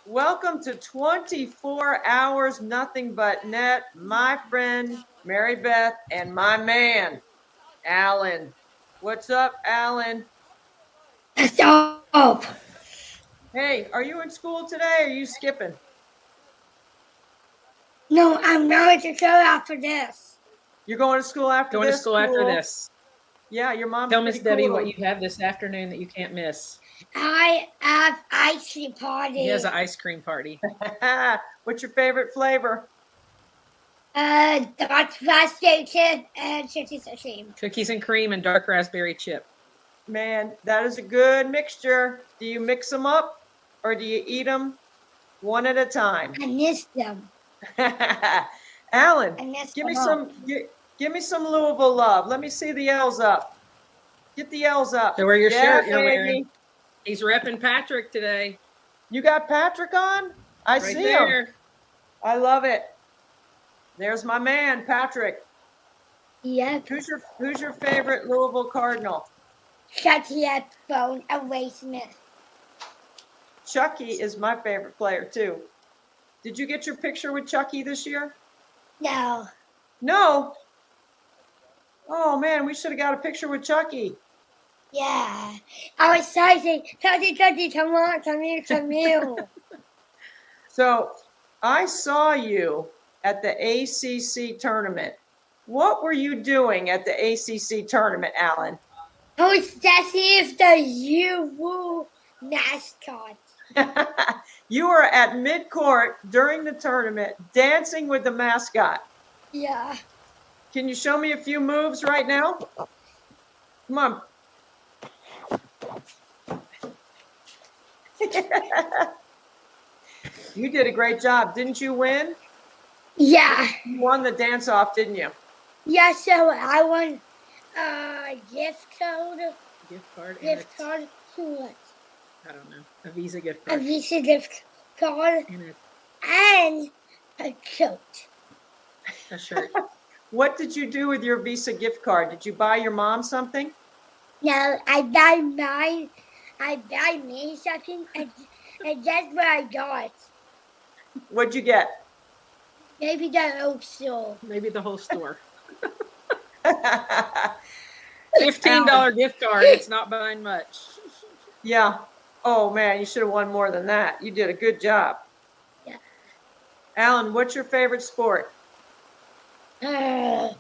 Welcome to 24 Hours Nothing But Net. My friend Mary Beth and my man Alan. What's up, Alan? Stop. Hey, are you in school today? Or are you skipping? No, I'm going to go after this. You're going to school after Going this? to school after this. Yeah, your mom's Tell Miss Debbie cool. what you have this afternoon that you can't miss. I have ice cream party. He has an ice cream party. What's your favorite flavor? Dark frosted and cookies and cream. Cookies and cream and dark raspberry chip. Man, that is a good mixture. Do you mix them up or do you eat them one at a time? I miss them. Alan, I miss give me them all. give me some Louisville love. Let me see the L's up. Get the L's up. So wear your Yeah, shirt you're baby. wearing. He's repping Patrick today. You got Patrick on? I Right see there. him. I love it. There's my man, Patrick. Yeah, Who's your favorite Louisville Cardinal? Chucky at phone away Smith. Chucky is my favorite player too. Did you get your picture with Chucky this year? No. No. Oh man, we should have got a picture with Chucky. Yeah. I was saying, Chucky, come on, come here. So I saw you at the ACC tournament. What were you doing at the ACC tournament, Alan? Oh, Jesse is the UWU mascot. You were at midcourt during the tournament dancing with the mascot. Yeah. Can you show me a few moves right now? Come on. You did a great job. Didn't you win? Yeah. You won the dance off, didn't you? Yeah, so I won a gift code. Gift card. Gift card to what? I don't know. A Visa gift A card. Visa gift card And and a coat. a shirt. What did you do with your Visa gift card? Did you buy your mom something? No, I buy me something and that's what I got. What'd you get? Maybe the old store. Maybe the whole store. Yeah. $15 gift card. It's not buying much. Oh man, you should have won more than that. You did a good job. Yeah. Alan, what's your favorite sport? Basketball,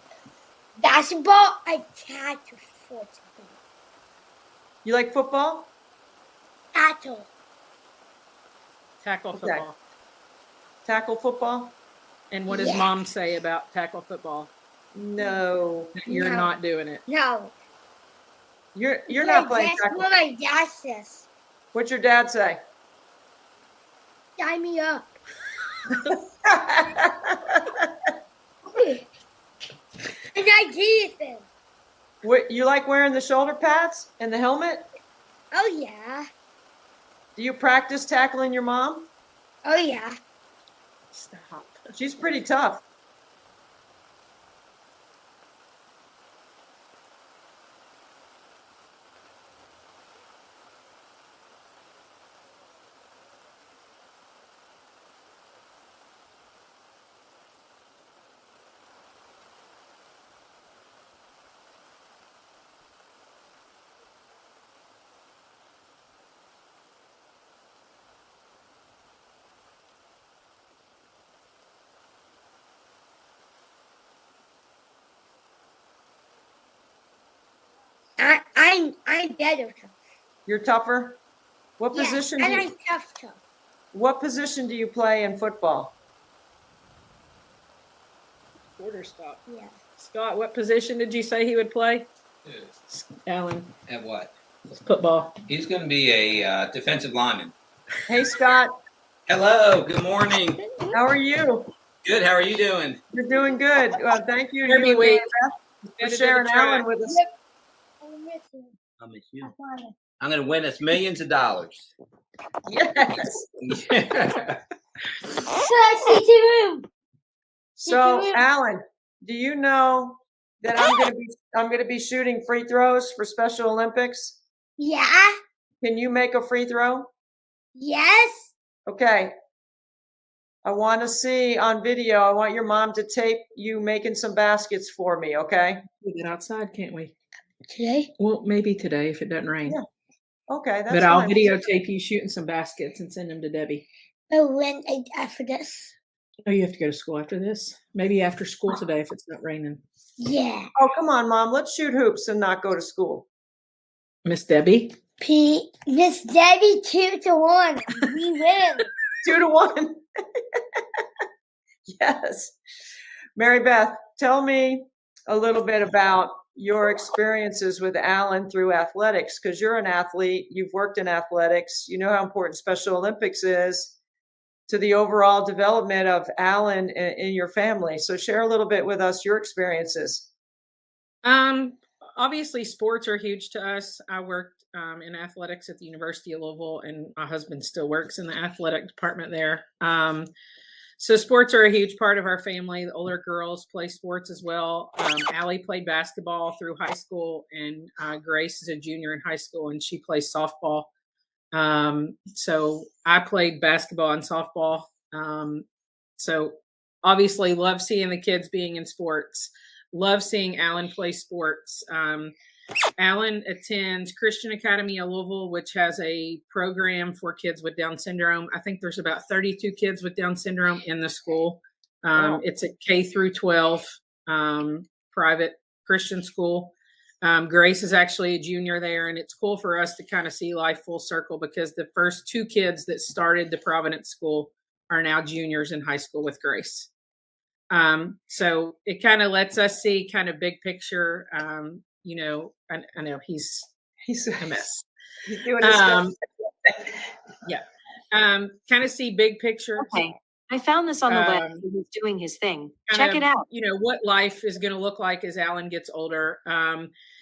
I can't football. You like football? Tackle. Tackle Okay. football. Tackle football? And what does Yeah. mom say about tackle football? No. You're No. not doing it. No. You're not playing That's tackle. what my dad says. What's your dad say? Sign me up. And I give it. You like wearing the shoulder pads and the helmet? Oh yeah. Do you practice tackling your mom? Oh yeah. Stop. She's pretty tough. I'm better. You're tougher? What Yes, position and I'm tough. what position do you play in football? Quarter stop. Yeah. Scott, what position did you say he would play? Alan, At what? football. He's going to be a defensive lineman. Hey Scott, Hello. Good morning. how are you? Good. How are you doing? You're doing good. Thank you, Heavyweight. you and Mary Beth, for Headed to sharing the track. Alan with us. I'm missing. I'll miss you. I found it. I'm going to win us millions of dollars. Yes. So, Alan, do you know that I'm going to be shooting free throws for Special Olympics? Yeah. Can you make a free throw? Yes. Okay. I want to see on video. I want your mom to tape you making some baskets for me. Okay. We get outside, can't we? Today? Well, maybe today if it doesn't rain. Yeah. Okay. That's But I'll fine. videotape you shooting some baskets and send them to Debbie. But when after this? Oh, you have to go to school after this? Maybe after school today if it's not raining. Yeah. Oh, come on, Mom. Let's shoot hoops and not go to school. Miss Debbie? Miss Debbie 2-1. We win. 2-1. Yes. Mary Beth, tell me a little bit about your experiences with Alan through athletics, because you're an athlete. You've worked in athletics. You know how important Special Olympics is to the overall development of Alan in your family. So share a little bit with us your experiences. Obviously sports are huge to us. I worked in athletics at the University of Louisville, and my husband still works in the athletic department there. So sports are a huge part of our family. The older girls play sports as well. Allie played basketball through high school, and Grace is a junior in high school, and she plays softball. So I played basketball and softball. So obviously love seeing the kids being in sports. Love seeing Alan play sports. Alan attends Christian Academy of Louisville, which has a program for kids with Down syndrome. I think there's about 32 kids with Down syndrome in the school. Wow. It's a K through 12 private Christian school. Grace is actually a junior there, and it's cool for us to kind of see life full circle because the first 2 kids that started the Providence school are now juniors in high school with Grace. So it kind of lets us see kind of big picture. You know, I know he's a mess. He's doing his stuff. Yeah. Kind of see big picture. Okay. I found this on the web. He's doing his thing. Check it out. You know, what life is going to look like as Alan gets older.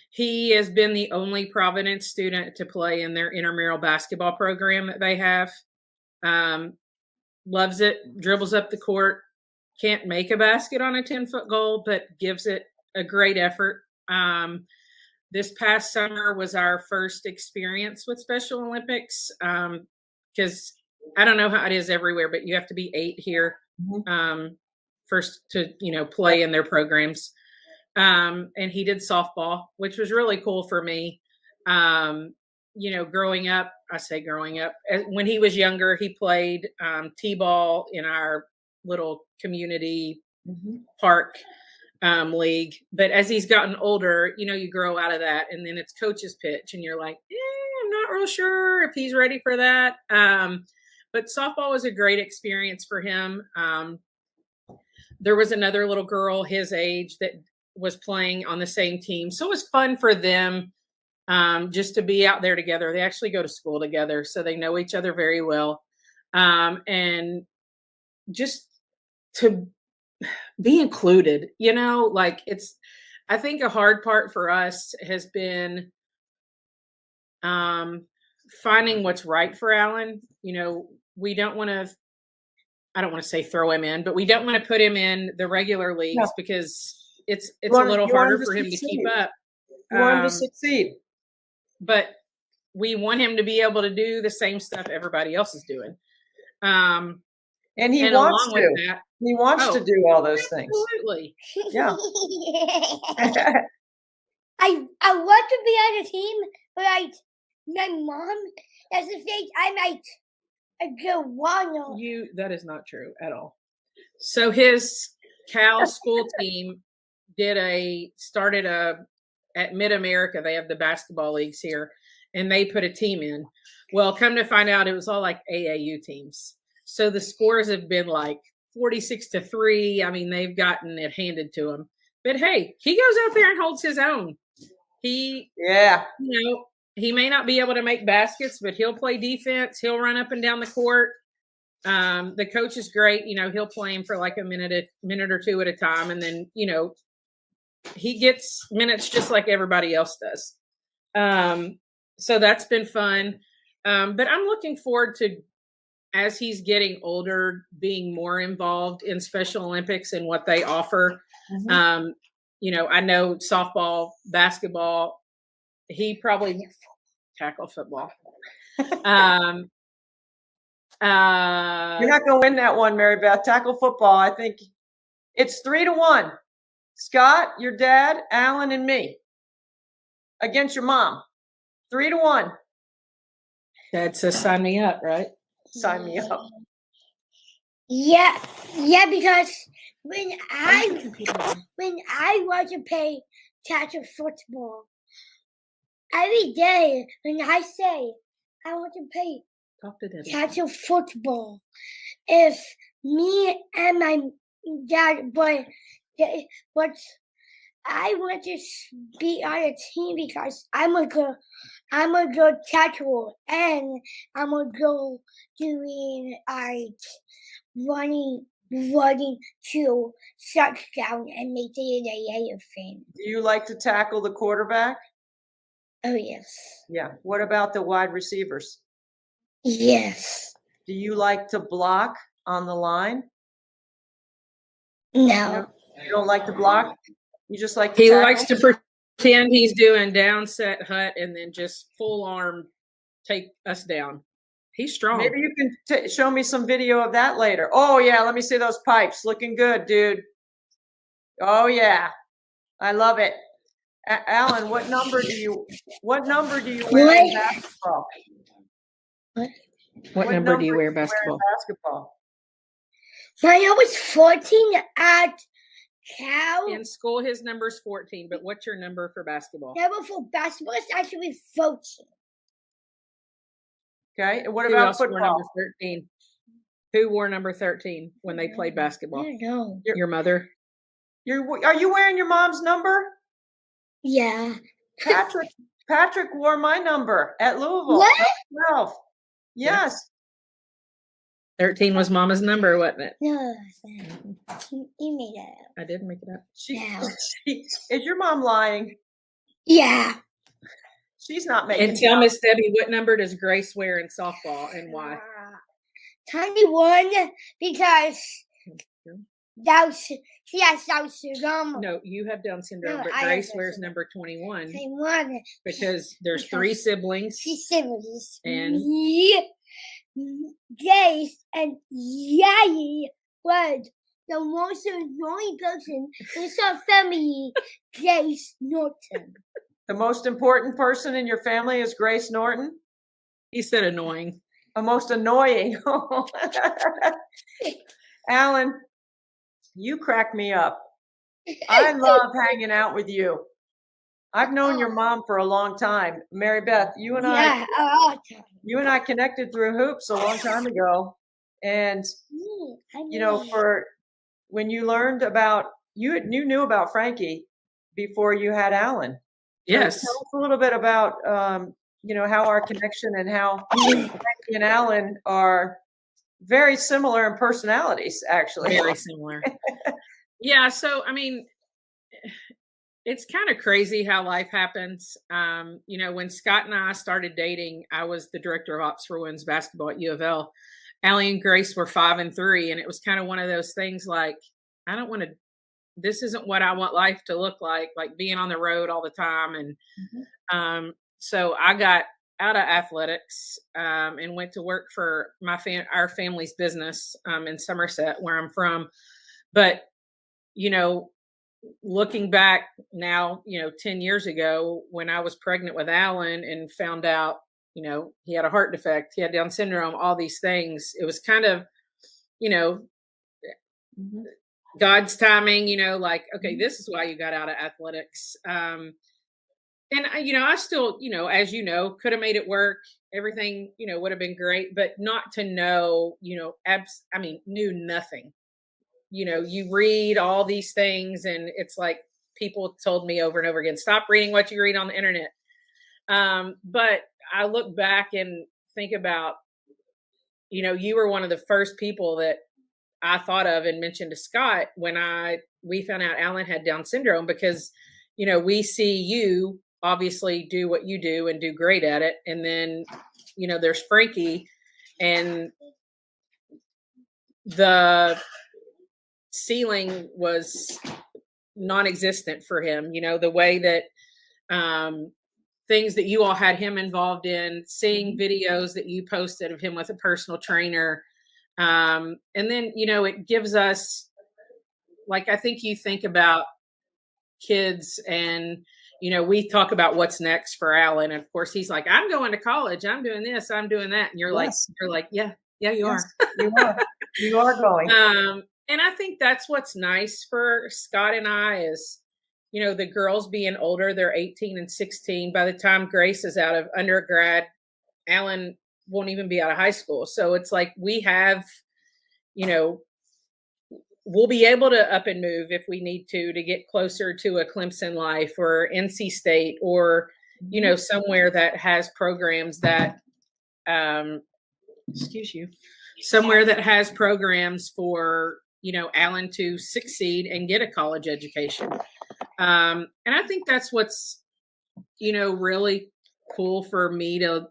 He has been the only Providence student to play in their intramural basketball program that they have. Loves it, dribbles up the court, can't make a basket on a 10-foot goal, but gives it a great effort. This past summer was our first experience with Special Olympics because I don't know how it is everywhere, but you have to be 8 here first to, you know, play in their programs. And he did softball, which was really cool for me. You know, growing up, when he was younger, he played t-ball in our little community park league. But as he's gotten older, you know, you grow out of that, and then it's coach's pitch, and you're like, I'm not real sure if he's ready for that. But softball was a great experience for him. There was another little girl his age that was playing on the same team. So it was fun for them just to be out there together. They actually go to school together, so they know each other very well. And just to be included, you know, like I think a hard part for us has been finding what's right for Alan. You know, I don't want to say throw him in, but we don't want to put him in the regular leagues because it's a little harder for him to keep up. You want him to succeed. But we want him to be able to do the same stuff everybody else is doing. And he wants to. With that, he wants to do all those things. Absolutely. Yeah. I want to be on a team, but my mom doesn't think I might go wrong. That is not true at all. So his Cal school team started at Mid-America. They have the basketball leagues here, and they put a team in. Well, come to find out, it was all like AAU teams. So the scores have been like 46-3. I mean, they've gotten it handed to them. But hey, he goes out there and holds his own. You know, he may not be able to make baskets, but he'll play defense. He'll run up and down the court. The coach is great. You know, he'll play him for like a minute or two at a time. And then, you know, he gets minutes just like everybody else does. So that's been fun. But I'm looking forward to, as he's getting older, being more involved in Special Olympics and what they offer. You know, I know softball, basketball, he probably tackle football. You're not going to win that one, Mary Beth. Tackle football, I think it's 3-1. Scott, your dad, Alan, and me against your mom. 3-1. Dad says sign me up, right? Sign me up. Yeah, because when I want to play tackle football, every day when I say I want to play Talk to Debbie. tackle football, if me and my dad, but I want to be on a team because I'm a good tackle and I'm a good doing running to touchdown and make it a thing. Do you like to tackle the quarterback? Oh yes. Yeah. What about the wide receivers? Yes. Do you like to block on the line? No. You don't like to block? You just like to He tackle? likes to pretend he's doing down set hut and then just full arm take us down. He's strong. Maybe you can show me some video of that later. Oh yeah, let me see those pipes. Looking good, dude. Oh yeah, I love it. Alan, what number do you wear in basketball? What number do you wear basketball? Basketball. When I was 14 at Cal, In school, his number's 14, but what's your number for basketball? number for basketball is actually 14. Okay. And what Who about else wore football? number 13? Who wore number 13 when they played basketball? I don't know. Your mother? Are you wearing your mom's number? Yeah. Patrick wore my number at Louisville. What? 12. Yes. 13 was mama's number, wasn't it? No, you made it up. I did make it up. No. Is your mom lying? Yeah. She's not making And tell it up. Miss Debbie, what number does Grace wear in softball and why? 21 because she has Down syndrome. No, you have Down syndrome, No, but I have Grace Down wears syndrome. number 21 21. because there's 3 siblings. She's siblings. And? Jace and Yai was the most annoying person in our family, Jace Norton. The most important person in your family is Grace Norton. He said annoying. The most annoying. Alan, you crack me up. I love hanging out with you. I've known your mom for a long time. Mary Beth, you and Yeah, a lot of time. I connected through hoops a long time ago. And for when you learned about you knew about Frankie before you had Alan. Yes. So tell us a little bit about how our connection and how Frankie and Alan are very similar in personalities, actually. Very similar. Yeah. So, I mean, it's kind of crazy how life happens. When Scott and I started dating, I was the director of ops for women's basketball at U of L. Allie and Grace were 5 and 3. And it was kind of one of those things like, this isn't what I want life to look like being on the road all the time. And so I got out of athletics and went to work for our family's business in Somerset, where I'm from. But, looking back now, 10 years ago when I was pregnant with Alan and found out, he had a heart defect, he had Down syndrome, all these things, it was kind of, God's timing, okay, this is why you got out of athletics. And I still, as could have made it work. Everything, would have been great, but not to know, knew nothing. You read all these things and it's like people told me over and over again, stop reading what you read on the internet. But I look back and think about, you were one of the first people that I thought of and mentioned to Scott when we found out Alan had Down syndrome, because, we see you obviously do what you do and do great at it. And then, there's Frankie, and the ceiling was non-existent for him. The way that things that you all had him involved in, seeing videos that you posted of him with a personal trainer. And then, it gives us, like, I think you think about kids and, we talk about what's next for Alan. Of course, he's like, I'm going to college. I'm doing this. I'm doing that. And you're Yes. like, yeah, you Yes, are. you are going. And I think that's what's nice for Scott and I is, the girls being older, they're 18 and 16. By the time Grace is out of undergrad, Alan won't even be out of high school. So it's like we have, we'll be able to up and move if we need to get closer to a Clemson life or NC State or, somewhere that has programs that, somewhere that has programs for, Alan to succeed and get a college education. And I think that's what's, really cool for me to,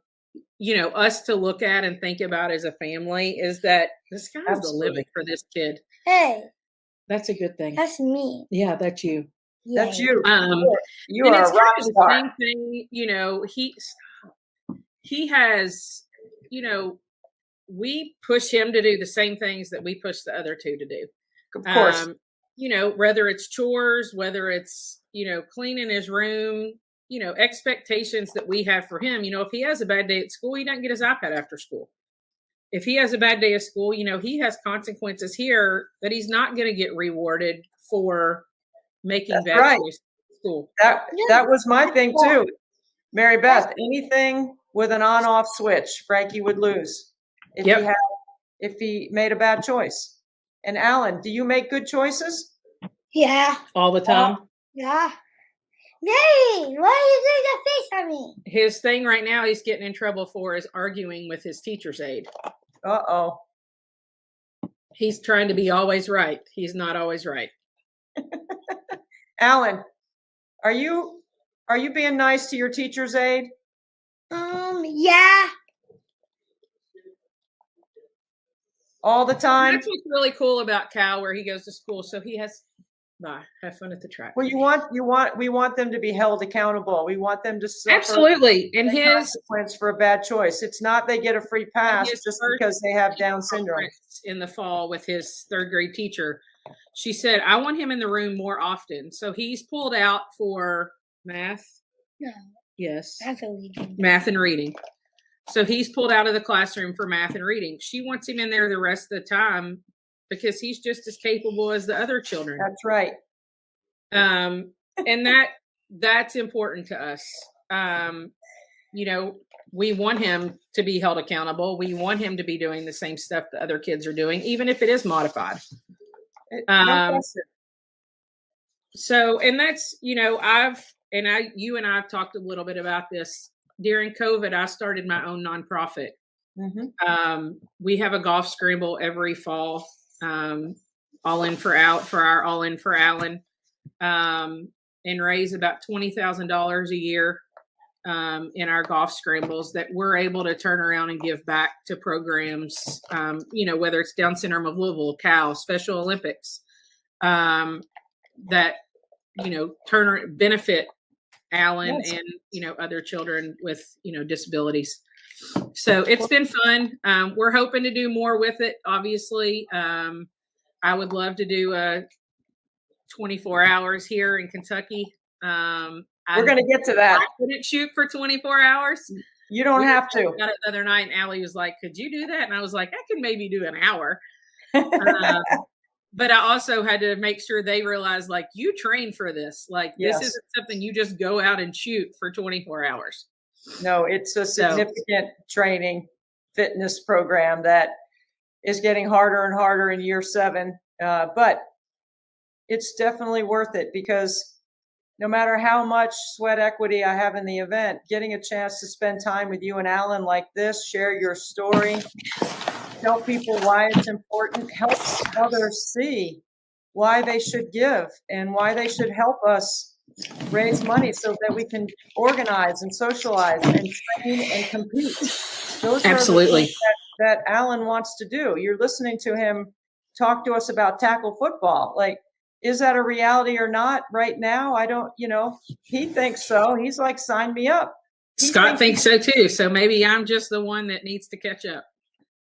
us to look at and think about as a family is that the sky's the limit for this kid. Hey, That's a good thing. that's me. Yeah, that's you. That's Yay. you. You And are it's a rock kind of the star. same thing, he has, we push him to do the same things that we push the other two to do. Of course. Whether it's chores, whether it's, cleaning his room, expectations that we have for him. If he has a bad day at school, he doesn't get his iPad after school. If he has a bad day at school, he has consequences here that he's not going to get rewarded for making That's bad right. choices at school. That was my thing too. Mary Beth, anything with an on-off switch, Frankie would lose if he made a bad choice. And Alan, do you make good choices? Yeah. All the time. Yeah. Hey, why are you doing that face at me? His thing right now he's getting in trouble for is arguing with his teacher's aide. Uh-oh. He's trying to be always right. He's not always right. Alan, are you being nice to your teacher's aide? Yeah. All the time? That's what's really cool about Cal, where he goes to school. So he has have fun at the track. Well, we want them to be held accountable. We want them to suffer Absolutely. And his consequence for a bad choice. It's not they get a free pass his just first because they have Down syndrome. conference in the fall with his third grade teacher, she said, I want him in the room more often. So he's pulled out for math. No. Yes. That's illegal. Math and reading. So he's pulled out of the classroom for math and reading. She wants him in there the rest of the time because he's just as capable as the other children. That's right. And that's important to us. We want him to be held accountable. We want him to be doing the same stuff the other kids are doing, even if it is modified. No question. So, and that's, you and I've talked a little bit about this. During COVID, I started my own nonprofit. Mhm. We have a golf scramble every fall, All In for Alan, and raise about $20,000 a year in our golf scrambles that we're able to turn around and give back to programs, whether it's Down Syndrome of Louisville, Cal, Special Olympics, that, benefit Alan Yes. and, other children with, disabilities. So it's been fun. We're hoping to do more with it. Obviously, I would love to do 24 hours here in Kentucky. We're going to get to that. I couldn't shoot for 24 hours. You don't have to. Got it the other night, and Allie was like, "Could you do that?" And I was like, "I could maybe do an hour." But I also had to make sure they realized, like, you train for this. Like, Yes. this isn't something you just go out and shoot for 24 hours. No, it's a So- significant training fitness program that is getting harder and harder in year 7. But it's definitely worth it because no matter how much sweat equity I have in the event, getting a chance to spend time with you and Alan like this, share your story, tell people why it's important, helps others see why they should give and why they should help us raise money so that we can organize and socialize and train and compete. Those Absolutely. are the things that Alan wants to do. You're listening to him talk to us about tackle football. Like, is that a reality or not right now? I don't, he thinks so. He's like, sign me up. Scott thinks so too. So maybe I'm just the one that needs to catch up.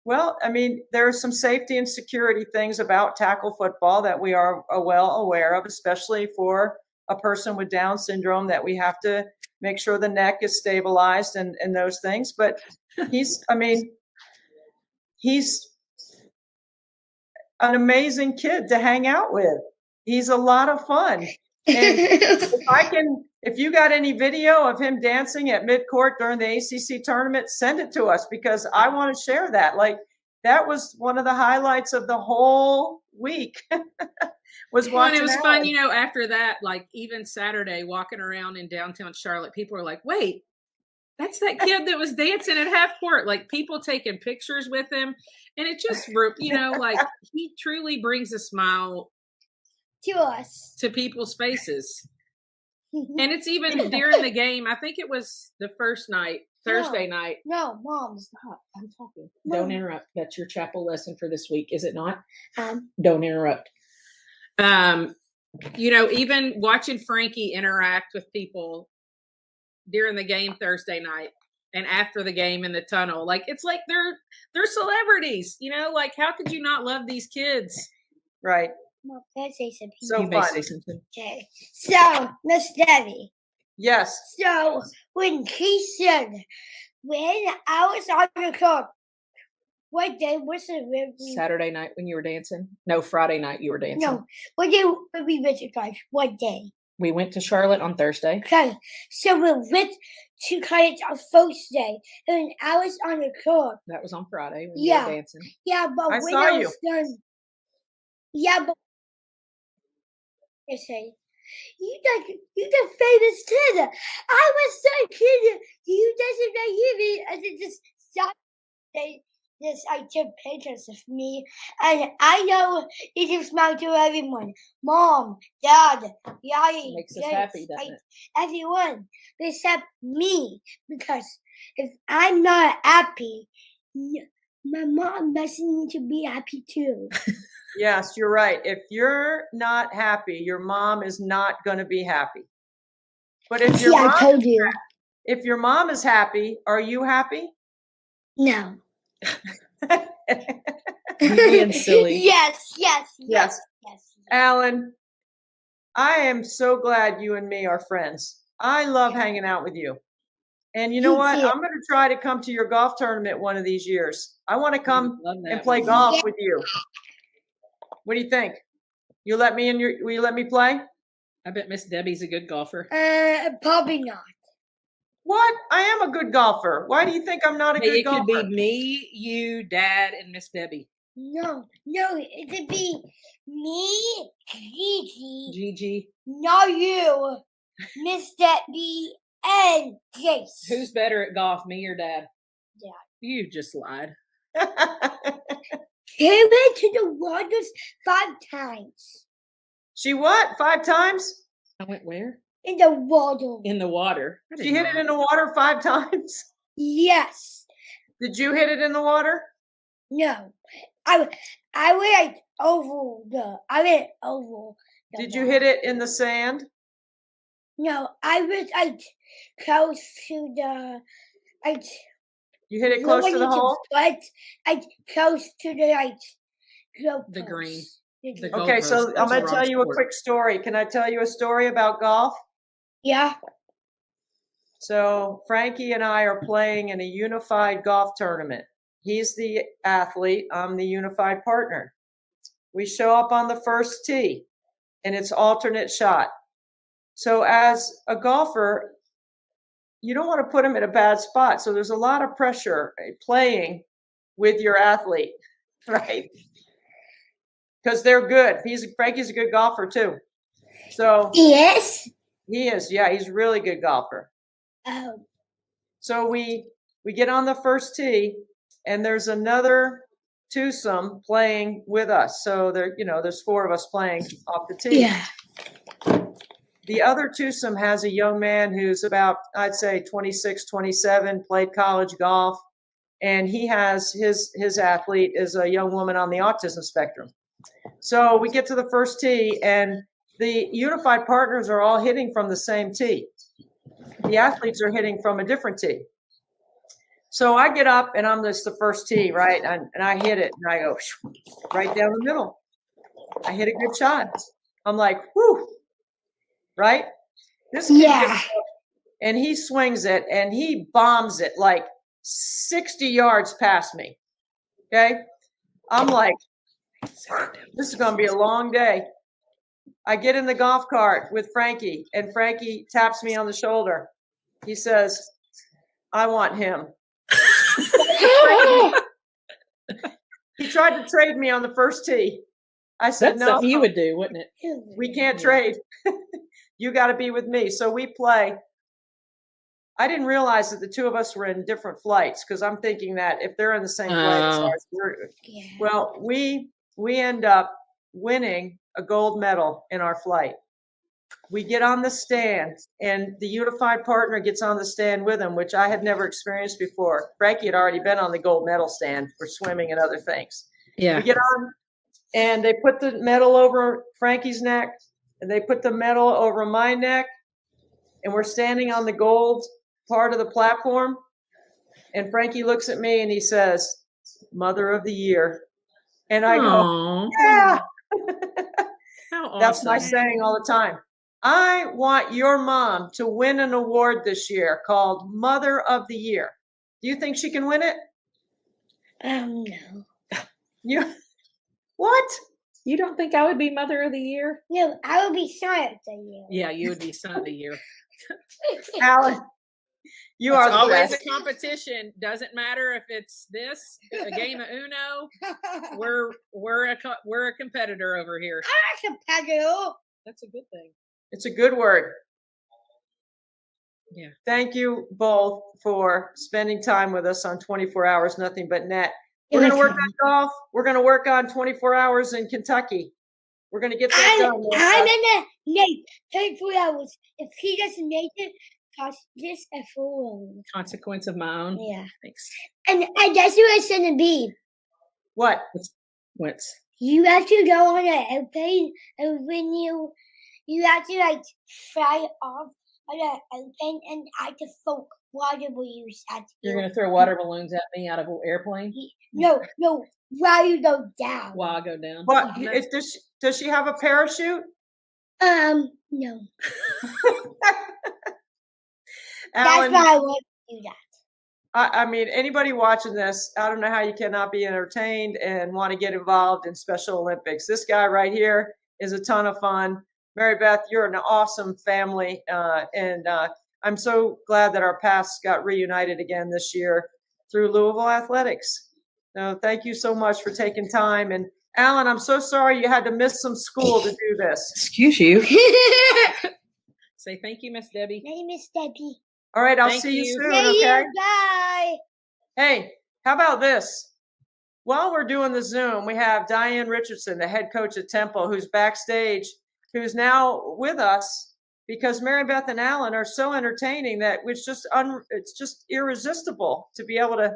Well, I mean, there are some safety and security things about tackle football that we are well aware of, especially for a person with Down syndrome, that we have to make sure the neck is stabilized and those things. But he's an amazing kid to hang out with. He's a lot of fun. And if you got any video of him dancing at midcourt during the ACC tournament, send it to us, because I want to share that. Like, that was one of the highlights of the whole week. was watching. And it was Alan. fun, after that, like even Saturday, walking around in downtown Charlotte, people were like, wait, that's that kid that was dancing at half court. Like, people taking pictures with him. And it just, like, he truly brings a smile To us. to people's faces. And it's even during the game. I think it was the first night, Thursday night. No, Mom. Stop. I'm talking. Mom. Don't interrupt. That's your chapel lesson for this week, is it not? Don't interrupt. Even watching Frankie interact with people during the game Thursday night and after the game in the tunnel, like, it's like they're celebrities, like, how could you not love these kids? Right. Mom, can I say something? So You may fun. say something. Okay. So, Miss Debbie. Yes. So, when he said, when I was on the court, what day was it? Saturday night when you were dancing? No, Friday night you were dancing. No. What day would we visit college? What day? We went to Charlotte on Thursday. Okay. So, we went to college on first day. And I was on the court. That was on Friday when Yeah. you were dancing. Yeah, but I when saw I you. was done. Yeah, but I say, you the famous kid. I was so kid. You doesn't know you. I said, just stop. I took pictures of me, and I know you can smile to everyone. Mom, Dad, Yaya, Makes us happy, doesn't it? everyone except me, because if I'm not happy, my mom doesn't need to be happy too. Yes, you're right. If you're not happy, your mom is not going to be happy. But if your I told you. if your mom is happy, are you happy? No. You're being silly. Yes. Alan, I am so glad you and me are friends. I love hanging out with you. And you know Me what? too. I'm going to try to come to your golf tournament one of these years. I want to come Love that and play one. golf with you. What do you think? Will you let me play? I bet Miss Debbie's a good golfer. Probably not. What? I am a good golfer. Why do you think I'm not a Hey, good it golfer? could be me, you, Dad, and Miss Debbie. No, it could be me, Gigi, Gigi. not you, Miss Debbie, and Jace. Who's better at golf, me or Dad? Dad. You just lied. He went to the waters 5 times. She what? 5 times? I went where? In the water. In the water. I She didn't hit it know. in the water 5 times? Yes. Did you hit it in the water? No. I went over the. Did you hit it in the sand? No, I close to the. You hit it close to the hole? But I close to the The green. The goal. Okay, so goalpost. I'm That's going the to tell wrong you a sport. quick story. Can I tell you a story about golf? Yeah. So Frankie and I are playing in a unified golf tournament. He's the athlete. I'm the unified partner. We show up on the first tee, and it's alternate shot. So as a golfer, you don't want to put him in a bad spot. So there's a lot of pressure playing with your athlete, right? Because they're good. Frankie's a good golfer too. So Yes. he is. Yeah, he's a really good golfer. Oh. So we get on the first tee, and there's another twosome playing with us. So there's 4 of us playing off the tee. Yeah. The other twosome has a young man who's about, I'd say 26, 27, played college golf. And he has his athlete is a young woman on the autism spectrum. So we get to the first tee, and the unified partners are all hitting from the same tee. the athletes are hitting from a different tee. So I get up and I'm just the first tee, right? And I hit it and I go right down the middle. I hit a good shot. I'm like, whew, right? This kid Yeah. gets up and he swings it and he bombs it like 60 yards past me. Okay. I'm like, this is going to be a long day. I get in the golf cart with Frankie and Frankie taps me on the shoulder. He says, I want him. He tried to trade me on the first tee. I said, That's no, something you would do, wouldn't it? we can't trade. You got to be with me. So we play. I didn't realize that the two of us were in different flights because I'm thinking that if they're in the same flight as Oh. ours, Yeah. well, we end up winning a gold medal in our flight. We get on the stand and the unified partner gets on the stand with him, which I had never experienced before. Frankie had already been on the gold medal stand for swimming and other things. Yeah. We get on and they put the medal over Frankie's neck and they put the medal over my neck and we're standing on the gold part of the platform. And Frankie looks at me and he says, Mother of the Year. And I go, Aw, yeah. how awesome. That's my saying all the time. I want your mom to win an award this year called Mother of the Year. Do you think she can win it? No. You what? You don't think I would be Mother of the Year? No, I will be sorry for you. Yeah, you would be Son of the Year. Alan, you It's are the always best. a competition. Doesn't matter if it's this, a game of Uno. We're a competitor over here. I'm a competitor. That's a good thing. It's a good word. Yeah. Thank you both for spending time with us on 24 Hours Nothing But Net. We're You're going to work welcome. on golf. We're going to work on 24 hours in Kentucky. We're going to get that done. I'm in the Nate 24 hours. If he doesn't make it, cost this a fool. Consequence of my own. Yeah. Thanks. And that's what it's gonna be. What? What's You have to go on an airplane, and when you have to like fly off on an airplane, and I have to float water balloons at you're you. gonna throw water balloons at me out of an airplane No, while you go down. while I go down? What? That's- Does she have a parachute? No. That's Alan, why I want to do that. I mean, anybody watching this, I don't know how you cannot be entertained and want to get involved in Special Olympics. This guy right here is a ton of fun. Mary Beth, you're an awesome family. And I'm so glad that our paths got reunited again this year through Louisville Athletics. So thank you so much for taking time. And Alan, I'm so sorry you had to miss some school to do this. Excuse you. Say thank you, Miss Debbie. Name is Debbie. All right, I'll Thank see you you. soon, Thank okay? you. Bye. Hey, how about this? While we're doing the Zoom, we have Diane Richardson, the head coach at Temple, who's backstage, who's now with us because Mary Beth and Alan are so entertaining that it's just irresistible to be able to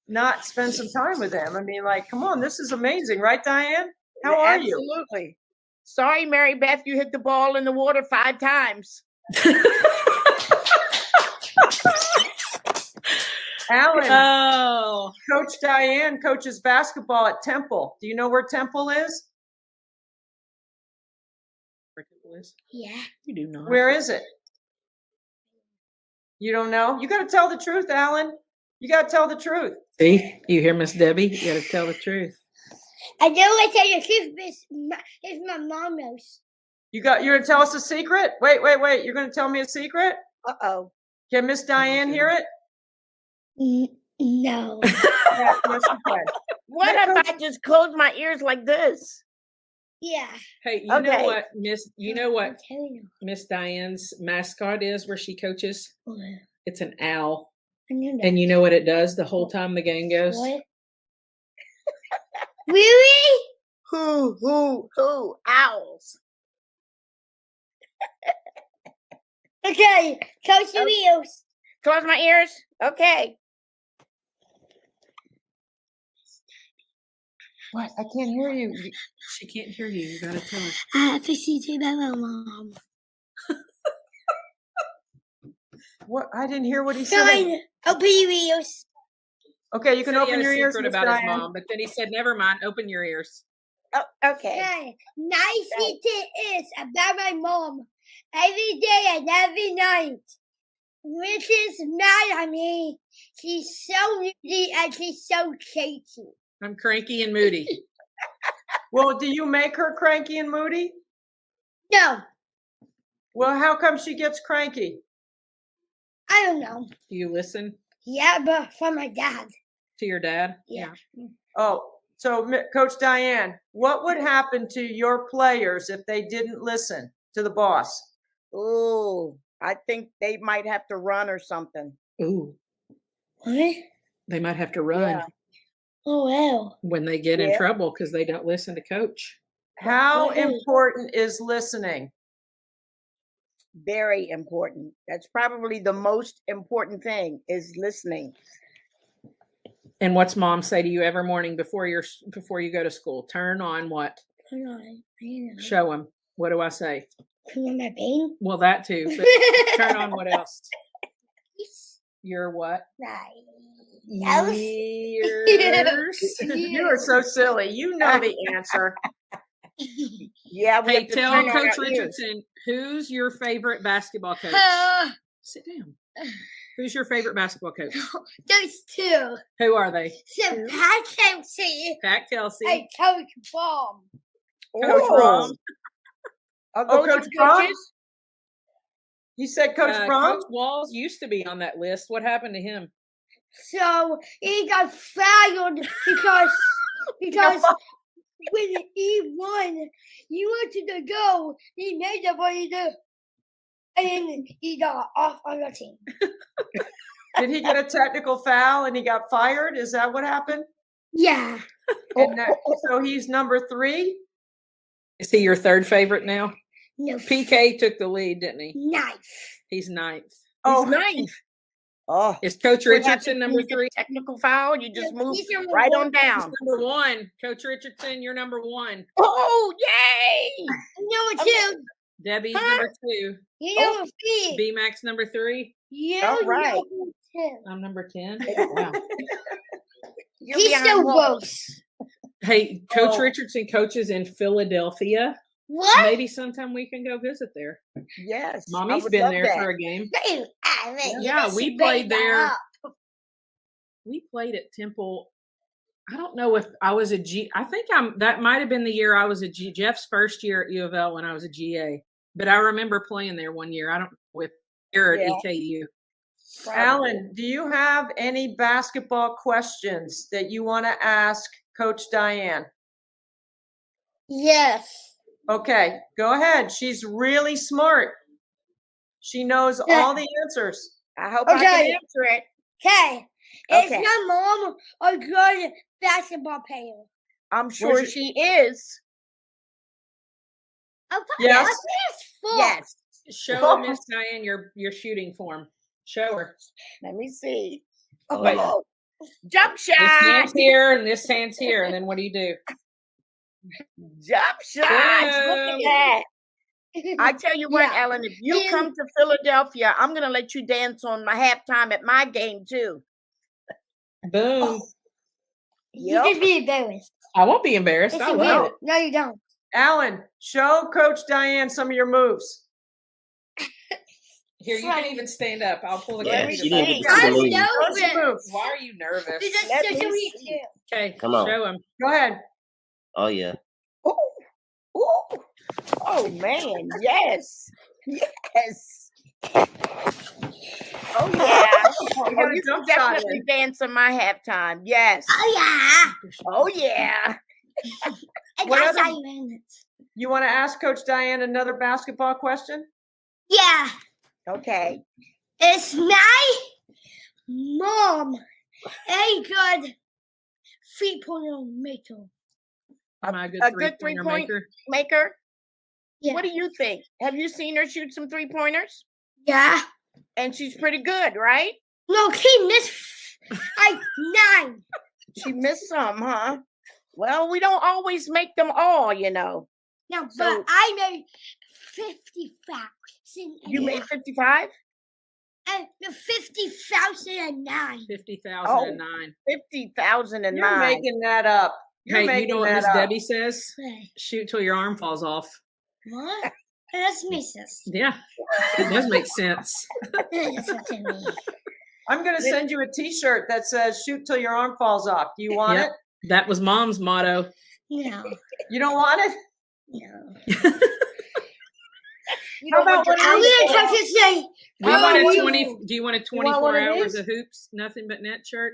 not spend some time with them. I mean, like, come on, this is amazing, right, Diane? How are you? Absolutely. Sorry, Mary Beth, you hit the ball in the water 5 times. Alan, Oh, Coach Diane coaches basketball at Temple. Do you know where Temple is? Yeah. you do not. Where is it? You don't know? You got to tell the truth, Alan. You got to tell the truth. See, you hear Miss Debbie? You got to tell the truth. I know I tell you, if my mom knows. You're going to tell us a secret? Wait. You're going to tell me a secret? Uh-oh. Can Miss Diane hear it? No. Yeah, yes, you can. What Yeah, if I just close my ears like this? Yeah. Hey, you know Okay. what, Miss? You know what I'm telling you. Miss Diane's mascot is where she coaches? It's an owl. I know that. And you know what it does the whole time the game goes? What? Really? Who? Owls. Okay. Coach the wheels. Close my ears? Okay. What? I can't hear you. She can't hear you. You got to tell her. I have to see to my mom. What? I didn't hear what he said. Fine. Open your ears. Okay, you can Said he open had a your ears. secret Miss about his Diane. mom, but then he said, "Never mind. Open your ears." Oh, okay. Okay. Nice it is about my mom. Every day and every night. Mrs. mad at me. She's so moody and she's so crazy. I'm cranky and moody. Well, do you make her cranky and moody? No, Well, how come she gets cranky? I don't know. Do you listen Yeah, but from my dad. to your dad? Yeah. Oh, so Coach Diane, what would happen to your players if they didn't listen to the boss? Ooh, I think they might have to run or something. Ooh, What? they might have to run Yeah. Oh, wow. when they get in Yeah. trouble because they don't listen to coach. How Okay. important is listening? Very important. That's probably the most important thing is listening. And what's mom say to you every morning before you go to school? Turn on what? Hold on. I don't know. Show them. What do I say? Turn on my pain. Well, that too. But turn on what else? Your what? Yes. Ears. You are so silly. You know the answer. Yeah, we Hey, have to tell turn on Coach our ears. Richardson, who's your favorite basketball coach? Sit down. Who's your favorite basketball coach? There's two. Who are they? So Pat Kelsey Pat Kelsey, and Coach Baum. Coach Oh, Rom. are Oh, those Coach your Rom? coaches? You said Coach Brom? Coach Walls used to be on that list. What happened to him? So he got fired because when he won, he wanted to go. He made the money to, and he got off on the team. Did he get a technical foul and he got fired? Is that what happened? Yeah. And so he's number 3? Is he your third favorite now? No. PK took the lead, didn't he? Nice. He's ninth. Oh, Nice. Oh, Is Coach what happens Richardson when number you get a 3? technical foul, you just move He's number right one. on down. Number 1. Coach Richardson, you're number 1. Oh, yay! Number two. Debbie's Huh? number 2. You number three. B Max number 3. You All right. number two. I'm number 10. Wow. You're He's behind so Walt. gross. Hey, Coach Oh. Richardson coaches in Philadelphia. What? Maybe sometime we can go visit there. Yes. I Mommy's would been love there that. for a game. Man, Yeah, you we should played bring that there. up. We played at Temple. I don't know if I was a G. I think that might have been the year I was a G. Jeff's first year at U of L when I was a GA. But I remember playing there one year. I don't know with here at Yeah. EKU. Probably. Alan, do you have any basketball questions that you want to ask Coach Diane? Yes. Okay, go ahead. She's really smart. She knows Yeah. all the answers. I hope I Okay. can answer it. Okay. Is Okay. my mom a good basketball player? I'm sure your- she is. Oh, Yes. what's this for? Yes. Show Miss Diane your shooting form. Show her. Let me see. Wait. Oh, jump This shot. hand's here and this hand's here. And then what do you do? Jump shot. Look at Boom. that. I tell you what, Yeah. Ellen, if you Yeah. come to Philadelphia, I'm going to let you dance on my halftime at my game, too. Boom. You Yep. just be embarrassed. I won't be embarrassed. Yes, I you love will. it. No, you don't. Alan, show Coach Diane some of your moves. Here, you can even stand up. I'll pull the Yeah, computer she back. didn't I'm Absolutely. Show us your nervous. moves. Why are you nervous? Because Let it's me week see. two. Okay, Come on. show him. Go ahead. Oh yeah. Oh, oh, oh, man. Yes. Yes. Oh, yeah. You Oh, got a you can jump shot definitely in. dance on my halftime. Yes. Oh, yeah. Oh, yeah. And What that's other- how you win it. You want to ask Coach Diane another basketball question? Yeah. Okay. It's my mom. A good 3-pointer maker. Am I a good a good three-pointer three-point- maker? Maker, Yeah. what do you think? Have you seen her shoot some 3-pointers? Yeah. And she's pretty good, right? No, he missed like 9. She missed some, huh? Well, we don't always make them all, you know. No, but So- I made 55. You made 55? And the 50,009. 50,009. 50,009. You're making that up. You're Hey, you making know what that Miss up. Debbie says? Hey, Shoot till your arm falls off. what? That's me, sis. Yeah, it does make sense. That's what I mean. I'm going to send you a T-shirt that says "Shoot till your arm falls off." Do you want Yep. it? That was Mom's motto. No, You don't want it? no. You How know about what one you're of I'm these? gonna have to say, We How want about a one- 20. Do you want a want 24 one of hours these? of hoops, nothing but net shirt?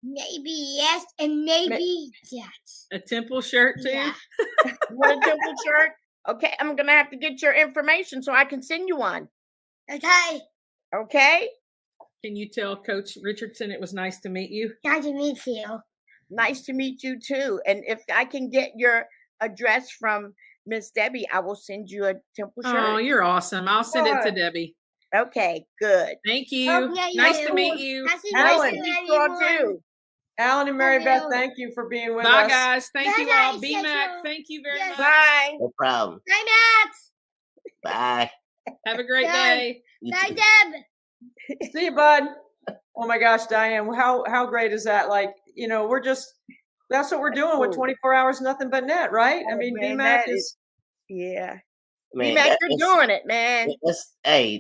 maybe yes and maybe yes. A Temple shirt too? Yeah. You want a Temple shirt? Okay, I'm gonna have to get your information so I can send you one. Okay. Okay. Can you tell Coach Richardson it was nice to meet you? Nice to meet you. Nice to meet you too. And if I can get your address from Miss Debbie, I will send you a Temple Oh, shirt. you're awesome. I'll send it to Good. Debbie. Okay, good. Thank you. Okay, Nice yeah, to meet you. Nice to Alan. meet Nice to you, meet you all everyone. too. Alan and Mary Beth, Hello. thank you for being with Bye, us. guys. Thank you Bye, all. guys. B Thank Mac, you. thank you very Yes. much. Bye. No problem. Bye, Max. Bye. Have a great Bye. day. You Bye, too. Deb. See you, bud. Oh my gosh, Diane, how great is that? Like, that's what we're doing with Cool. 24 hours, nothing but net, right? I Oh, mean, man, BMAC that is, Yeah. Man, B-Mac, that- you're that's- doing it, man.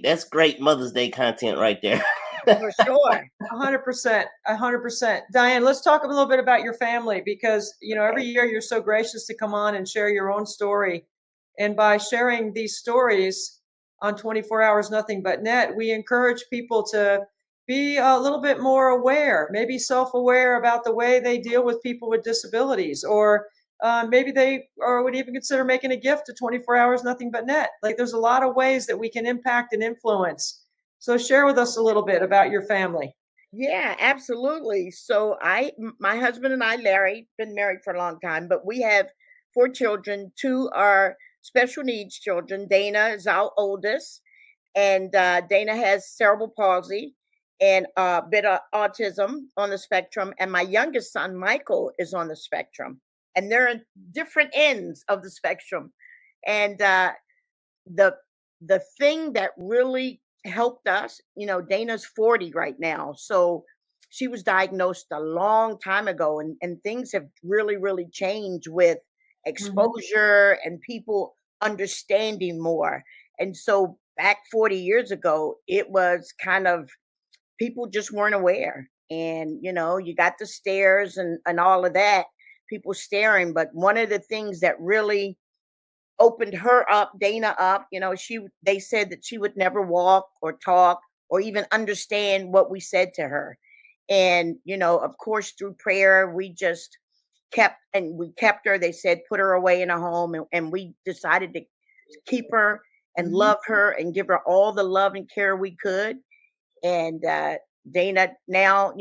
that's great Mother's Day content right there. For sure. 100%, 100%. Diane, let's talk a little bit about your family because, every year you're so gracious to come on and share your own story. And by sharing these stories on 24 Hours Nothing But Net, we encourage people to be a little bit more aware, maybe self-aware about the way they deal with people with disabilities, or maybe they would even consider making a gift to 24 Hours Nothing But Net. Like, there's a lot of ways that we can impact and influence. So share with us a little bit about your family. Yeah, absolutely. So my husband and I, Larry, been married for a long time, but we have 4 children. 2 are special needs children. Dana is our oldest, and Dana has cerebral palsy and a bit of autism on the spectrum. And my youngest son, Michael, is on the spectrum, and they're at different ends of the spectrum. And the thing that really helped us, Dana's 40 right now, so she was diagnosed a long time ago, and things have really, really changed with exposure and people understanding more. And so back 40 years ago, it was kind of, people just weren't aware. And, you got the stares and all of that, people staring. But one of the things that really opened her up, Dana up, they said that she would never walk or talk or even understand what we said to her. And, of course, through prayer, we just kept her. They said, put her away in a home. And we decided to keep her and love her and give her all the love and care we could. And Dana now,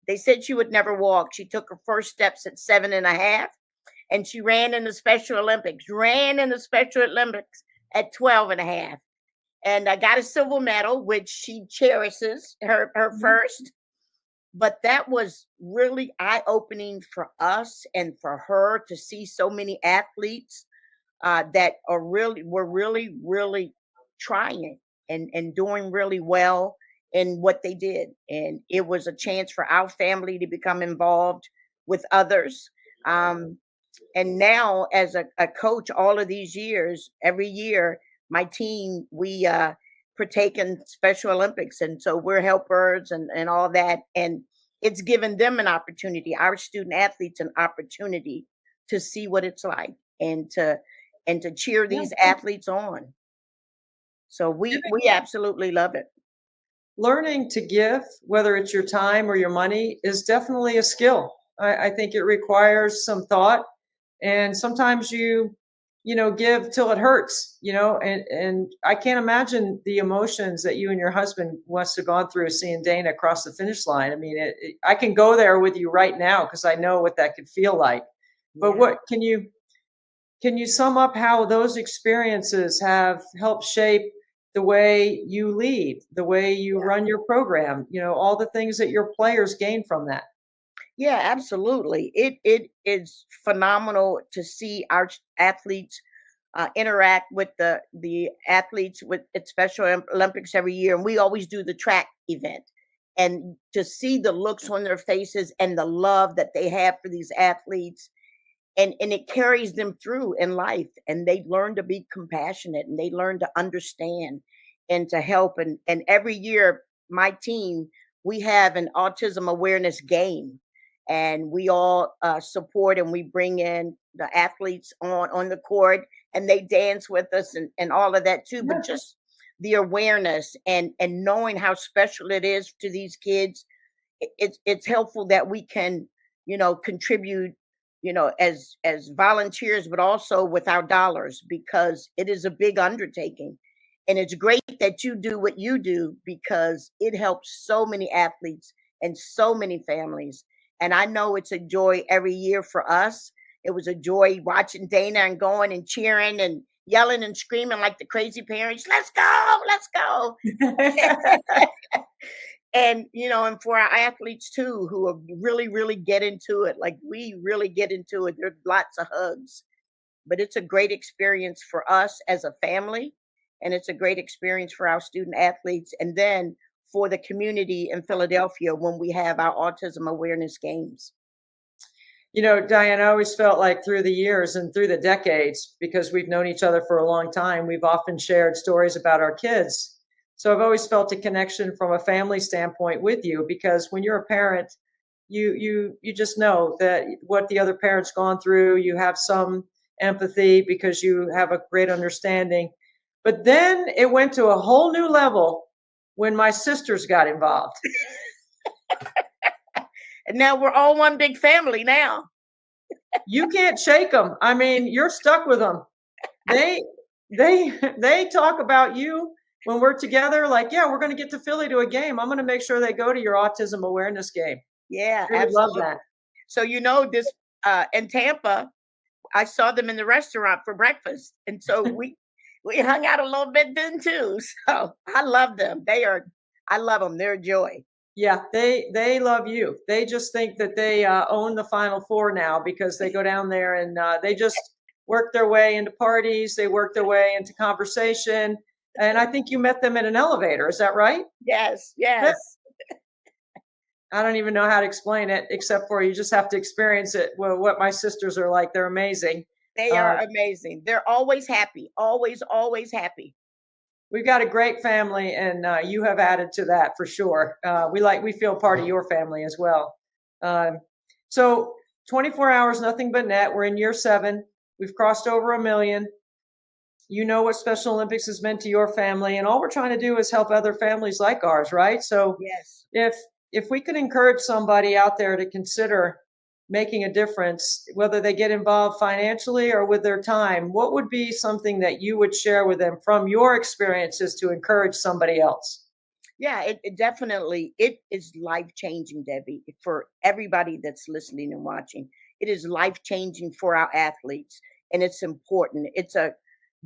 they said she would never walk. She took her first steps at 7.5. And she ran in the Special Olympics at 12.5. And I got a silver medal, which she cherishes, her first. But that was really eye-opening for us and for her to see so many athletes that were really trying and doing really well in what they did. And it was a chance for our family to become involved with others. And now as a coach, all of these years, every year, my team, we partake in Special Olympics. And so we're helpers and all that. And it's given them an opportunity, our student athletes, an opportunity to see what it's like and to cheer these athletes on. So we absolutely love it. Learning to give, whether it's your time or your money, is definitely a skill. I think it requires some thought. And sometimes you give till it hurts, and I can't imagine the emotions that you and your husband must have gone through seeing Dana across the finish line. I mean, I can go there with you right now because I know what that could feel like. But what can you sum up how those experiences have helped shape the way you lead, the way you run your program, all the things that your players gain from that? Yeah, absolutely. It is phenomenal to see our athletes interact with the athletes at Special Olympics every year, and we always do the track event. And to see the looks on their faces and the love that they have for these athletes, and it carries them through in life, and they learn to be compassionate, and they learn to understand and to help. And every year, my team, we have an autism awareness game, and we all support, and we bring in the athletes on the court, and they dance with us and all of that too. But just the awareness and knowing how special it is to these kids, it's helpful that we can, contribute, as volunteers, but also with our dollars, because it is a big undertaking. And it's great that you do what you do, because it helps so many athletes and so many families. And I know it's a joy every year for us. It was a joy watching Dana and going and cheering and yelling and screaming like the crazy parents, let's go, let's go. And, and for our athletes too, who are really get into it, like we really get into it. There's lots of hugs, but it's a great experience for us as a family. And it's a great experience for our student athletes. And then for the community in Philadelphia when we have our autism awareness games. Diane, I always felt like through the years and through the decades, because we've known each other for a long time, we've often shared stories about our kids. So I've always felt a connection from a family standpoint with you, because when you're a parent, you just know that what the other parent's gone through, you have some empathy because you have a great understanding. But then it went to a whole new level when my sisters got involved. And now we're all one big family now. You can't shake them. I mean, you're stuck with them. They talk about you when we're together, like, yeah, we're going to get to Philly to a game. I'm going to make sure they go to your autism awareness game. Yeah, I love that. So, this in Tampa, I saw them in the restaurant for breakfast. And so we hung out a little bit then too. So I love them. I love them. They're a joy. Yeah, they love you. They just think that they own the Final Four now, because they go down there and they just work their way into parties. They work their way into conversation. And I think you met them in an elevator. Is that right? Yes. I don't even know how to explain it, except for you just have to experience it. Well, what my sisters are like, they're amazing. They are amazing. They're always happy. Always happy. We've got a great family, and you have added to that for sure. We feel part of your family as well. So 24 hours, nothing but net. We're in year 7. We've crossed over 1 million. You know what Special Olympics has meant to your family, and all we're trying to do is help other families like ours, right? So yes, if we could encourage somebody out there to consider making a difference, whether they get involved financially or with their time, what would be something that you would share with them from your experiences to encourage somebody else? Yeah, it definitely, it is life-changing, Debbie, for everybody that's listening and watching. It is life-changing for our athletes, and it's important. It's a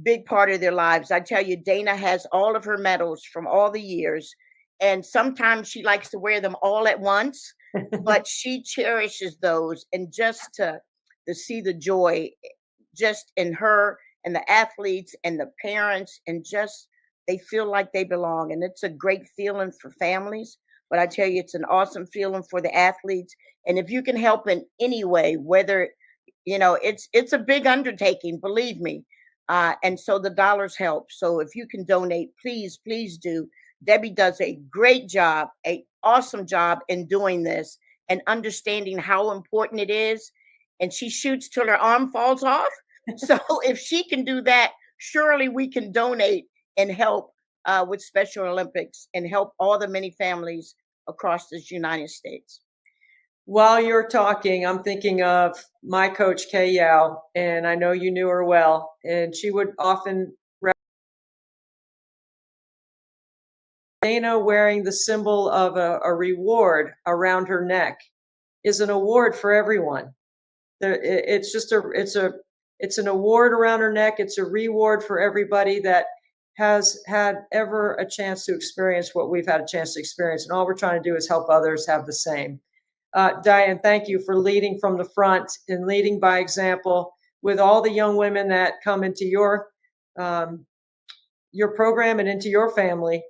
big part of their lives. I tell you, Dana has all of her medals from all the years, and sometimes she likes to wear them all at once. But she cherishes those, and just to see the joy just in her and the athletes and the parents, and just they feel like they belong. And it's a great feeling for families, but I tell you, it's an awesome feeling for the athletes. And if you can help in any way, whether it's a big undertaking, believe me, and so the dollars help. So if you can donate, please do. Debbie does a great job, an awesome job in doing this and understanding how important it is. And she shoots till her arm falls off. So if she can do that, surely we can donate and help with Special Olympics and help all the many families across this United States. While you're talking, I'm thinking of my coach, Kay Yao, and I know you knew her well, and she would often Dana wearing the symbol of a reward around her neck is an award for everyone. It's an award around her neck. It's a reward for everybody that has had ever a chance to experience what we've had a chance to experience. And all we're trying to do is help others have the same. Diane, thank you for leading from the front and leading by example. with all the young women that come into your program and into your family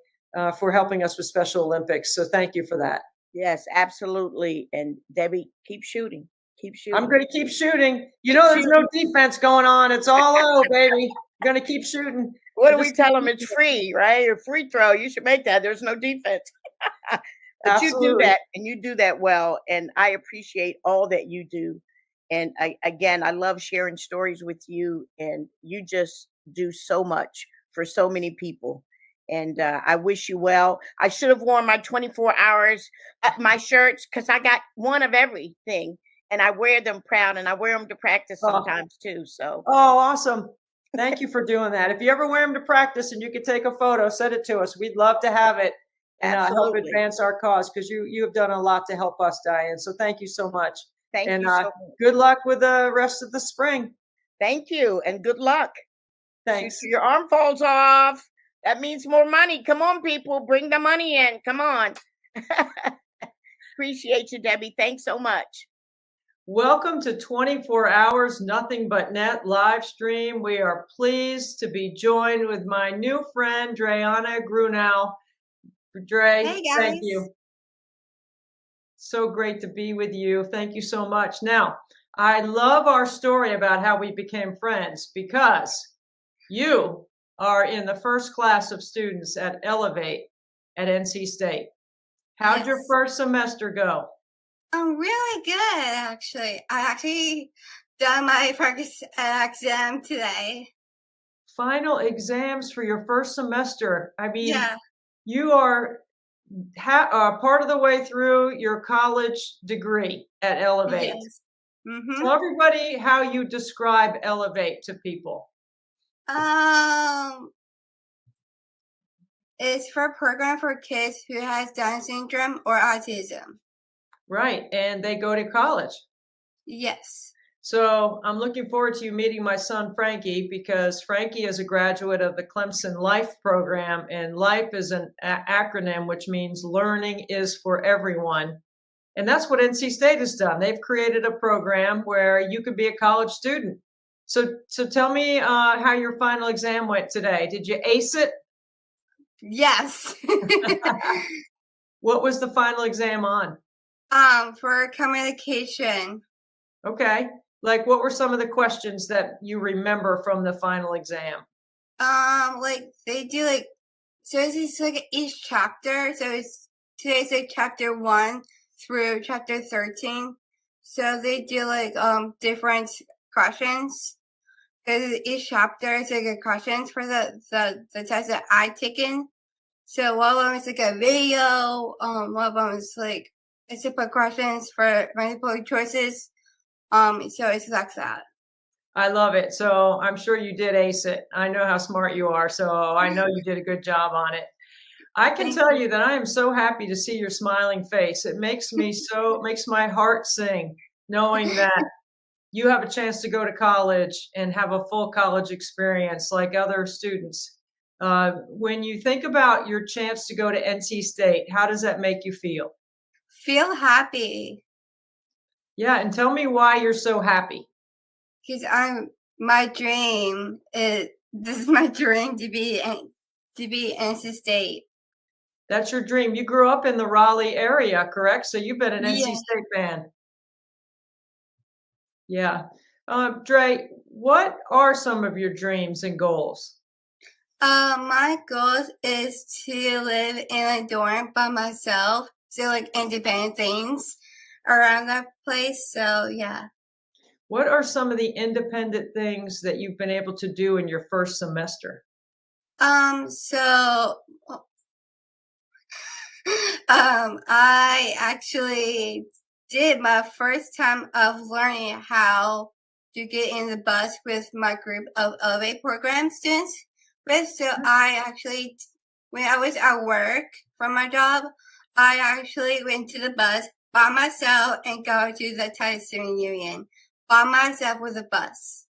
for helping us with Special Olympics. So thank you for that. Yes, absolutely. And Debbie, keep shooting. Keep shooting. I'm going to keep shooting. You know, there's no defense going on. It's all O, baby. I'm going to keep shooting. What do we tell them? It's free, right? A free throw. You should make that. There's no defense. But Absolutely. you do that, and you do that well. And I appreciate all that you do. And again, I love sharing stories with you. And you just do so much for so many people. And I wish you well. I should have worn my 24 hours, my shirts, because I got one of everything. And I wear them proud, and I wear them to practice sometimes too. So. Oh, awesome. Thank you for doing that. If you ever wear them to practice and you could take a photo, send it to us. We'd love to have it and help Absolutely. advance our cause, because you have done a lot to help us, Diane. So thank you so much. Thank and you so much. Good luck with the rest of the spring. Thank you, and good luck. Thanks. Shoot, your arm falls off. That means more money. Come on, people. Bring the money in. Come on. Appreciate you, Debbie. Thanks so much. Welcome to 24 Hours Nothing But Net live stream. We are pleased to be joined with my new friend, Dreana Grunau. Dre, Hey, guys. thank you. So great to be with you. Thank you so much. Now, I love our story about how we became friends, because you are in the first class of students at Elevate at NC State. How'd your Yes. first semester go? Really good, actually. I actually done my first exam today. Final exams for your first semester. I mean, Yeah. you are part of the way through your college degree at Elevate. Yes. Mm-hmm. Tell everybody how you describe Elevate to people. It's for a program for kids who has Down syndrome or autism. Right. And they go to college. Yes. So I'm looking forward to you meeting my son, Frankie, because Frankie is a graduate of the Clemson Life program, and LIFE is an acronym, which means learning is for everyone. And that's what NC State has done. They've created a program where you could be a college student. So tell me how your final exam went today. Did you ace it? Yes. What was the final exam on? For communication. Okay. Like, what were some of the questions that you remember from the final exam? Like they do so it's like each chapter. So today's like chapter 1 through chapter 13. So they do different questions. Because each chapter is like a questions for the test that I taken. So one of them is like a video. One of them is like it's to put questions for multiple choices. So it's like that. I love it. So I'm sure you did ace it. I know how smart you are. So I know you did a good job on it. I can tell you that I am so happy to see your smiling face. It makes me it makes my heart sing, knowing that you have a chance to go to college and have a full college experience like other students. When you think about your chance to go to NC State, how does that make you feel? Feel happy. Yeah, and tell me why you're so happy. Because my dream is this is my dream to be NC State. That's your dream. You grew up in the Raleigh area, correct? So you've been an NC Yeah. State fan. Yeah. Dre, what are some of your dreams and goals? My goal is to live in a dorm by myself, so like independent things around that place. So yeah. What are some of the independent things that you've been able to do in your first semester? So I actually did my first time of learning how to get in the bus with my group of Elevate program students. So I actually, when I was at work from my job, I actually went to the bus by myself and go to the Title Student Union by myself with a bus.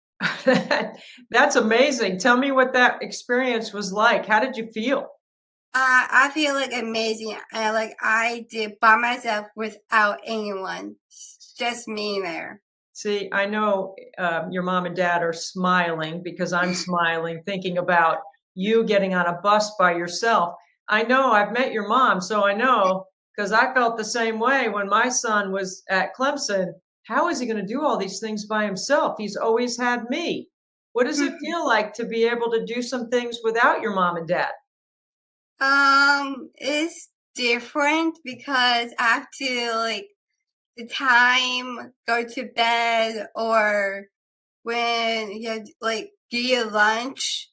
That's amazing. Tell me what that experience was like. How did you feel? I feel like amazing. I did by myself without anyone, just me there. See, I know your mom and dad are smiling because I'm smiling thinking about you getting on a bus by yourself. I know I've met your mom, so I know because I felt the same way when my son was at Clemson. How is he going to do all these things by himself? He's always had me. What does it feel like to be able to do some things without your mom and dad? It's different because I have to like the time go to bed or when you have, like do your lunch,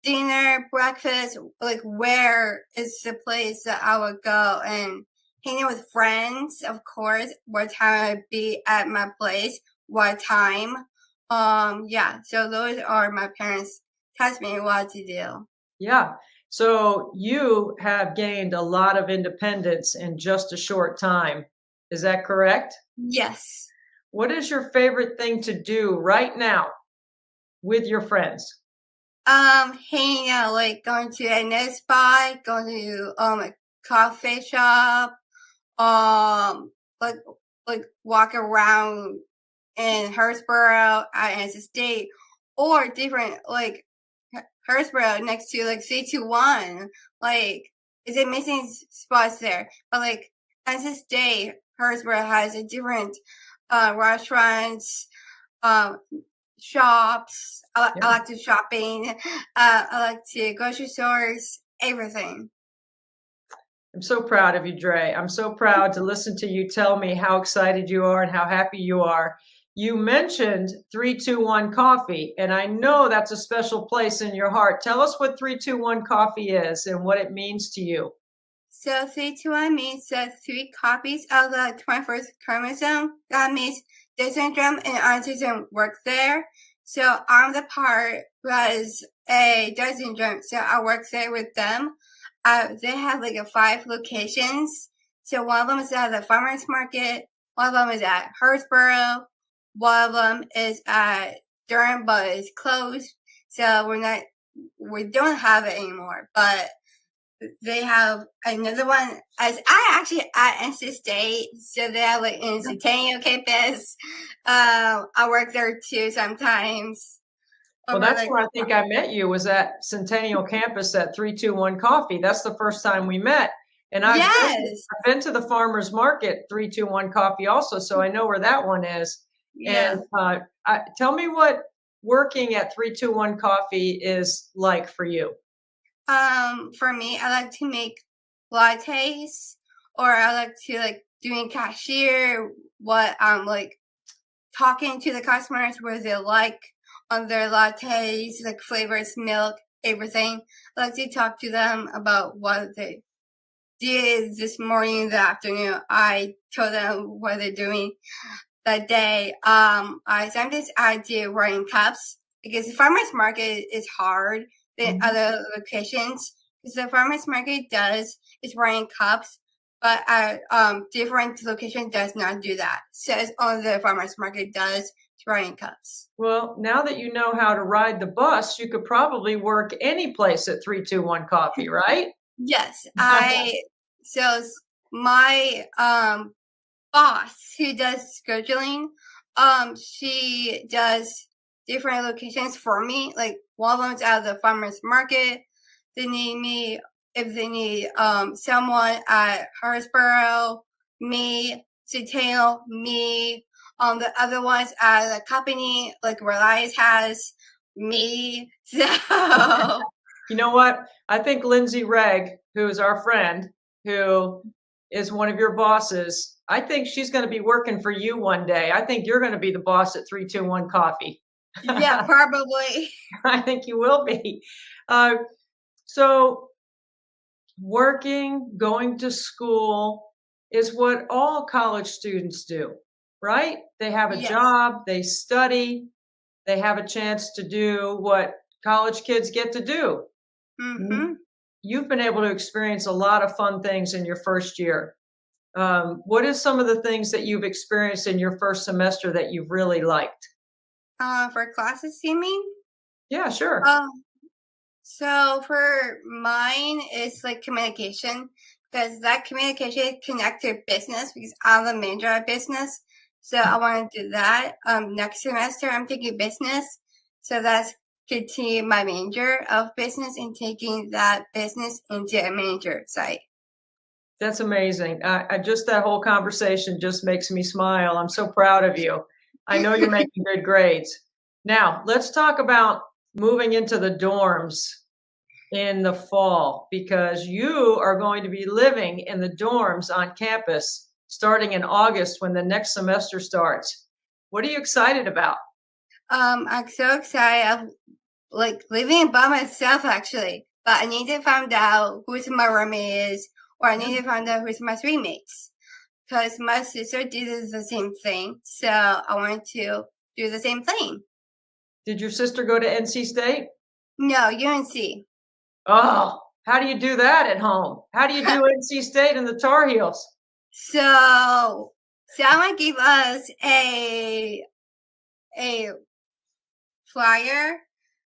dinner, breakfast, like where is the place that I would go and hanging with friends, of course, what time I'd be at my place, what time. Yeah, so those are my parents test me what to do. Yeah. So you have gained a lot of independence in just a short time. Is that correct? Yes. What is your favorite thing to do right now with your friends? Hanging out, like going to a nice spot, going to a coffee shop, like walk around in Hillsborough at NC State, or different like Hillsborough next to like C21. Like it's amazing spots there. But like NC State, Hillsborough has a different restaurants, shops. I like to shopping. I like to grocery stores, everything. I'm so proud of you, Dre. I'm so proud to listen to you tell me how excited you are and how happy you are. You mentioned 321 Coffee, and I know that's a special place in your heart. Tell us what 321 Coffee is and what it means to you. So 321 means that 3 copies of the 21st chromosome. That means Down syndrome and autism work there. So I'm the part who has a Down syndrome, so I work there with them. They have like 5 locations. So one of them is at the farmers market. One of them is at Hillsborough. One of them is at Durham, but it's closed. So we don't have it anymore. But they have another one. As I actually at NC State, so they have like in Centennial campus. I work there too sometimes. Well, that's where I think I met you, was at Centennial campus at 321 Coffee. That's the first time we met. And I've been to the farmers market 321 Coffee also, so I know where that one is. Yeah. And tell me what working at 321 Coffee is like for you. For me, I like to make lattes, or I like to like doing cashier, what like talking to the customers where they like on their lattes, like flavors, milk, everything. I like to talk to them about what they did this morning, the afternoon. I told them what they're doing that day. Sometimes I do writing cups because the farmers market is hard than other locations. Because the farmers market is writing cups, but different location does not do that. So it's only the farmers market does writing cups. Well, now that you know how to ride the bus, you could probably work any place at 321 Coffee, right? Yes. So my boss who does scheduling, she does different locations for me. Like one of them's at the farmers market. They need me if they need someone at Hillsborough, me, Centennial, me. The other ones at the company, like Reliance has me. So You know what? I think Lindsay Regg, who is our friend, who is one of your bosses, I think she's going to be working for you one day. I think you're going to be the boss at 321 Coffee. yeah, probably. I think you will be. So working, going to school is what all college students do, right? They have a job, they study, they have a chance to do what college kids get to do. Mm-hmm. You've been able to experience a lot of fun things in your first year. What is some of the things that you've experienced in your first semester that you've really liked? For classes, you mean? Yeah, sure. So for mine, it's like communication, because that communication connects to business because I'm the manager of business. So I want to do that. Next semester I'm taking business. So that's continue my major of business and taking that business into a major site. That's amazing. I just that whole conversation just makes me smile. I'm so proud of you. I know you're making good grades. Now, let's talk about moving into the dorms in the fall, because you are going to be living in the dorms on campus starting in August when the next semester starts. What are you excited about? I'm so excited of like living by myself actually, but I need to find out who my roommate is, or I need to find out who's my roommates, because my sister did the same thing. So I want to do the same thing. Did your sister go to NC State? No, UNC. Oh, how do you do that at home? How do you do NC State and the Tar Heels? So someone gave us a flyer,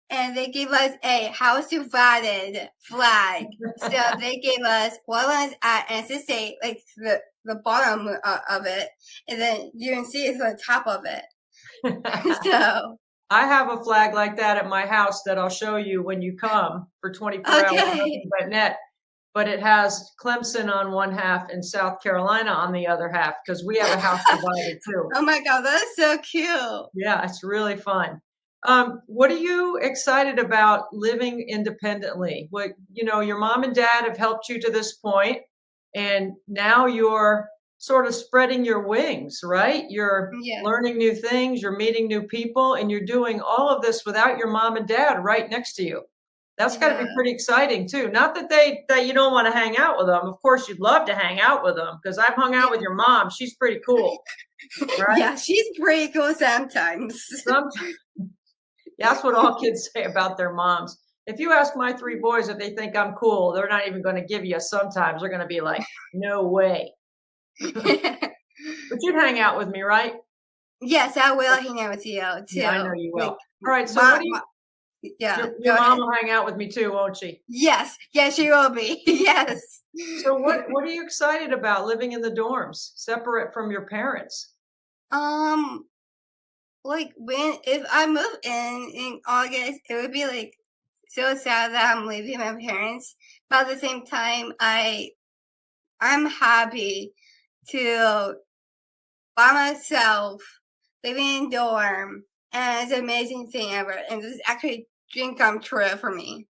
and they gave us a house divided flag. So they gave us one was at NC State, like the bottom of it, and then UNC is the top of it. So I have a flag like that at my house that I'll show you when you come for 24 hours nothing but net. But it has Clemson on one half and South Carolina on the other half, because we have a house divided too. oh my god, that's so cute. Yeah, it's really fun. What are you excited about living independently? What, your mom and dad have helped you to this point, and now you're sort of spreading your wings, right? You're Yeah. learning new things, you're meeting new people, and you're doing all of this without your mom and dad right next to you. That's got to be Yeah. pretty exciting too. Not that you don't want to hang out with them. Of course, you'd love to hang out with them, because I've hung out with your mom. She's pretty cool, right? Yeah, she's pretty cool sometimes. That's what all kids say about their moms. If you ask my 3 boys if they think I'm cool, they're not even going to give you a sometimes. They're going to be like, no way. But you'd hang out with me, right? Yes, I will hang out with you too. Yeah, I know you will. Like, All right. So what do you, yeah. your go mom ahead. will hang out with me too, won't she? Yes, yes, she will be. Yes. So what are you excited about living in the dorms, separate from your parents? Like if I move in August, it would be like so sad that I'm leaving my parents. But at the same time, I'm happy to by myself living in dorm, and it's an amazing thing ever. And this is actually a dream come true for me.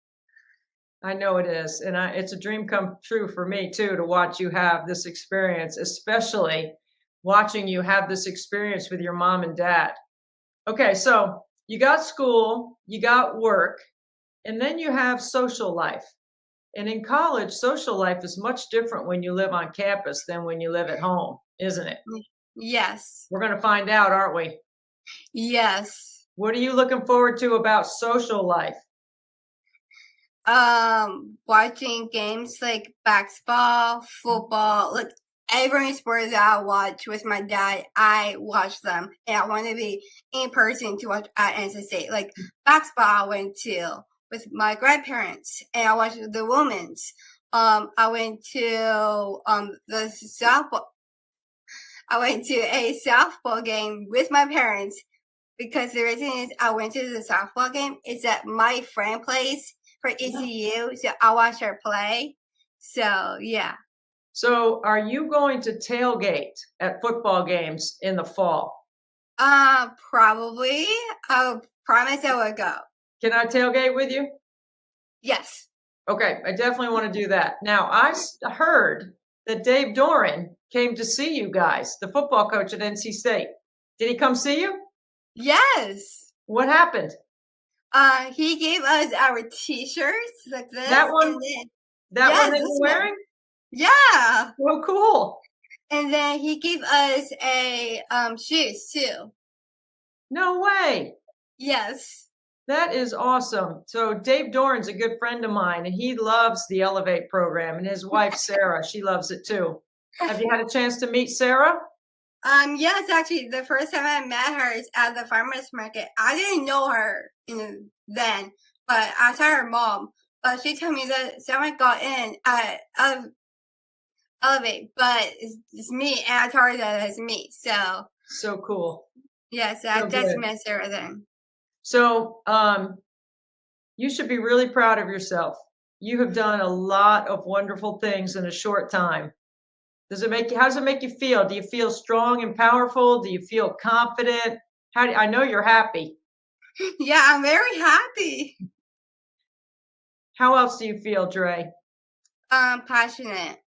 I know it is. And it's a dream come true for me too, to watch you have this experience, especially watching you have this experience with your mom and dad. Okay, so you got school, you got work, and then you have social life. And in college, social life is much different when you live on campus than when you live at home, isn't it? Yes. We're going to find out, aren't we? Yes. What are you looking forward to about social life? Watching games like basketball, football, like every sport that I watch with my dad, I watch them, and I want to be in person to watch at NC State. Like basketball, I went to with my grandparents, and I watched the women's. I went to the softball. I went to a softball game with my parents, because the reason is I went to the softball game is that my friend plays for ECU, so I watched her play. So yeah. So are you going to tailgate at football games in the fall? Probably. I promise I will go. Can I tailgate with you? Yes. Okay, I definitely want to do that. Now, I heard that Dave Doran came to see you guys, the football coach at NC State. Did he come see you? Yes. What happened? He gave us our T-shirts like this. That one? And then, That yes, one that this you're one. wearing? Yeah. Oh, cool. And then he gave us a shoes too. No way. Yes. That is awesome. So Dave Doran's a good friend of mine, and he loves the Elevate program, and his wife, Sarah, she loves it too. Have you had a chance to meet Sarah? Yes, actually, the first time I met her is at the farmer's market. I didn't know her then, but I saw her mom. But she told me that someone got in at Elevate, but it's me, and I told her that it's me. So So cool. Yes, I So just good. miss everything. So you should be really proud of yourself. You have done a lot of wonderful things in a short time. How does it make you feel? Do you feel strong and powerful? Do you feel confident? I know you're happy. Yeah, I'm very happy. How else do you feel, Dre? Passionate.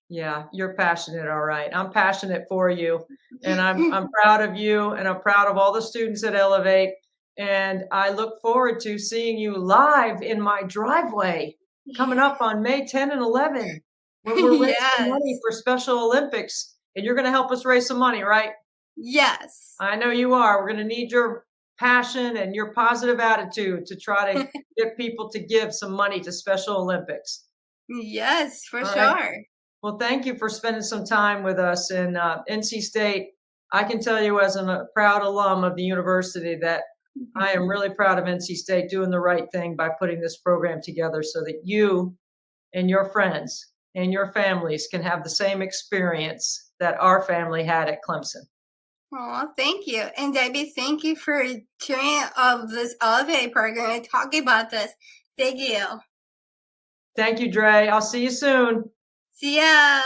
Yeah, you're passionate. All right. I'm passionate for you. And I'm proud of you, and I'm proud of all the students at Elevate. And I look forward to seeing you live in my driveway coming up on May 10 and 11, when we're raising Yes. money for Special Olympics. And you're going to help us raise some money, right? Yes. I know you are. We're going to need your passion and your positive attitude to try to get people to give some money to Special Olympics. Yes, for All sure. right. Well, thank you for spending some time with us in NC State. I can tell you as a proud alum of the university that I am really proud of NC State doing the right thing by putting this program together so that you and your friends and your families can have the same experience that our family had at Clemson. Oh, thank you. And Debbie, thank you for sharing of this Elevate program and talking about this. Thank you. Thank you, Dre. I'll see you soon. See ya.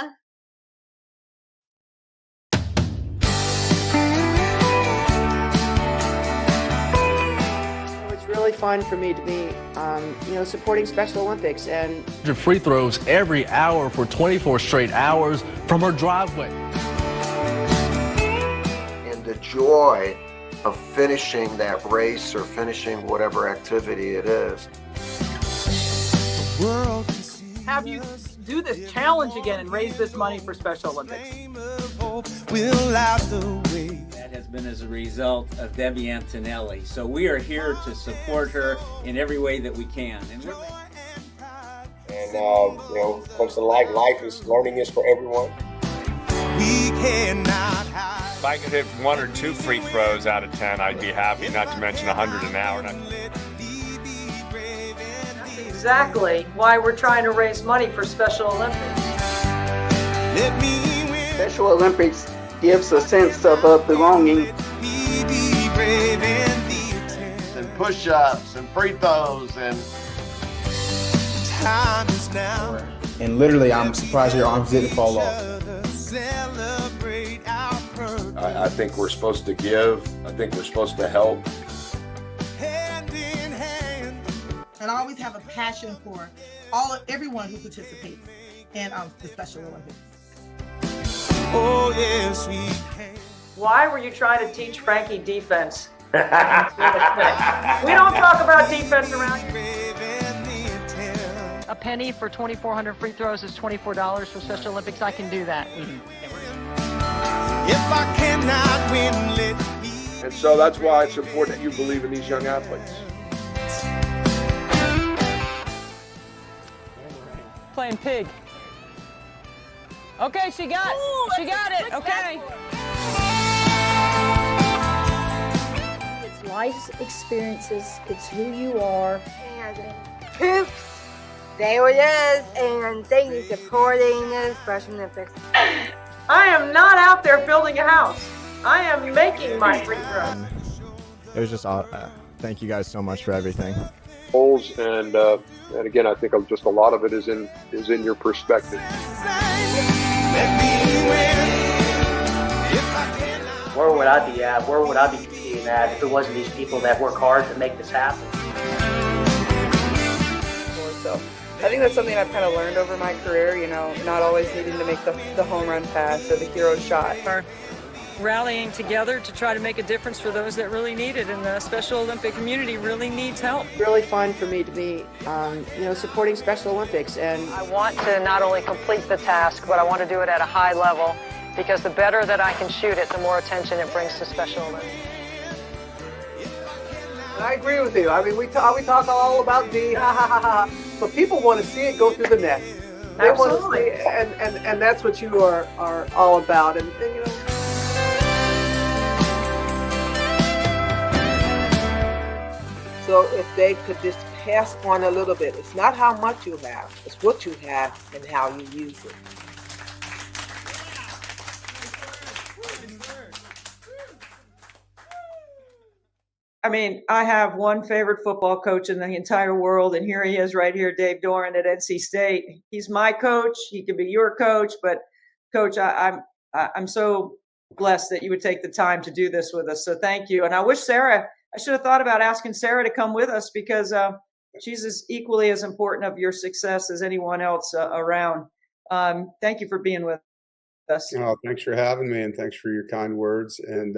It's really fun for me to be, supporting Special Olympics and free throws every hour for 24 straight hours from her driveway. And the joy of finishing that race or finishing whatever activity it is. Have you do this challenge again and raise this money for Special Olympics? That has been as a result of Debbie Antonelli. So we are here to support her in every way that we can. Clemson Life is learning is for everyone. If I could hit 1 or 2 free throws out of 10, I'd be happy, not to mention 100 an hour. That's exactly why we're trying to raise money for Special Olympics. Special Olympics gives a sense of belonging. And push-ups and free throws and And literally, I'm surprised your arms didn't fall off. I think we're supposed to give. I think we're supposed to help. And I always have a passion for everyone who participates in the Special Olympics. Oh, yes, we can. Why were you trying to teach Frankie defense? We don't talk about defense around here. A penny for 2,400 free throws is $24 for Special Olympics. I can do that. If I cannot win, let me. And so that's why it's important that you believe in these young athletes. Playing pig. Okay, she got it. Okay. It's life's experiences. It's who you are. And hoops. There it is. And thank you for supporting the Special Olympics. I am not out there building a house. I am making my free throws. It was just, thank you guys so much for everything. Goals and again, I think just a lot of it is in your perspective. Where would I be at? Where would I be competing at if it wasn't these people that work hard to make this happen? So I think that's something I've kind of learned over my career, not always needing to make the home run pass or the hero shot. Rallying together to try to make a difference for those that really need it, and the Special Olympic community really needs help. Really fun for me to be, supporting Special Olympics. And I want to not only complete the task, but I want to do it at a high level, because the better that I can shoot it, the more attention it brings to Special Olympics. I agree with you. I mean, we talk all about D, but people want to see it go through the net. They want to see, and that's what you are all about. And so if they could just pass on a little bit, it's not how much you have, it's what you have and how you use it. I mean, I have one favorite football coach in the entire world, and here he is right here, Dave Doran at NC State. He's my coach. He could be your coach, but Coach, I'm so blessed that you would take the time to do this with us. So thank you. And I wish Sarah, I should have thought about asking Sarah to come with us because she's as equally as important of your success as anyone else around. Thank you for being with us. Oh, thanks for having me, and thanks for your kind words. And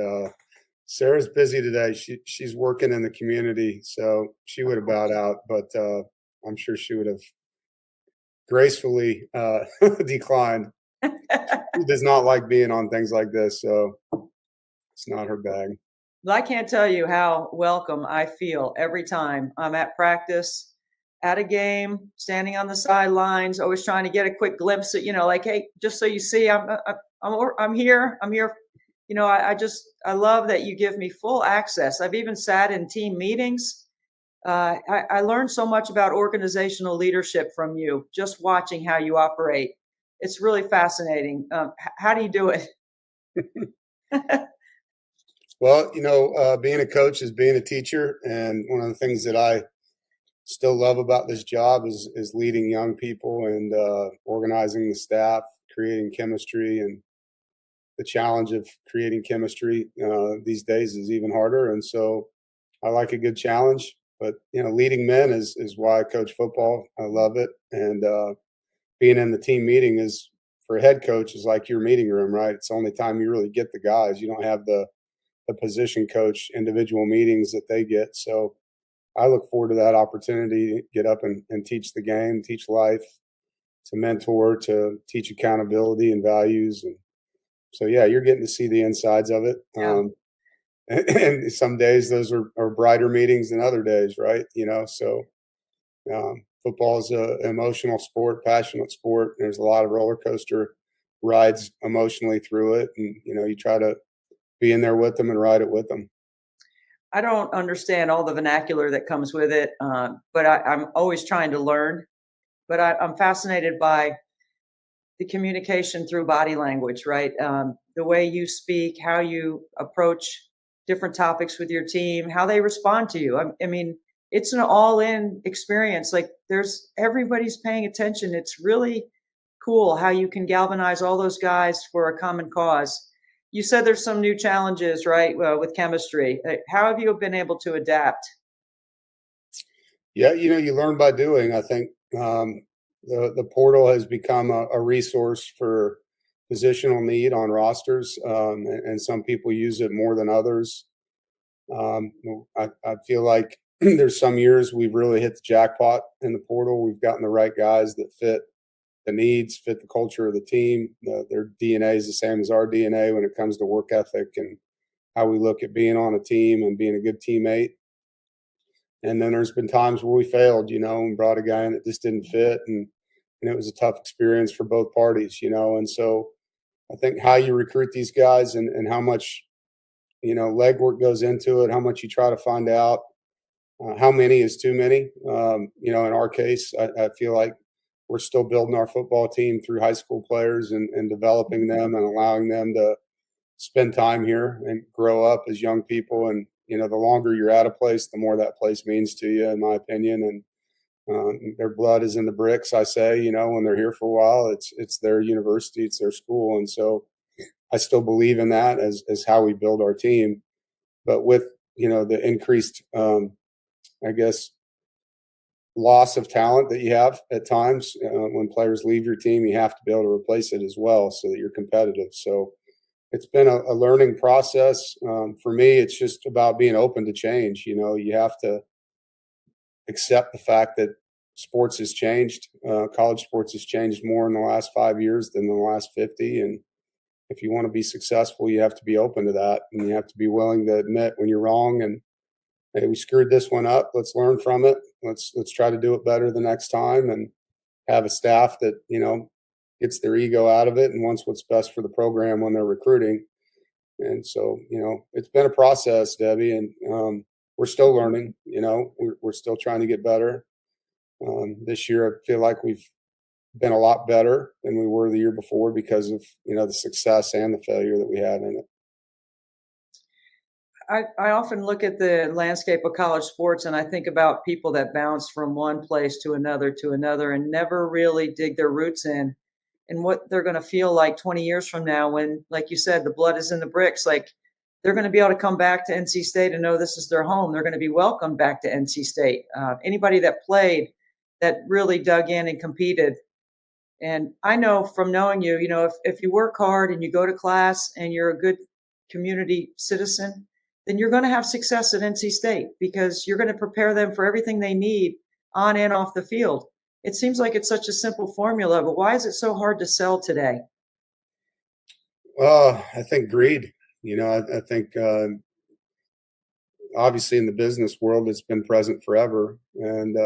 Sarah's busy today. She's working in the community, so she would have bowed out, but I'm sure she would have gracefully declined. She does not like being on things like this, so it's not her bag. Well, I can't tell you how welcome I feel every time I'm at practice, at a game, standing on the sidelines, always trying to get a quick glimpse at, like, hey, just so you see, I'm here. I'm here. I love that you give me full access. I've even sat in team meetings. I learned so much about organizational leadership from you, just watching how you operate. It's really fascinating. How do you do it? Well, being a coach is being a teacher. And one of the things that I still love about this job is leading young people and organizing the staff, creating chemistry. And the challenge of creating chemistry these days is even harder. And so I like a good challenge. But, leading men is why I coach football. I love it. And being in the team meeting is, for a head coach, is like your meeting room, right? It's the only time you really get the guys. You don't have the position coach individual meetings that they get. So I look forward to that opportunity to get up and teach the game, teach life, to mentor, to teach accountability and values. And so, yeah, you're getting to see the insides of it. Yeah. And some days those are brighter meetings than other days, right? So football is an emotional sport, passionate sport. There's a lot of roller coaster rides emotionally through it. And, you try to be in there with them and ride it with them. I don't understand all the vernacular that comes with it, but I'm always trying to learn. But I'm fascinated by the communication through body language, right? The way you speak, how you approach different topics with your team, how they respond to you. I mean, it's an all-in experience. Like everybody's paying attention. It's really cool how you can galvanize all those guys for a common cause. You said there's some new challenges, right, with chemistry. How have you been able to adapt? Yeah, you learn by doing. I think the portal has become a resource for positional need on rosters, and some people use it more than others. I feel like there's some years we've really hit the jackpot in the portal. We've gotten the right guys that fit the needs, fit the culture of the team. Their DNA is the same as our DNA when it comes to work ethic and how we look at being on a team and being a good teammate. And then there's been times where we failed, and brought a guy in that just didn't fit. And it was a tough experience for both parties, And so I think how you recruit these guys and how much, legwork goes into it, how much you try to find out, how many is too many. In our case, I feel like we're still building our football team through high school players and developing them and allowing them to spend time here and grow up as young people. And, the longer you're at a place, the more that place means to you, in my opinion. And their blood is in the bricks, I say, when they're here for a while, it's their university, it's their school. And so I still believe in that as how we build our team. But with, the increased, loss of talent that you have at times, when players leave your team, you have to be able to replace it as well so that you're competitive. So it's been a learning process. For me, it's just about being open to change. You have to accept the fact that sports has changed. College sports has changed more in the last 5 years than in the last 50. And if you want to be successful, you have to be open to that. And you have to be willing to admit when you're wrong and, hey, we screwed this one up. Let's learn from it. Let's try to do it better the next time, and have a staff that, gets their ego out of it and wants what's best for the program when they're recruiting. And so, it's been a process, Debbie, and we're still learning. We're still trying to get better. This year, I feel like we've been a lot better than we were the year before because of, the success and the failure that we had in it. I often look at the landscape of college sports and I think about people that bounce from one place to another and never really dig their roots in and what they're going to feel like 20 years from now when, like you said, the blood is in the bricks. Like they're going to be able to come back to NC State and know this is their home. They're going to be welcomed back to NC State. Anybody that played, that really dug in and competed. And I know from knowing you, if you work hard and you go to class and you're a good community citizen, then you're going to have success at NC State because you're going to prepare them for everything they need on and off the field. It seems like it's such a simple formula, but why is it so hard to sell today? I think greed. I think obviously in the business world, it's been present forever and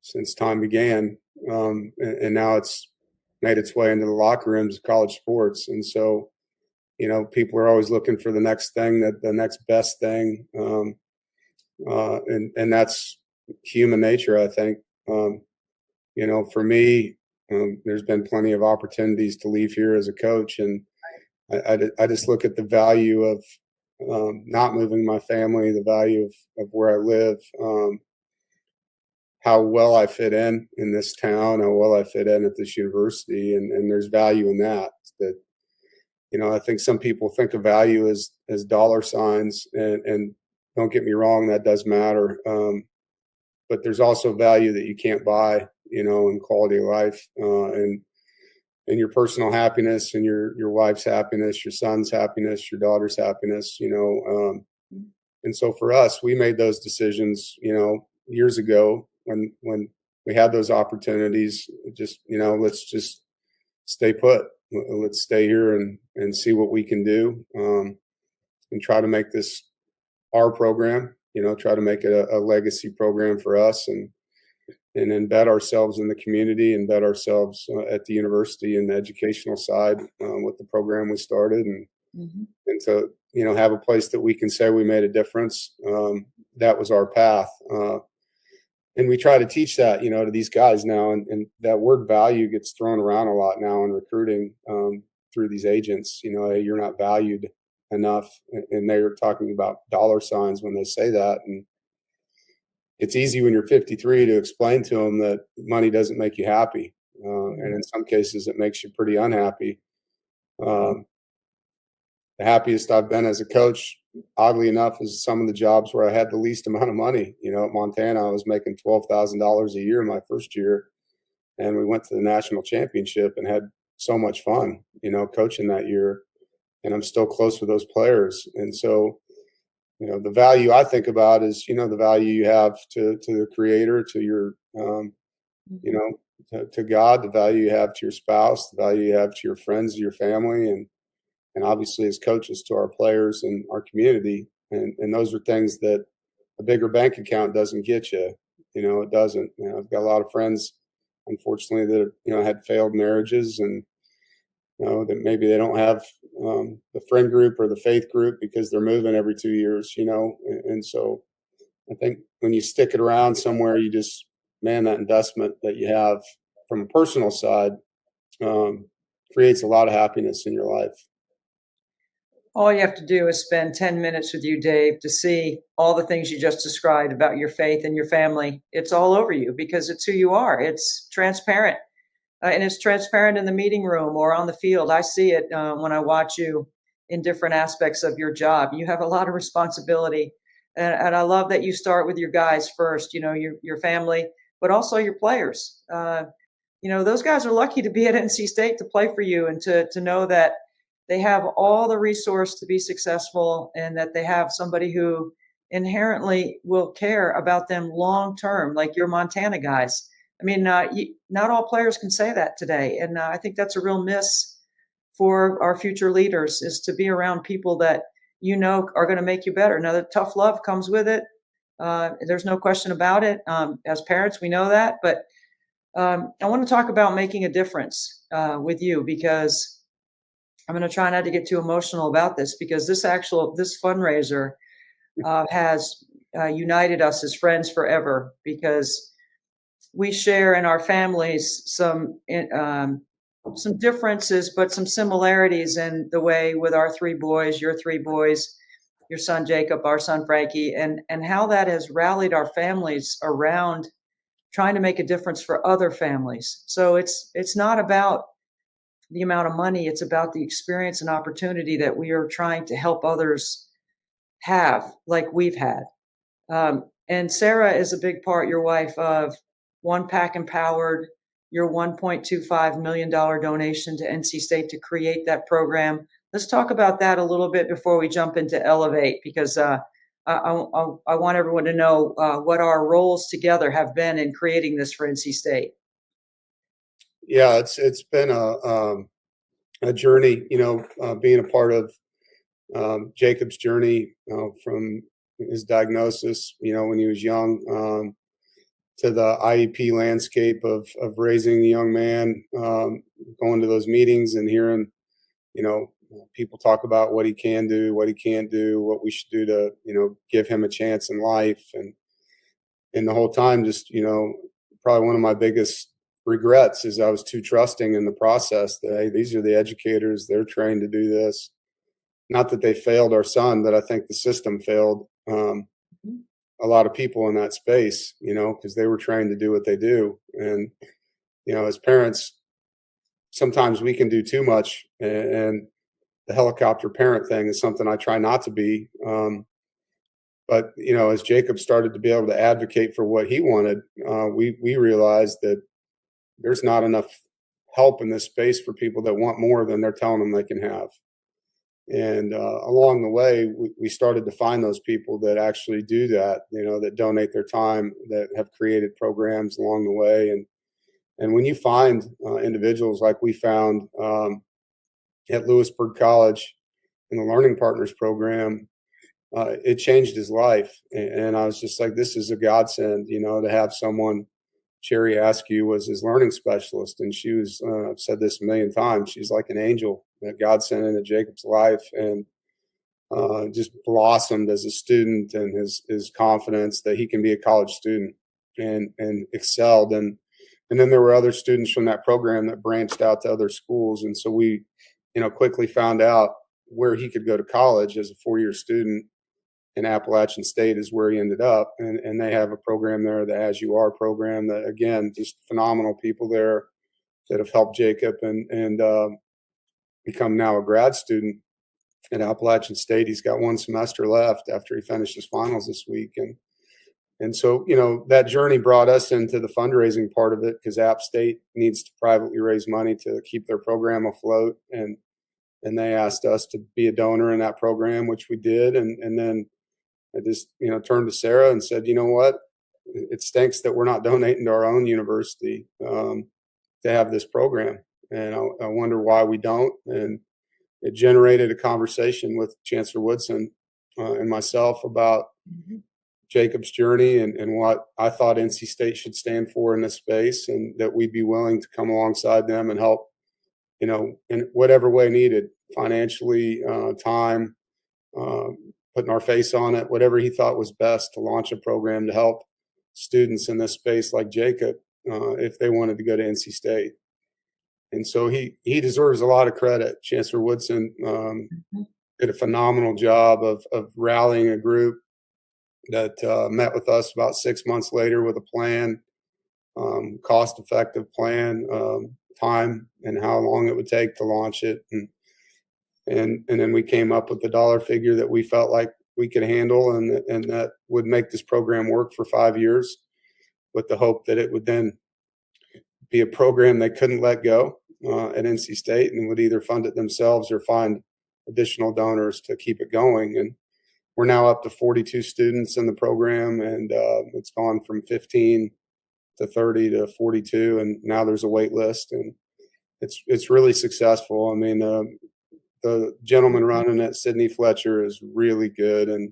since time began, and now it's made its way into the locker rooms of college sports. And so, people are always looking for the next thing, the next best thing, and that's human nature, I think. For me, there's been plenty of opportunities to leave here as a coach, and I just look at the value of not moving my family, the value of where I live, how well I fit in this town, how well I fit in at this university, and there's value in that. I think some people think of value as dollar signs, and don't get me wrong, that does matter. But there's also value that you can't buy, in quality of life, and your personal happiness and your wife's happiness, your son's happiness, your daughter's happiness, and so for us, we made those decisions, years ago when we had those opportunities, just, let's just stay put. Let's stay here and see what we can do, and try to make this our program, try to make it a legacy program for us and embed ourselves in the community, embed ourselves at the university and the educational side with the program we started and to, have a place that we can say we made a difference. That was our path. And we try to teach that, to these guys now. And that word value gets thrown around a lot now in recruiting through these agents. Hey, you're not valued enough. And they're talking about dollar signs when they say that. And it's easy when you're 53 to explain to them that money doesn't make you happy. And in some cases, it makes you pretty unhappy. The happiest I've been as a coach, oddly enough, is some of the jobs where I had the least amount of money. At Montana, I was making $12,000 a year my first year, and we went to the national championship and had so much fun, coaching that year. And I'm still close with those players. And so, the value I think about is, the value you have to the Creator, to your, to God, the value you have to your spouse, the value you have to your friends, your family, and obviously as coaches to our players and our community. And those are things that a bigger bank account doesn't get you. It doesn't. I've got a lot of friends, unfortunately, that, had failed marriages and, that maybe they don't have the friend group or the faith group because they're moving every 2 years, and so I think when you stick it around somewhere, you just, that investment that you have from a personal side creates a lot of happiness in your life. All you have to do is spend 10 minutes with you, Dave, to see all the things you just described about your faith and your family. It's all over you because it's who you are. It's transparent. And it's transparent in the meeting room or on the field. I see it when I watch you in different aspects of your job. You have a lot of responsibility. And I love that you start with your guys first, your family, but also your players. Those guys are lucky to be at NC State to play for you and to know that they have all the resource to be successful and that they have somebody who inherently will care about them long term, like your Montana guys. I mean, not all players can say that today. And I think that's a real miss for our future leaders, is to be around people that are going to make you better. Now, the tough love comes with it. There's no question about it. As parents, we know that. But I want to talk about making a difference with you, because I'm going to try not to get too emotional about this, because this fundraiser has united us as friends forever, because we share in our families some differences, but some similarities in the way with our three boys, your three boys, your son Jacob, our son Frankie, and how that has rallied our families around trying to make a difference for other families. So it's not about the amount of money, it's about the experience and opportunity that we are trying to help others have, like we've had. And Sarah is a big part, your wife, of One Pack Empowered, your $1.25 million donation to NC State to create that program. Let's talk about that a little bit before we jump into Elevate, because I want everyone to know what our roles together have been in creating this for NC State. Yeah, it's been a journey, being a part of Jacob's journey from his diagnosis, when he was young, to the IEP landscape of raising a young man, going to those meetings and hearing, people talk about what he can do, what he can't do, what we should do to, give him a chance in life. And the whole time, just, probably one of my biggest regrets is I was too trusting in the process that, hey, these are the educators, they're trained to do this. Not that they failed our son, but I think the system failed a lot of people in that space, because they were trained to do what they do. And, as parents, sometimes we can do too much, and the helicopter parent thing is something I try not to be. But, as Jacob started to be able to advocate for what he wanted, we realized that there's not enough help in this space for people that want more than they're telling them they can have. And along the way, we started to find those people that actually do that, that donate their time, that have created programs along the way. And when you find individuals like we found at Lewisburg College in the Learning Partners program, it changed his life. And I was just like, this is a godsend, to have someone. Sherry Askew was his learning specialist, and she was, I've said this a million times, she's like an angel that God sent into Jacob's life, and just blossomed as a student, and his confidence that he can be a college student, and excelled. And then there were other students from that program that branched out to other schools. And so we, quickly found out where he could go to college as a 4-year student. And Appalachian State is where he ended up. And they have a program there, the As You Are program, that, again, just phenomenal people there that have helped Jacob and become now a grad student at Appalachian State. He's got 1 semester left after he finished his finals this week. And so, that journey brought us into the fundraising part of it, because App State needs to privately raise money to keep their program afloat. And they asked us to be a donor in that program, which we did. And then I just, turned to Sarah and said, you know what, it stinks that we're not donating to our own university to have this program. And I wonder why we don't. And it generated a conversation with Chancellor Woodson and myself about Jacob's journey and what I thought NC State should stand for in this space, and that we'd be willing to come alongside them and help, in whatever way needed, financially, time, putting our face on it, whatever he thought was best to launch a program to help students in this space like Jacob, if they wanted to go to NC State. And so he deserves a lot of credit. Chancellor Woodson did a phenomenal job of rallying a group that met with us about 6 months later with a plan, cost-effective plan, time, and how long it would take to launch it. And then we came up with the dollar figure that we felt like we could handle, and that would make this program work for 5 years, with the hope that it would then be a program they couldn't let go at NC State, and would either fund it themselves or find additional donors to keep it going. And we're now up to 42 students in the program, and it's gone from 15 to 30 to 42, and now there's a wait list, and it's really successful. I mean, the gentleman running it, Sidney Fletcher, is really good, and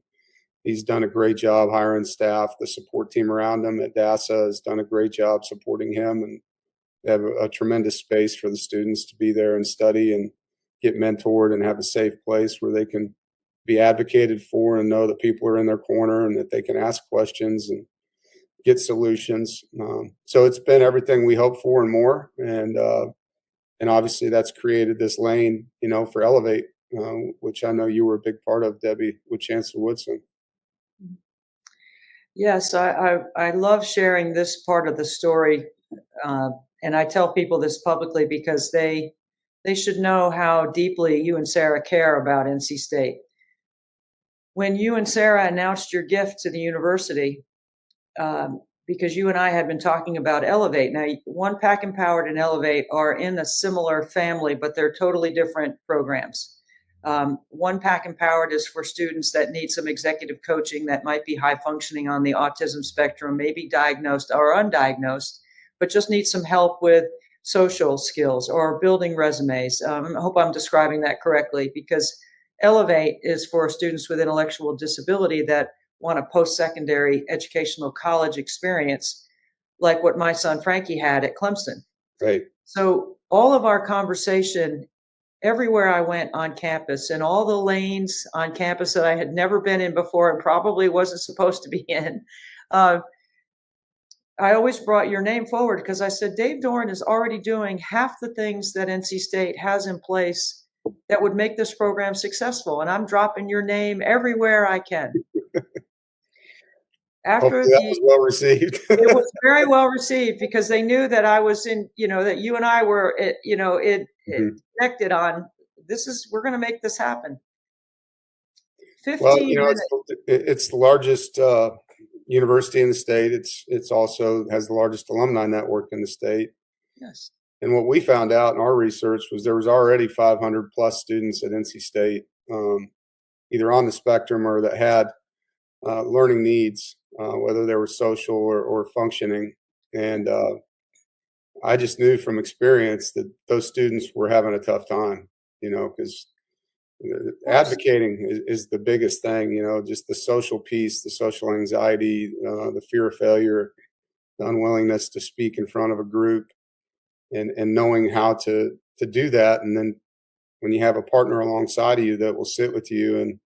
he's done a great job hiring staff. The support team around him at DASA has done a great job supporting him, and they have a tremendous space for the students to be there and study and get mentored and have a safe place where they can be advocated for and know that people are in their corner and that they can ask questions and get solutions. So it's been everything we hoped for and more. And obviously that's created this lane, for Elevate, which I know you were a big part of, Debbie, with Chancellor Woodson. Yes, I love sharing this part of the story, and I tell people this publicly because they should know how deeply you and Sarah care about NC State. When you and Sarah announced your gift to the university, because you and I had been talking about Elevate. Now, One Pack Empowered and Elevate are in a similar family, but they're totally different programs. One Pack Empowered is for students that need some executive coaching that might be high functioning on the autism spectrum, maybe diagnosed or undiagnosed, but just need some help with social skills or building resumes. I hope I'm describing that correctly, because Elevate is for students with intellectual disability that want a post-secondary educational college experience like what my son Frankie had at Clemson. Right. So all of our conversation everywhere I went on campus, and all the lanes on campus that I had never been in before and probably wasn't supposed to be in, I always brought your name forward because I said, Dave Doran is already doing half the things that NC State has in place that would make this program successful. And I'm dropping your name everywhere I can. After Hopefully that was well received. It was very well received because they knew that I was in, that you and I were, connected on this. We're going to make this happen. 15 minutes. It's the largest university in the state. It's also has the largest alumni network in the state. Yes. And what we found out in our research was there was already 500 plus students at NC State, either on the spectrum or that had learning needs, whether they were social or functioning. And I just knew from experience that those students were having a tough time, because advocating is the biggest thing, just the social piece, the social anxiety, the fear of failure, the unwillingness to speak in front of a group, and knowing how to do that. And then when you have a partner alongside of you that will sit with you and,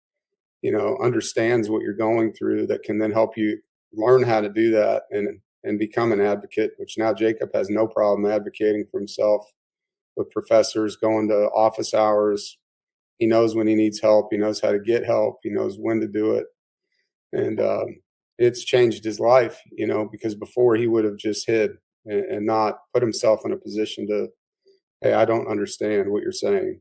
understands what you're going through, that can then help you learn how to do that and become an advocate, which now Jacob has no problem advocating for himself with professors, going to office hours. He knows when he needs help. He knows how to get help. He knows when to do it. And it's changed his life, because before he would have just hid and not put himself in a position to, hey, I don't understand what you're saying,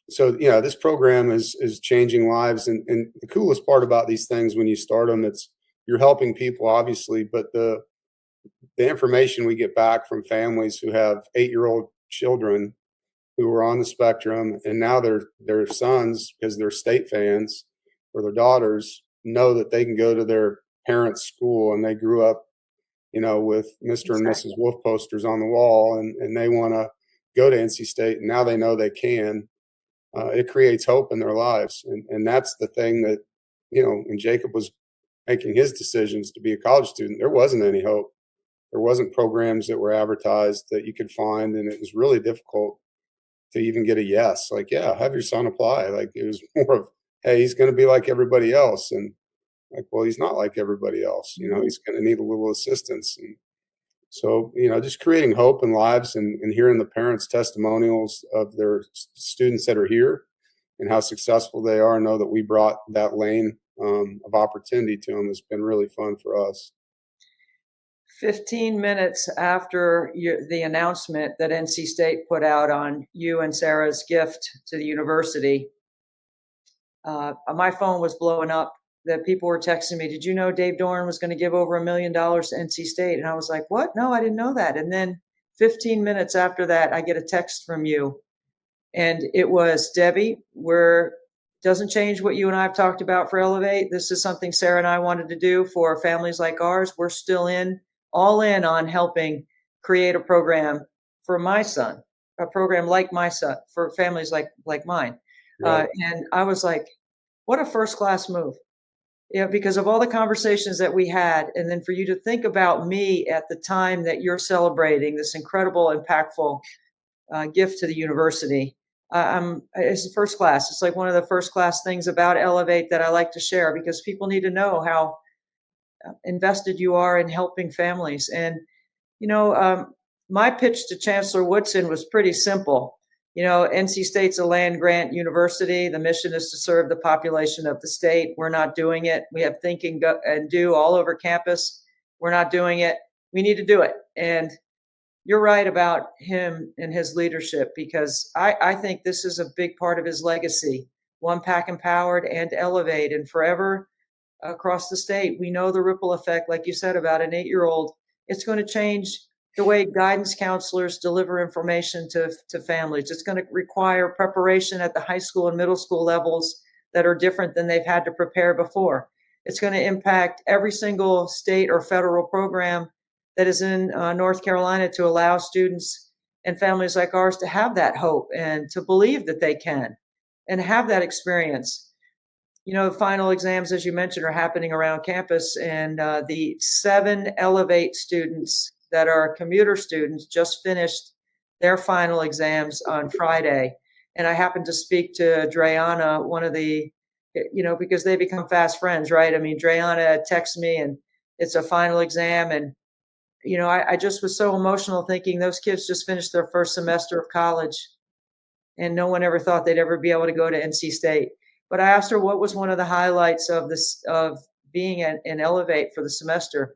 So, this program is changing lives. And the coolest part about these things when you start them, you're helping people, obviously, but the information we get back from families who have 8-year-old children who are on the spectrum, and now their sons, because they're state fans, or their daughters, know that they can go to their parents' school, and they grew up, with Mr. and Mrs. Wolf posters on the wall, and they want to go to NC State, and now they know they can. It creates hope in their lives. And that's the thing that, when Jacob was making his decisions to be a college student, there wasn't any hope. There wasn't programs that were advertised that you could find. And it was really difficult to even get a yes. Like, yeah, have your son apply. Like, it was more of, hey, he's going to be like everybody else. And like, well, he's not like everybody else. He's going to need a little assistance. And so, just creating hope in lives and hearing the parents' testimonials of their students that are here and how successful they are, and know that we brought that lane of opportunity to them has been really fun for us. 15 minutes after the announcement that NC State put out on you and Sarah's gift to the university, my phone was blowing up. That people were texting me, did you know Dave Doran was going to give over $1 million to NC State? And I was like, what? No, I didn't know that. And then 15 minutes after that, I get a text from you. And it was, Debbie, doesn't change what you and I have talked about for Elevate. This is something Sarah and I wanted to do for families like ours. We're still all in on helping create a program for my son, a program like my son, for families like mine. Right. And I was like, what a first-class move. Because of all the conversations that we had, and then for you to think about me at the time that you're celebrating this incredible, impactful gift to the university, it's first class. It's like one of the first class things about Elevate that I like to share, because people need to know how invested you are in helping families. And, my pitch to Chancellor Woodson was pretty simple. You know, NC State's a land grant university. The mission is to serve the population of the state. We're not doing it. We have think and go and do all over campus. We're not doing it. We need to do it. And you're right about him and his leadership, because I think this is a big part of his legacy. One Pack Empowered and Elevate, and forever across the state. We know the ripple effect, like you said, about an 8-year-old. It's going to change the way guidance counselors deliver information to families. It's going to require preparation at the high school and middle school levels that are different than they've had to prepare before. It's going to impact every single state or federal program that is in North Carolina to allow students and families like ours to have that hope and to believe that they can and have that experience. You know, the final exams, as you mentioned, are happening around campus, and the 7 Elevate students that are commuter students just finished their final exams on Friday. And I happened to speak to Dreana, one of the, you know, because they become fast friends, right? I mean, Dreana texts me and it's a final exam. And, you know, I just was so emotional thinking those kids just finished their first semester of college and no one ever thought they'd ever be able to go to NC State. But I asked her what was one of the highlights of this, of being in Elevate for the semester.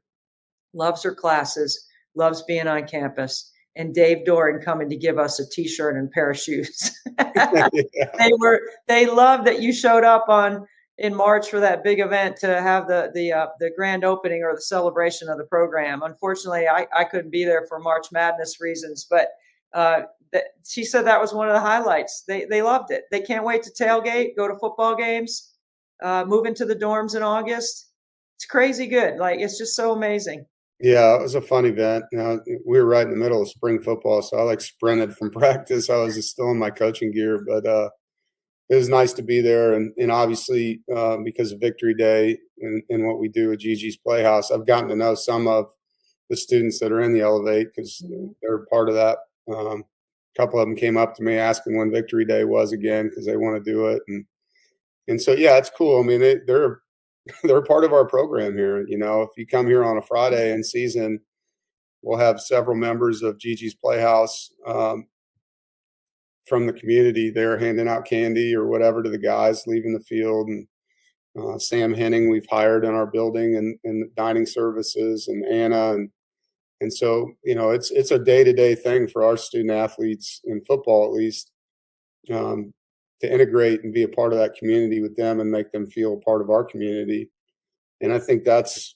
Loves her classes, loves being on campus, and Dave Doran coming to give us a T-shirt and a pair of shoes. They loved that you showed up in March for that big event to have the grand opening or the celebration of the program. Unfortunately, I couldn't be there for March Madness reasons, but she said that was one of the highlights. They loved it. They can't wait to tailgate, go to football games, move into the dorms in August. It's crazy good. Like, it's just so amazing. Yeah, it was a fun event. You know, we were right in the middle of spring football, so I like sprinted from practice. I was still in my coaching gear, but it was nice to be there. And obviously, because of Victory Day and what we do at Gigi's Playhouse, I've gotten to know some of the students that are in the Elevate because they're part of that. A couple of them came up to me asking when Victory Day was again because they want to do it. And so, yeah, it's cool. I mean, they're part of our program here. You know, if you come here on a Friday in season, we'll have several members of Gigi's Playhouse from the community there handing out candy or whatever to the guys leaving the field. And Sam Henning we've hired in our building and dining services, and Anna. And so, you know, it's a day-to-day thing for our student athletes in football, at least, to integrate and be a part of that community with them and make them feel a part of our community. And I think it's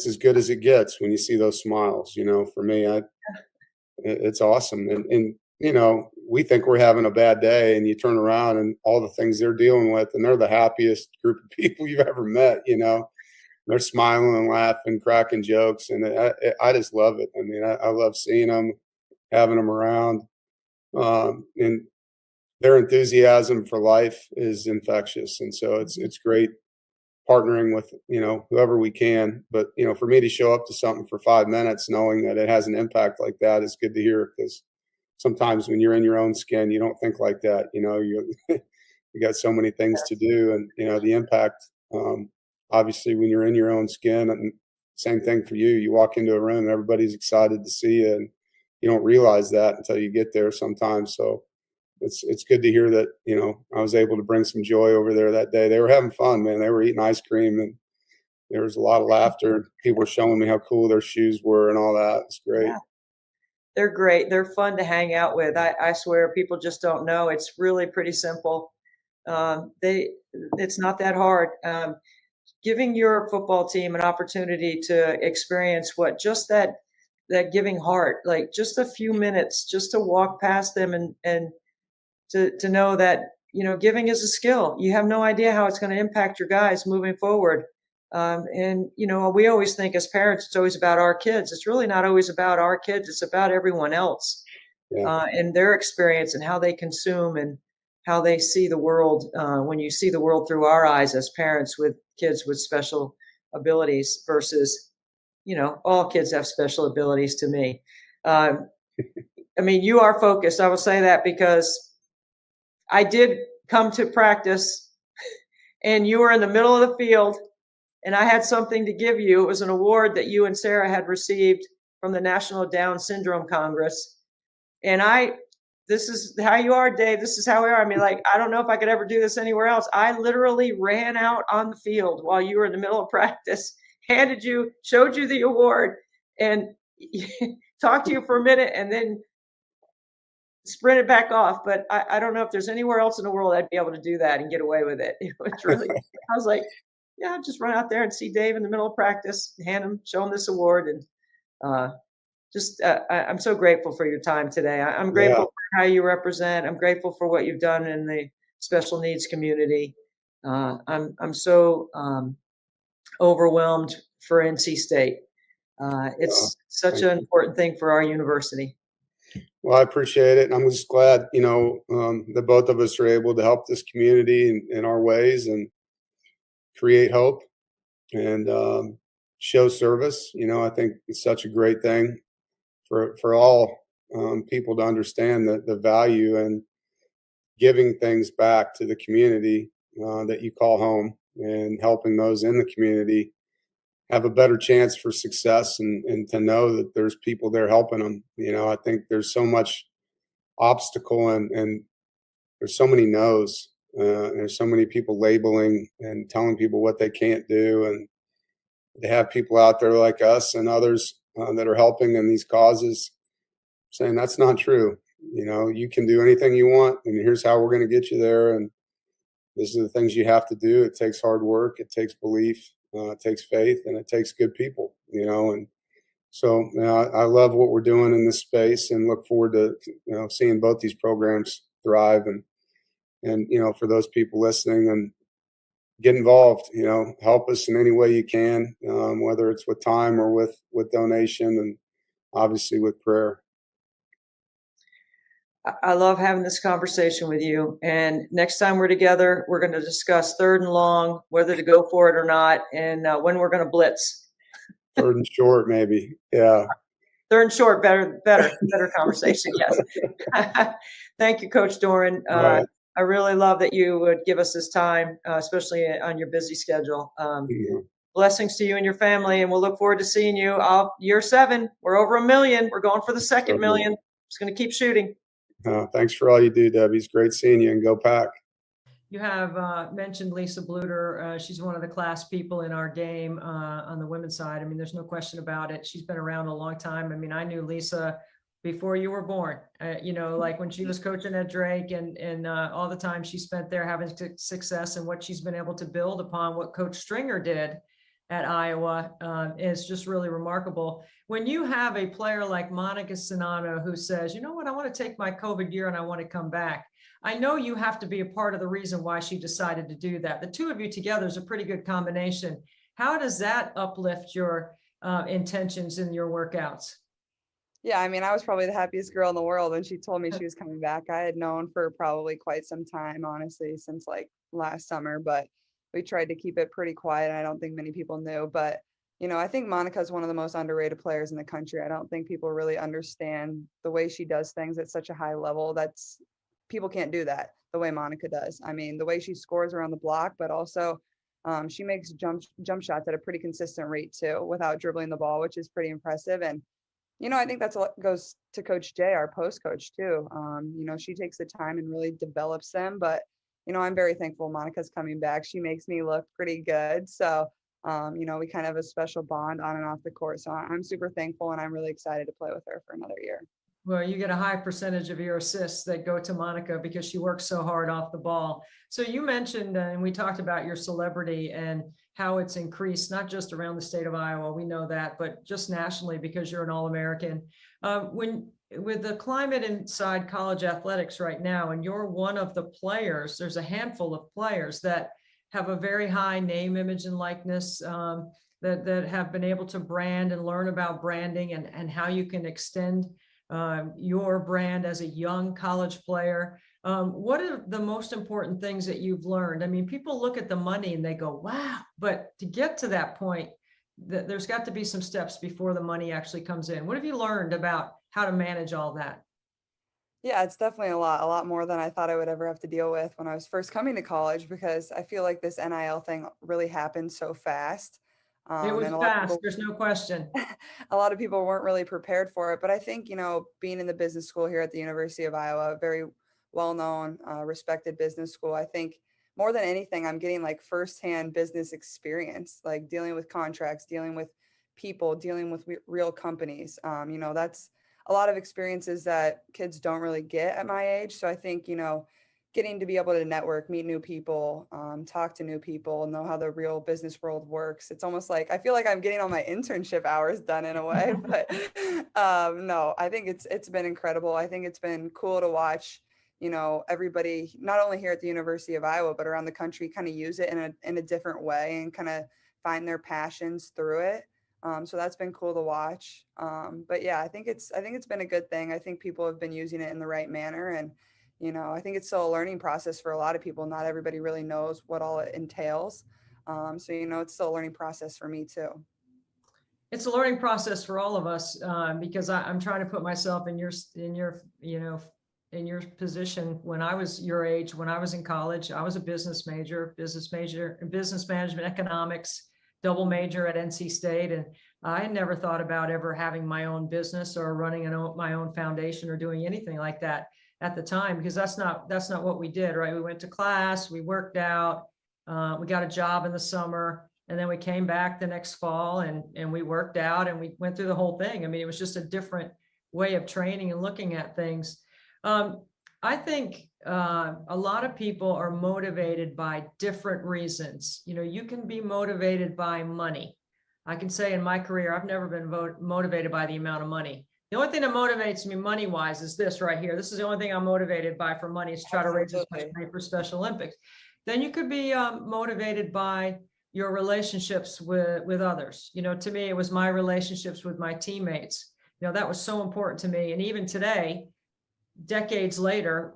as good as it gets when you see those smiles. You know, for me, it's awesome. And you know, we think we're having a bad day, and you turn around and all the things they're dealing with, and they're the happiest group of people you've ever met. You know, they're smiling and laughing, cracking jokes, and I just love it. I mean, I love seeing them, having them around, and their enthusiasm for life is infectious. And so it's great partnering with, you know, whoever we can. But, you know, for me to show up to something for 5 minutes, knowing that it has an impact like that is good to hear, because sometimes when you're in your own skin, you don't think like that. You know, you got so many things to do, and, you know, the impact, obviously when you're in your own skin, and same thing for you, you walk into a room and everybody's excited to see you, and you don't realize that until you get there sometimes. So it's good to hear that, you know, I was able to bring some joy over there that day. They were having fun, man. They were eating ice cream, and there was a lot of laughter. People were showing me how cool their shoes were and all that. It's great. Yeah. They're great. They're fun to hang out with. I swear, people just don't know. It's really pretty simple. It's not that hard. Giving your football team an opportunity to experience what just that giving heart, like just a few minutes, just to walk past them and to know that, you know, giving is a skill. You have no idea how it's going to impact your guys moving forward. And, you know, we always think as parents, it's always about our kids. It's really not always about our kids. It's about everyone else, and their experience and how they consume and how they see the world. When you see the world through our eyes as parents with kids with special abilities versus, you know, all kids have special abilities to me. I mean, you are focused. I will say that because I did come to practice and you were in the middle of the field and I had something to give you. It was an award that you and Sarah had received from the National Down Syndrome Congress. And I this is how you are, Dave. This is how we are. I mean, like, I don't know if I could ever do this anywhere else. I literally ran out on the field while you were in the middle of practice, showed you the award, and talked to you for a minute, and then sprinted back off. But I don't know if there's anywhere else in the world I'd be able to do that and get away with it. It was really, I was like, yeah, I'll just run out there and see Dave in the middle of practice, show him this award, and I'm so grateful for your time today. I'm grateful for how you represent. I'm grateful for what you've done in the special needs community. I'm so overwhelmed for NC State. It's such an important thing for our university. Well, I appreciate it. And I'm just glad, that both of us are able to help this community in our ways and create hope and show service. I think it's such a great thing for all people to understand the value and giving things back to the community that you call home, and helping those in the community have a better chance for success, and to know that there's people there helping them. I think there's so much obstacle and there's so many no's. There's so many people labeling and telling people what they can't do, and to have people out there like us and others that are helping in these causes saying that's not true. You can do anything you want, and here's how we're going to get you there, and these are the things you have to do. It takes hard work, it takes belief, it takes faith, and it takes good people. And so I love what we're doing in this space, and look forward to seeing both these programs thrive. And for those people listening, and get involved, help us in any way you can, whether it's with time or with donation, and obviously with prayer. I love having this conversation with you. And next time we're together, we're going to discuss 3rd and long, whether to go for it or not, and when we're going to blitz. 3rd and short, maybe. Yeah. 3rd and short, better conversation. Yes. Thank you, Coach Doeren. Right. I really love that you would give us this time, especially on your busy schedule. Blessings to you and your family, and we'll look forward to seeing you. Year 7, we're over 1 million. We're going for the 2nd million. Just going to keep shooting. Thanks for all you do, Debbie. It's great seeing you, and go Pack. You have mentioned Lisa Bluter. She's one of the class people in our game on the women's side. I mean, there's no question about it. She's been around a long time. I mean, I knew Lisa before you were born, like when she was coaching at Drake, and all the time she spent there having success, and what she's been able to build upon what Coach Stringer did at Iowa is just really remarkable. When you have a player like Monica Czinano who says, you know what, I want to take my COVID year and I want to come back. I know you have to be a part of the reason why she decided to do that. The two of you together is a pretty good combination. How does that uplift your intentions in your workouts? Yeah, I mean, I was probably the happiest girl in the world when she told me she was coming back. I had known for probably quite some time, honestly, since like last summer, but we tried to keep it pretty quiet. And I don't think many people knew, but I think Monica is one of the most underrated players in the country. I don't think people really understand the way she does things at such a high level. People can't do that the way Monica does. I mean, the way she scores around the block, but also she makes jump shots at a pretty consistent rate too, without dribbling the ball, which is pretty impressive. And I think that's what goes to Coach Jay, our post coach too. She takes the time and really develops them. But I'm very thankful Monica's coming back. She makes me look pretty good. So we kind of have a special bond on and off the court. So I'm super thankful, and I'm really excited to play with her for another year. Well, you get a high percentage of your assists that go to Monica because she works so hard off the ball. So you mentioned, and we talked about your celebrity and how it's increased, not just around the state of Iowa, we know that, but just nationally because you're an All-American. With the climate inside college athletics right now, and you're one of the players, there's a handful of players that have a very high name, image, and likeness that have been able to brand and learn about branding and how you can extend your brand as a young college player. What are the most important things that you've learned? I mean, people look at the money and they go, wow, but to get to that point, there's got to be some steps before the money actually comes in. What have you learned about how to manage all that? Yeah, it's definitely a lot more than I thought I would ever have to deal with when I was first coming to college, because I feel like this NIL thing really happened so fast. It was and a lot of fast. people, There's no question. a lot of people weren't really prepared for it. But I think, being in the business school here at the University of Iowa, a very well-known, respected business school, I think more than anything, I'm getting like firsthand business experience, like dealing with contracts, dealing with people, dealing with real companies. That's a lot of experiences that kids don't really get at my age. So I think, getting to be able to network, meet new people, talk to new people, know how the real business world works. It's almost like I feel like I'm getting all my internship hours done in a way. But no, I think it's been incredible. I think it's been cool to watch, everybody not only here at the University of Iowa, but around the country kind of use it in a different way and kind of find their passions through it. So that's been cool to watch. But yeah, I think it's been a good thing. I think people have been using it in the right manner, and I think it's still a learning process for a lot of people. Not everybody really knows what all it entails. So it's still a learning process for me too. It's a learning process for all of us, because I'm trying to put myself in your position. When I was your age, when I was in college, I was a business major in business management, economics, double major at NC State. And I had never thought about ever having my own business or running my own foundation or doing anything like that at the time, because that's not what we did, right? We went to class, we worked out, we got a job in the summer, and then we came back the next fall and we worked out and we went through the whole thing. I mean, it was just a different way of training and looking at things. I think a lot of people are motivated by different reasons. You can be motivated by money. I can say in my career, I've never been motivated by the amount of money. The only thing that motivates me money-wise is this right here. This is the only thing I'm motivated by for money, is try to raise as much money for Special Olympics. Then you could be motivated by your relationships with others. To me, it was my relationships with my teammates. That was so important to me. And even today, decades later,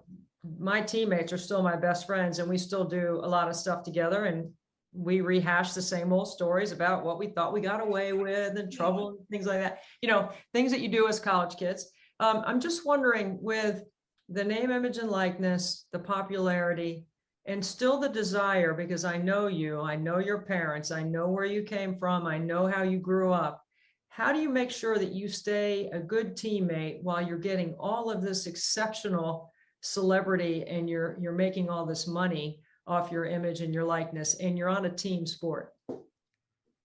my teammates are still my best friends, and we still do a lot of stuff together, and we rehash the same old stories about what we thought we got away with and trouble and things like that. Things that you do as college kids. I'm just wondering, with the name, image, and likeness, the popularity, and still the desire, because I know you, I know your parents, I know where you came from, I know how you grew up. How do you make sure that you stay a good teammate while you're getting all of this exceptional celebrity and you're making all this money off your image and your likeness, and you're on a team sport?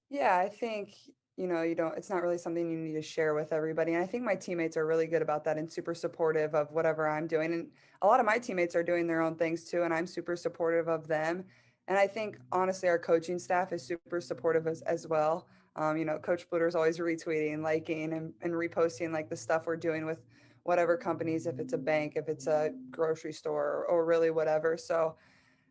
Yeah, I think, it's not really something you need to share with everybody. And I think my teammates are really good about that and super supportive of whatever I'm doing. And a lot of my teammates are doing their own things too, and I'm super supportive of them. And I think, honestly, our coaching staff is super supportive as well. Coach Bluter is always retweeting, liking, and reposting like the stuff we're doing with whatever companies, if it's a bank, if it's a grocery store, or really whatever. So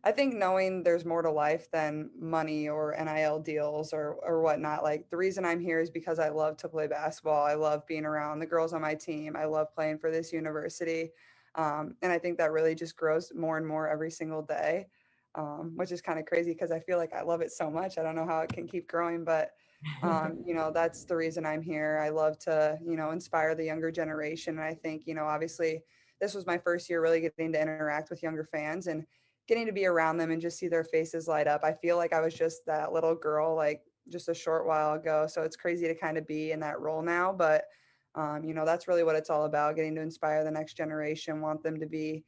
I think knowing there's more to life than money or NIL deals or whatnot. Like, the reason I'm here is because I love to play basketball. I love being around the girls on my team. I love playing for this university. And I think that really just grows more and more every single day, which is kind of crazy because I feel like I love it so much. I don't know how it can keep growing, but that's the reason I'm here. I love to, inspire the younger generation. And I think, obviously this was my first year really getting to interact with younger fans and getting to be around them and just see their faces light up. I feel like I was just that little girl, like just a short while ago. So it's crazy to kind of be in that role now, but that's really what it's all about, getting to inspire the next generation, want them to be,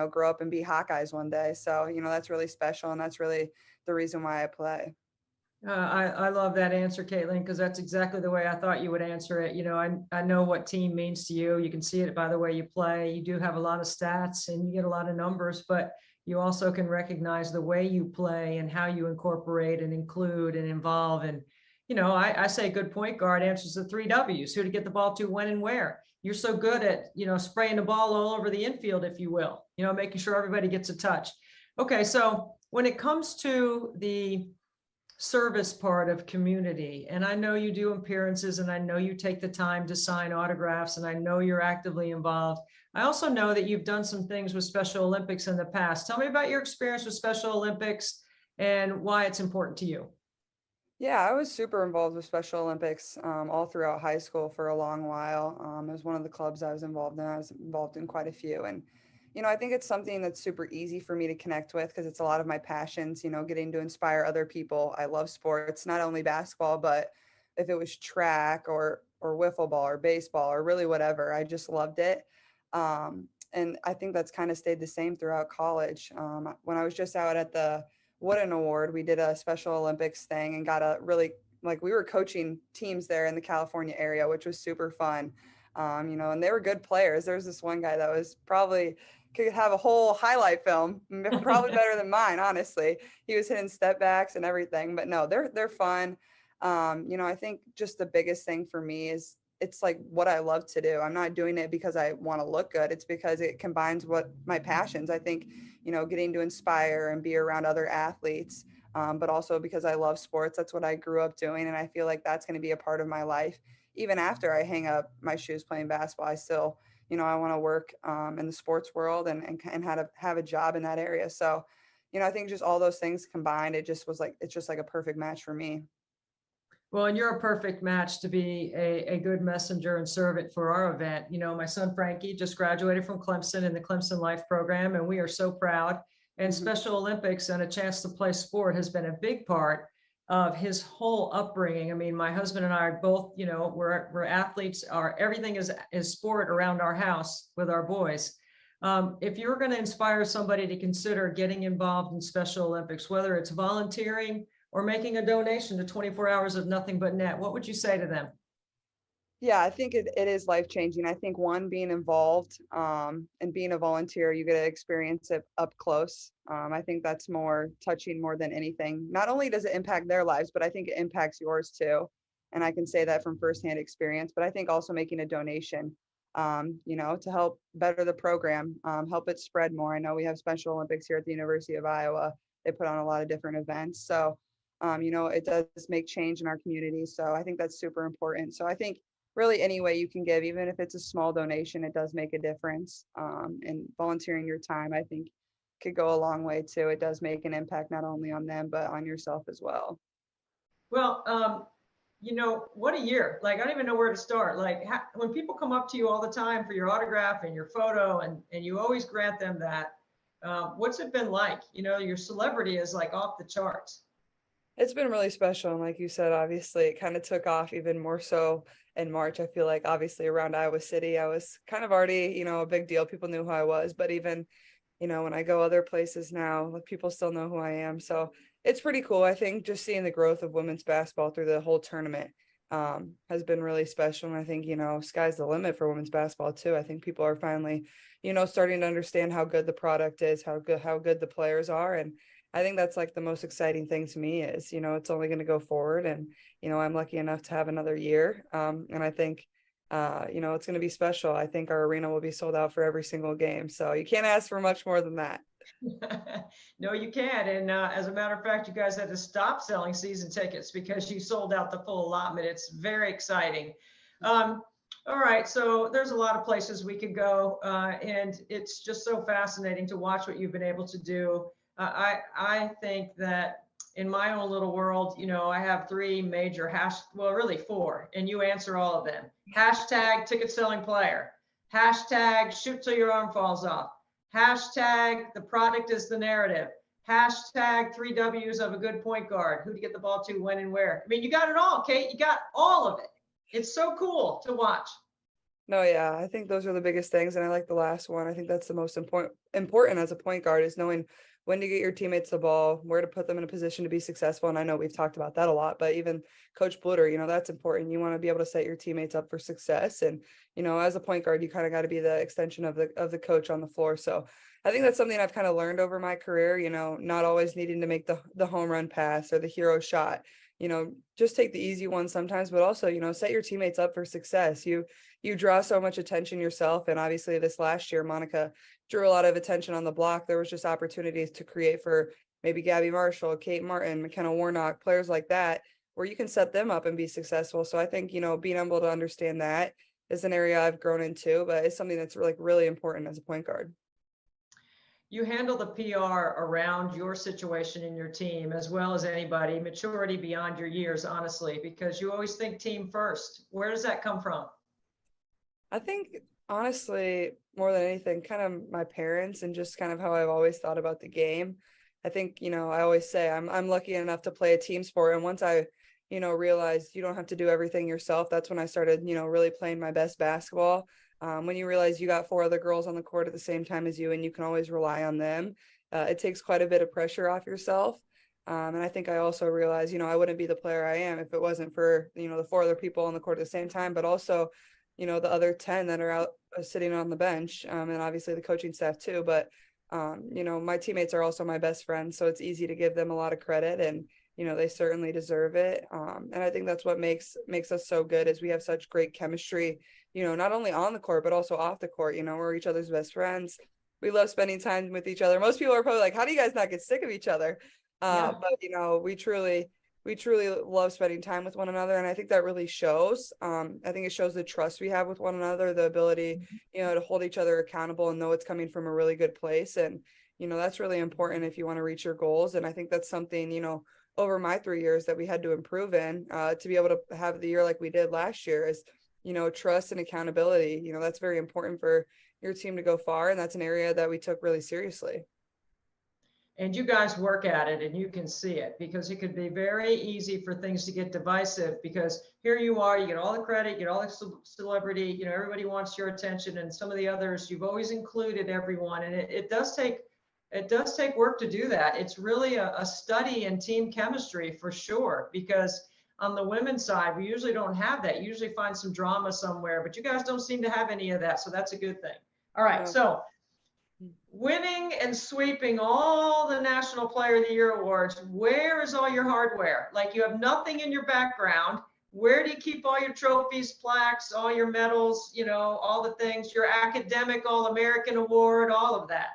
grow up and be Hawkeyes one day. So, that's really special. And that's really the reason why I play. I love that answer, Caitlin, because that's exactly the way I thought you would answer it. I know what team means to you. You can see it by the way you play. You do have a lot of stats and you get a lot of numbers, but you also can recognize the way you play and how you incorporate and include and involve. And, I say good point guard answers the 3 W's: who to get the ball to, when, and where. You're so good at, spraying the ball all over the infield, if you will, making sure everybody gets a touch. Okay. So when it comes to the service part of community, and I know you do appearances, and I know you take the time to sign autographs, and I know you're actively involved. I also know that you've done some things with Special Olympics in the past. Tell me about your experience with Special Olympics and why it's important to you. Yeah, I was super involved with Special Olympics all throughout high school for a long while. It was one of the clubs I was involved in. I was involved in quite a few. And, I think it's something that's super easy for me to connect with because it's a lot of my passions, getting to inspire other people. I love sports, not only basketball, but if it was track or wiffle ball or baseball or really whatever, I just loved it. And I think that's kind of stayed the same throughout college. When I was just out at the Wooden Award, we did a Special Olympics thing and got a really, we were coaching teams there in the California area, which was super fun. And they were good players. There was this one guy that was probably could have a whole highlight film, probably better than mine, honestly. He was hitting step backs and everything, but no, they're fun. I think just the biggest thing for me is it's like what I love to do. I'm not doing it because I want to look good. It's because it combines what my passions. I think, getting to inspire and be around other athletes, but also because I love sports. That's what I grew up doing. And I feel like that's going to be a part of my life. Even after I hang up my shoes playing basketball, I still, I want to work in the sports world and have a job in that area. So, I think just all those things combined, it's just like a perfect match for me. Well, and you're a perfect match to be a good messenger and servant for our event. My son Frankie just graduated from Clemson in the Clemson Life program, and we are so proud. And Special Olympics and a chance to play sport has been a big part of his whole upbringing. I mean, my husband and I are both, we're athletes. Everything is sport around our house with our boys. If you're going to inspire somebody to consider getting involved in Special Olympics, whether it's volunteering or making a donation to 24 Hours of Nothing But Net, what would you say to them? Yeah, I think it is life-changing. I think one, being involved and being a volunteer, you get to experience it up close. I think that's more touching more than anything. Not only does it impact their lives, but I think it impacts yours too. And I can say that from firsthand experience, but I think also making a donation, to help better the program, help it spread more. I know we have Special Olympics here at the University of Iowa. They put on a lot of different events. So, it does make change in our community. So I think that's super important. So I think really any way you can give, even if it's a small donation, it does make a difference. And volunteering your time, I think, could go a long way too. It does make an impact not only on them, but on yourself as well. Well, what a year. I don't even know where to start. When people come up to you all the time for your autograph and your photo, and you always grant them that, what's it been like? Your celebrity is off the charts. It's been really special. And like you said, obviously it kind of took off even more so in March. I feel like obviously around Iowa City, I was kind of already, a big deal. People knew who I was, but even, when I go other places now, people still know who I am. So it's pretty cool. I think just seeing the growth of women's basketball through the whole tournament has been really special. And I think, sky's the limit for women's basketball too. I think people are finally, starting to understand how good the product is, how good the players are. And I think that's the most exciting thing to me is, it's only going to go forward. And, I'm lucky enough to have another year. And I think, it's going to be special. I think our arena will be sold out for every single game. So you can't ask for much more than that. No, you can't. And as a matter of fact, you guys had to stop selling season tickets because you sold out the full allotment. It's very exciting. All right. So there's a lot of places we could go. And it's just so fascinating to watch what you've been able to do. I think that in my own little world, I have three major really four, and you answer all of them. Hashtag ticket selling player. Hashtag shoot till your arm falls off. Hashtag the product is the narrative. Hashtag 3 W's of a good point guard. Who to get the ball to, when, and where. I mean, you got it all, Kate. You got all of it. It's so cool to watch. No, yeah, I think those are the biggest things. And I like the last one. I think that's the most important as a point guard is knowing when to get your teammates the ball, where to put them in a position to be successful. And I know we've talked about that a lot, but even Coach Blutter, that's important. You want to be able to set your teammates up for success. And, as a point guard, you kind of got to be the extension of the coach on the floor. So I think that's something I've kind of learned over my career, not always needing to make the home run pass or the hero shot. Just take the easy one sometimes, but also, set your teammates up for success. You draw so much attention yourself. And obviously this last year, Monica drew a lot of attention on the block. There was just opportunities to create for maybe Gabby Marshall, Kate Martin, McKenna Warnock, players like that, where you can set them up and be successful. So I think, being able to understand that is an area I've grown into, but it's something that's really important as a point guard. You handle the PR around your situation in your team as well as anybody, maturity beyond your years, honestly, because you always think team first. Where does that come from? I think, honestly, more than anything, kind of my parents and just kind of how I've always thought about the game. I think, I always say I'm lucky enough to play a team sport. And once I, realized you don't have to do everything yourself, that's when I started, really playing my best basketball. When you realize you got 4 other girls on the court at the same time as you, and you can always rely on them, it takes quite a bit of pressure off yourself. And I think I also realized, I wouldn't be the player I am if it wasn't for, the 4 other people on the court at the same time, but also, the other 10 that are out sitting on the bench, and obviously the coaching staff too. But, my teammates are also my best friends, so it's easy to give them a lot of credit, and, they certainly deserve it. And I think that's what makes us so good, is we have such great chemistry, not only on the court, but also off the court. We're each other's best friends. We love spending time with each other. Most people are probably like, how do you guys not get sick of each other? But, we truly love spending time with one another. And I think that really shows. I think it shows the trust we have with one another, the ability, to hold each other accountable and know it's coming from a really good place. And, that's really important if you want to reach your goals. And I think that's something, over my 3 years that we had to improve in, to be able to have the year like we did last year, is, trust and accountability. That's very important for your team to go far. And that's an area that we took really seriously. And you guys work at it, and you can see it, because it could be very easy for things to get divisive, because here you are, you get all the credit, you get all the celebrity, everybody wants your attention, and some of the others, you've always included everyone. And it does take work to do that. It's really a study in team chemistry for sure, because on the women's side, we usually don't have that. You usually find some drama somewhere, but you guys don't seem to have any of that. So that's a good thing. All right. So winning and sweeping all the National Player of the Year awards, where is all your hardware? Like, you have nothing in your background. Where do you keep all your trophies, plaques, all your medals, all the things, your academic All-American award, all of that?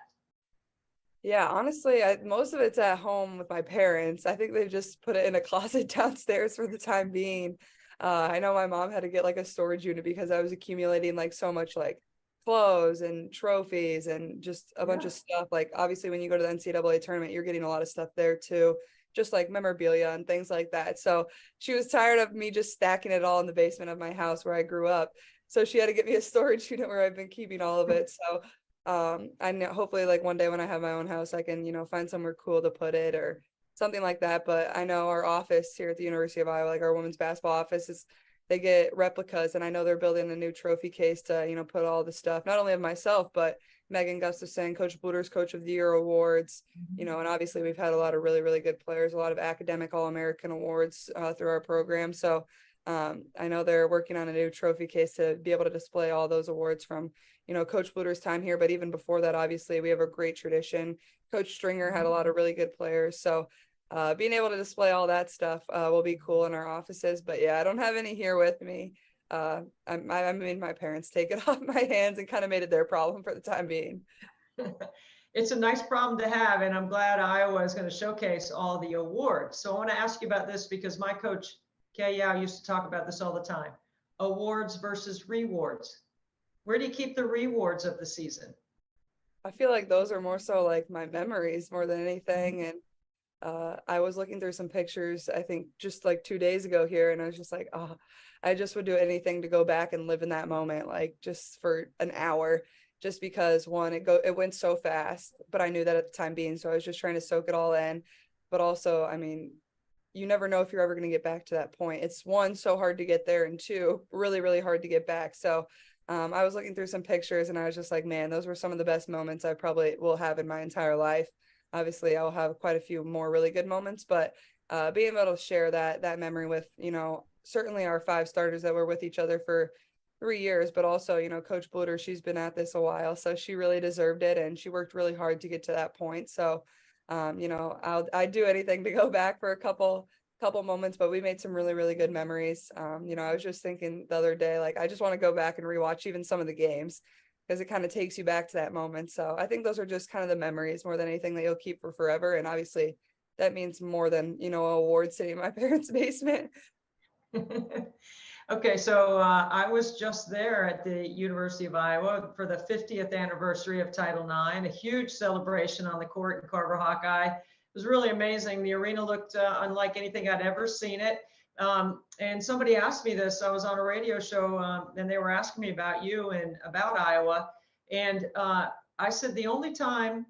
Yeah, honestly, most of it's at home with my parents. I think they've just put it in a closet downstairs for the time being. I know my mom had to get like a storage unit because I was accumulating like so much like clothes and trophies and just a bunch of stuff. Like, obviously when you go to the NCAA tournament, you're getting a lot of stuff there too, just like memorabilia and things like that. So she was tired of me just stacking it all in the basement of my house where I grew up. So she had to get me a storage unit where I've been keeping all of it. So I know hopefully like one day when I have my own house, I can, find somewhere cool to put it or something like that. But I know our office here at the University of Iowa, like our women's basketball office, they get replicas, and I know they're building a new trophy case to, put all the stuff, not only of myself, but Megan Gustafson, Coach Bluder's Coach of the Year awards, and obviously we've had a lot of really, really good players, a lot of academic All-American awards through our program. So I know they're working on a new trophy case to be able to display all those awards from, Coach Bluder's time here. But even before that, obviously, we have a great tradition. Coach Stringer had a lot of really good players. So being able to display all that stuff will be cool in our offices. But yeah, I don't have any here with me. I made my parents take it off my hands and kind of made it their problem for the time being. It's a nice problem to have, and I'm glad Iowa is going to showcase all the awards. So I want to ask you about this, because my coach, Kay Yao, used to talk about this all the time. Awards versus rewards. Where do you keep the rewards of the season? I feel like those are more so like my memories more than anything. And I was looking through some pictures, I think just like 2 days ago here, and I was just like, oh, I just would do anything to go back and live in that moment, like just for an hour, just because one, it went so fast, but I knew that at the time being, so I was just trying to soak it all in. But also, I mean, you never know if you're ever going to get back to that point. It's one, so hard to get there, and two, really, really hard to get back. So I was looking through some pictures, and I was just like, man, those were some of the best moments I probably will have in my entire life. Obviously, I'll have quite a few more really good moments, but being able to share that memory with, certainly our 5 starters that were with each other for 3 years, but also, Coach Bluder, she's been at this a while, so she really deserved it, and she worked really hard to get to that point. So, I'd do anything to go back for a couple moments, but we made some really, really good memories. I was just thinking the other day, like, I just want to go back and rewatch even some of the games, because it kind of takes you back to that moment. So I think those are just kind of the memories more than anything that you'll keep for forever. And obviously that means more than, an award sitting in my parents' basement. Okay, so I was just there at the University of Iowa for the 50th anniversary of Title IX, a huge celebration on the court in Carver Hawkeye. It was really amazing. The arena looked unlike anything I'd ever seen it. And somebody asked me this. I was on a radio show and they were asking me about you and about Iowa. And I said the only time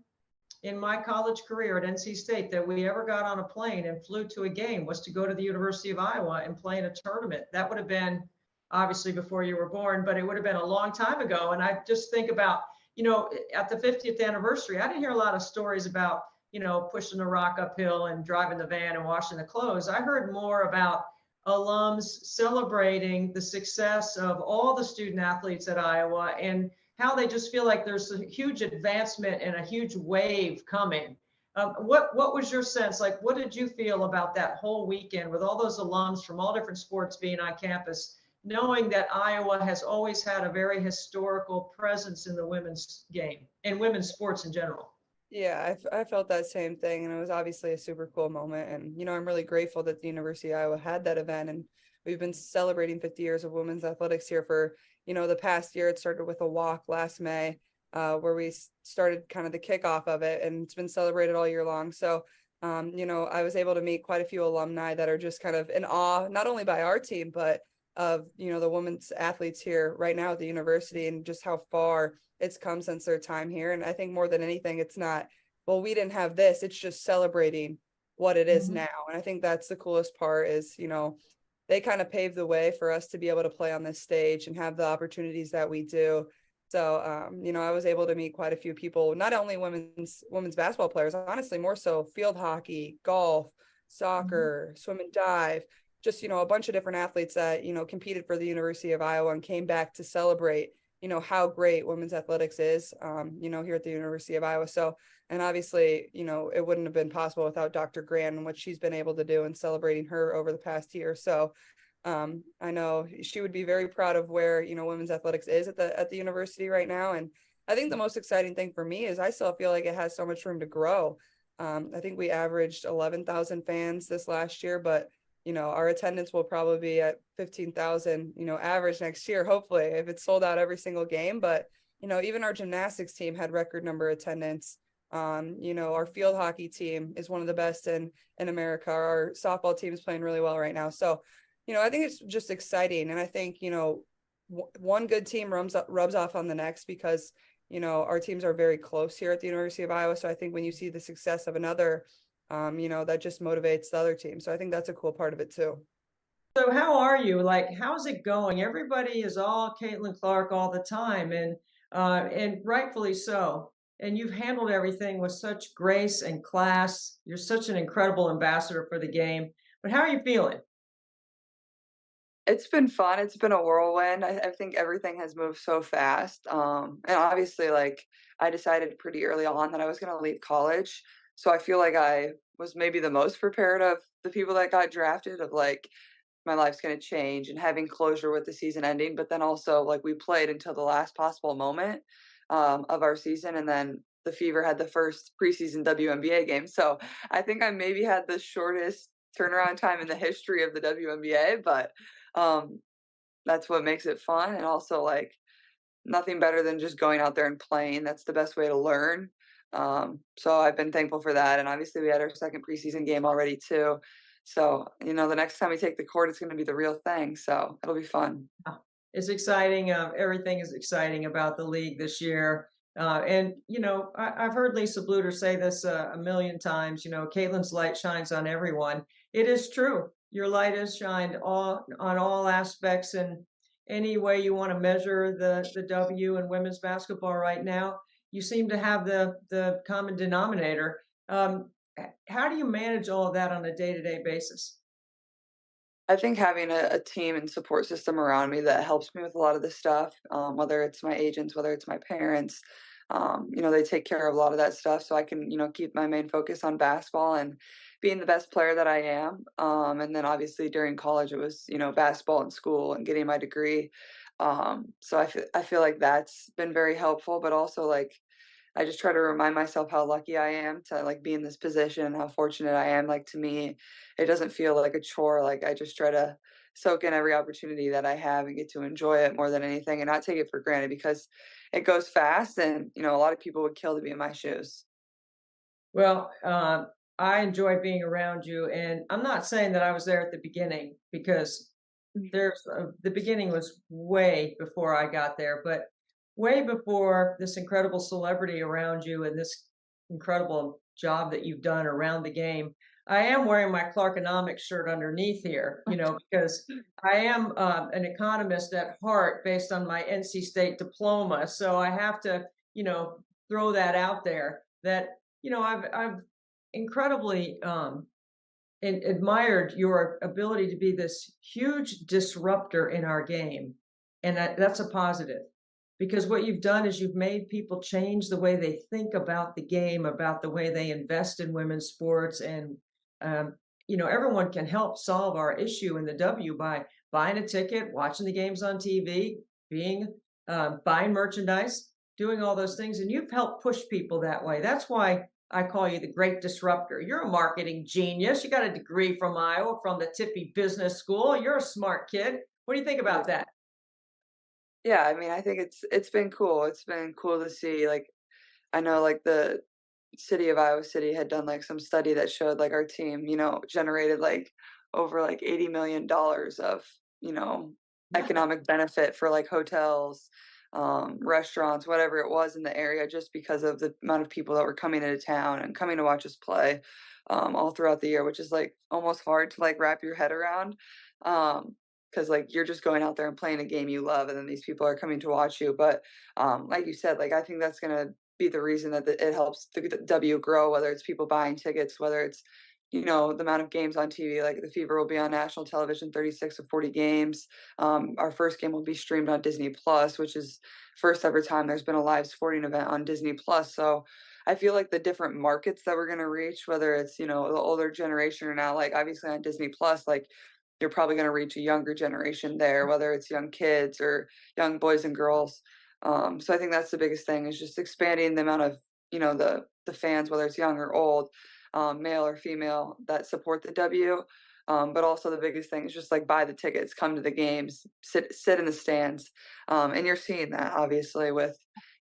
in my college career at NC State that we ever got on a plane and flew to a game was to go to the University of Iowa and play in a tournament. That would have been obviously before you were born, but it would have been a long time ago. And I just think about, at the 50th anniversary, I didn't hear a lot of stories about, pushing the rock uphill and driving the van and washing the clothes. I heard more about alums celebrating the success of all the student athletes at Iowa and how they just feel like there's a huge advancement and a huge wave coming. What was your sense? Like, what did you feel about that whole weekend with all those alums from all different sports being on campus, knowing that Iowa has always had a very historical presence in the women's game and women's sports in general? Yeah, I felt that same thing, and it was obviously a super cool moment. And I'm really grateful that the University of Iowa had that event, and we've been celebrating 50 years of women's athletics here for the past year. It started with a walk last May, where we started kind of the kickoff of it, and it's been celebrated all year long. So I was able to meet quite a few alumni that are just kind of in awe, not only by our team, but of the women's athletes here right now at the university, and just how far it's come since their time here. And I think more than anything, it's not, well, we didn't have this, it's just celebrating what it is now. And I think that's the coolest part is, they kind of paved the way for us to be able to play on this stage and have the opportunities that we do. So, I was able to meet quite a few people, not only women's basketball players, honestly, more so field hockey, golf, soccer, swim and dive, just, a bunch of different athletes that, competed for the University of Iowa and came back to celebrate, how great women's athletics is, here at the University of Iowa. So, and obviously, it wouldn't have been possible without Dr. Grant and what she's been able to do and celebrating her over the past year. So, I know she would be very proud of where, women's athletics is at the university right now. And I think the most exciting thing for me is I still feel like it has so much room to grow. I think we averaged 11,000 fans this last year, but our attendance will probably be at 15,000, average next year, hopefully, if it's sold out every single game. But, even our gymnastics team had record number attendance. Our field hockey team is one of the best in America. Our softball team is playing really well right now. So, I think it's just exciting. And I think, one good team rubs off on the next because, our teams are very close here at the University of Iowa. So I think when you see the success of another, that just motivates the other team. So I think that's a cool part of it too. So how are you? Like, how's it going? Everybody is all Caitlin Clark all the time, and rightfully so. And you've handled everything with such grace and class. You're such an incredible ambassador for the game. But how are you feeling? It's been fun. It's been a whirlwind. I think everything has moved so fast. And obviously, like, I decided pretty early on that I was going to leave college. So I feel like I was maybe the most prepared of the people that got drafted, of like, my life's going to change and having closure with the season ending. But then also, like, we played until the last possible moment of our season. And then the Fever had the first preseason WNBA game. So I think I maybe had the shortest turnaround time in the history of the WNBA. But that's what makes it fun. And also, like, nothing better than just going out there and playing. That's the best way to learn. So I've been thankful for that. And obviously we had our second preseason game already too. So, the next time we take the court, it's going to be the real thing. So it'll be fun. It's exciting. Everything is exciting about the league this year. And, I've heard Lisa Bluter say this a million times, Caitlin's light shines on everyone. It is true. Your light has shined on all aspects, and any way you want to measure the W in women's basketball right now, you seem to have the common denominator. How do you manage all of that on a day-to-day basis? I think having a team and support system around me that helps me with a lot of this stuff, whether it's my agents, whether it's my parents, they take care of a lot of that stuff. So I can, keep my main focus on basketball and being the best player that I am. And then obviously during college, it was, basketball in school and getting my degree. So I feel like that's been very helpful, but also, like, I just try to remind myself how lucky I am to, like, be in this position, how fortunate I am. Like, to me, it doesn't feel like a chore. Like, I just try to soak in every opportunity that I have and get to enjoy it more than anything, and not take it for granted, because it goes fast, and, a lot of people would kill to be in my shoes. Well, I enjoy being around you, and I'm not saying that I was there at the beginning, because the beginning was way before I got there. But way before this incredible celebrity around you and this incredible job that you've done around the game, I am wearing my Clarkonomics shirt underneath here, because I am an economist at heart based on my NC State diploma. So I have to, throw that out there that, I've incredibly admired your ability to be this huge disruptor in our game. And that's a positive, because what you've done is you've made people change the way they think about the game, about the way they invest in women's sports. And, everyone can help solve our issue in the W by buying a ticket, watching the games on TV, buying merchandise, doing all those things. And you've helped push people that way. That's why I call you the great disruptor. You're a marketing genius. You got a degree from Iowa, from the Tippy Business School. You're a smart kid. What do you think about that? Yeah, I mean, I think it's been cool. It's been cool to see, like, I know like the city of Iowa City had done like some study that showed like our team, generated like over like $80 million of, economic benefit for like hotels, restaurants, whatever it was in the area, just because of the amount of people that were coming into town and coming to watch us play all throughout the year, which is like almost hard to like wrap your head around. Because like you're just going out there and playing a game you love, and then these people are coming to watch you. But like you said, like I think that's gonna be the reason that it helps the W grow, whether it's people buying tickets, whether it's the amount of games on TV. Like the Fever will be on national television, 36 of 40 games. Our first game will be streamed on Disney Plus, which is first ever time there's been a live sporting event on Disney Plus. So I feel like the different markets that we're going to reach, whether it's the older generation or now, like obviously on Disney Plus, like you're probably going to reach a younger generation there, whether it's young kids or young boys and girls. So I think that's the biggest thing, is just expanding the amount of the fans, whether it's young or old, male or female, that support the W. But also the biggest thing is just like buy the tickets, come to the games, sit in the stands. And you're seeing that obviously with,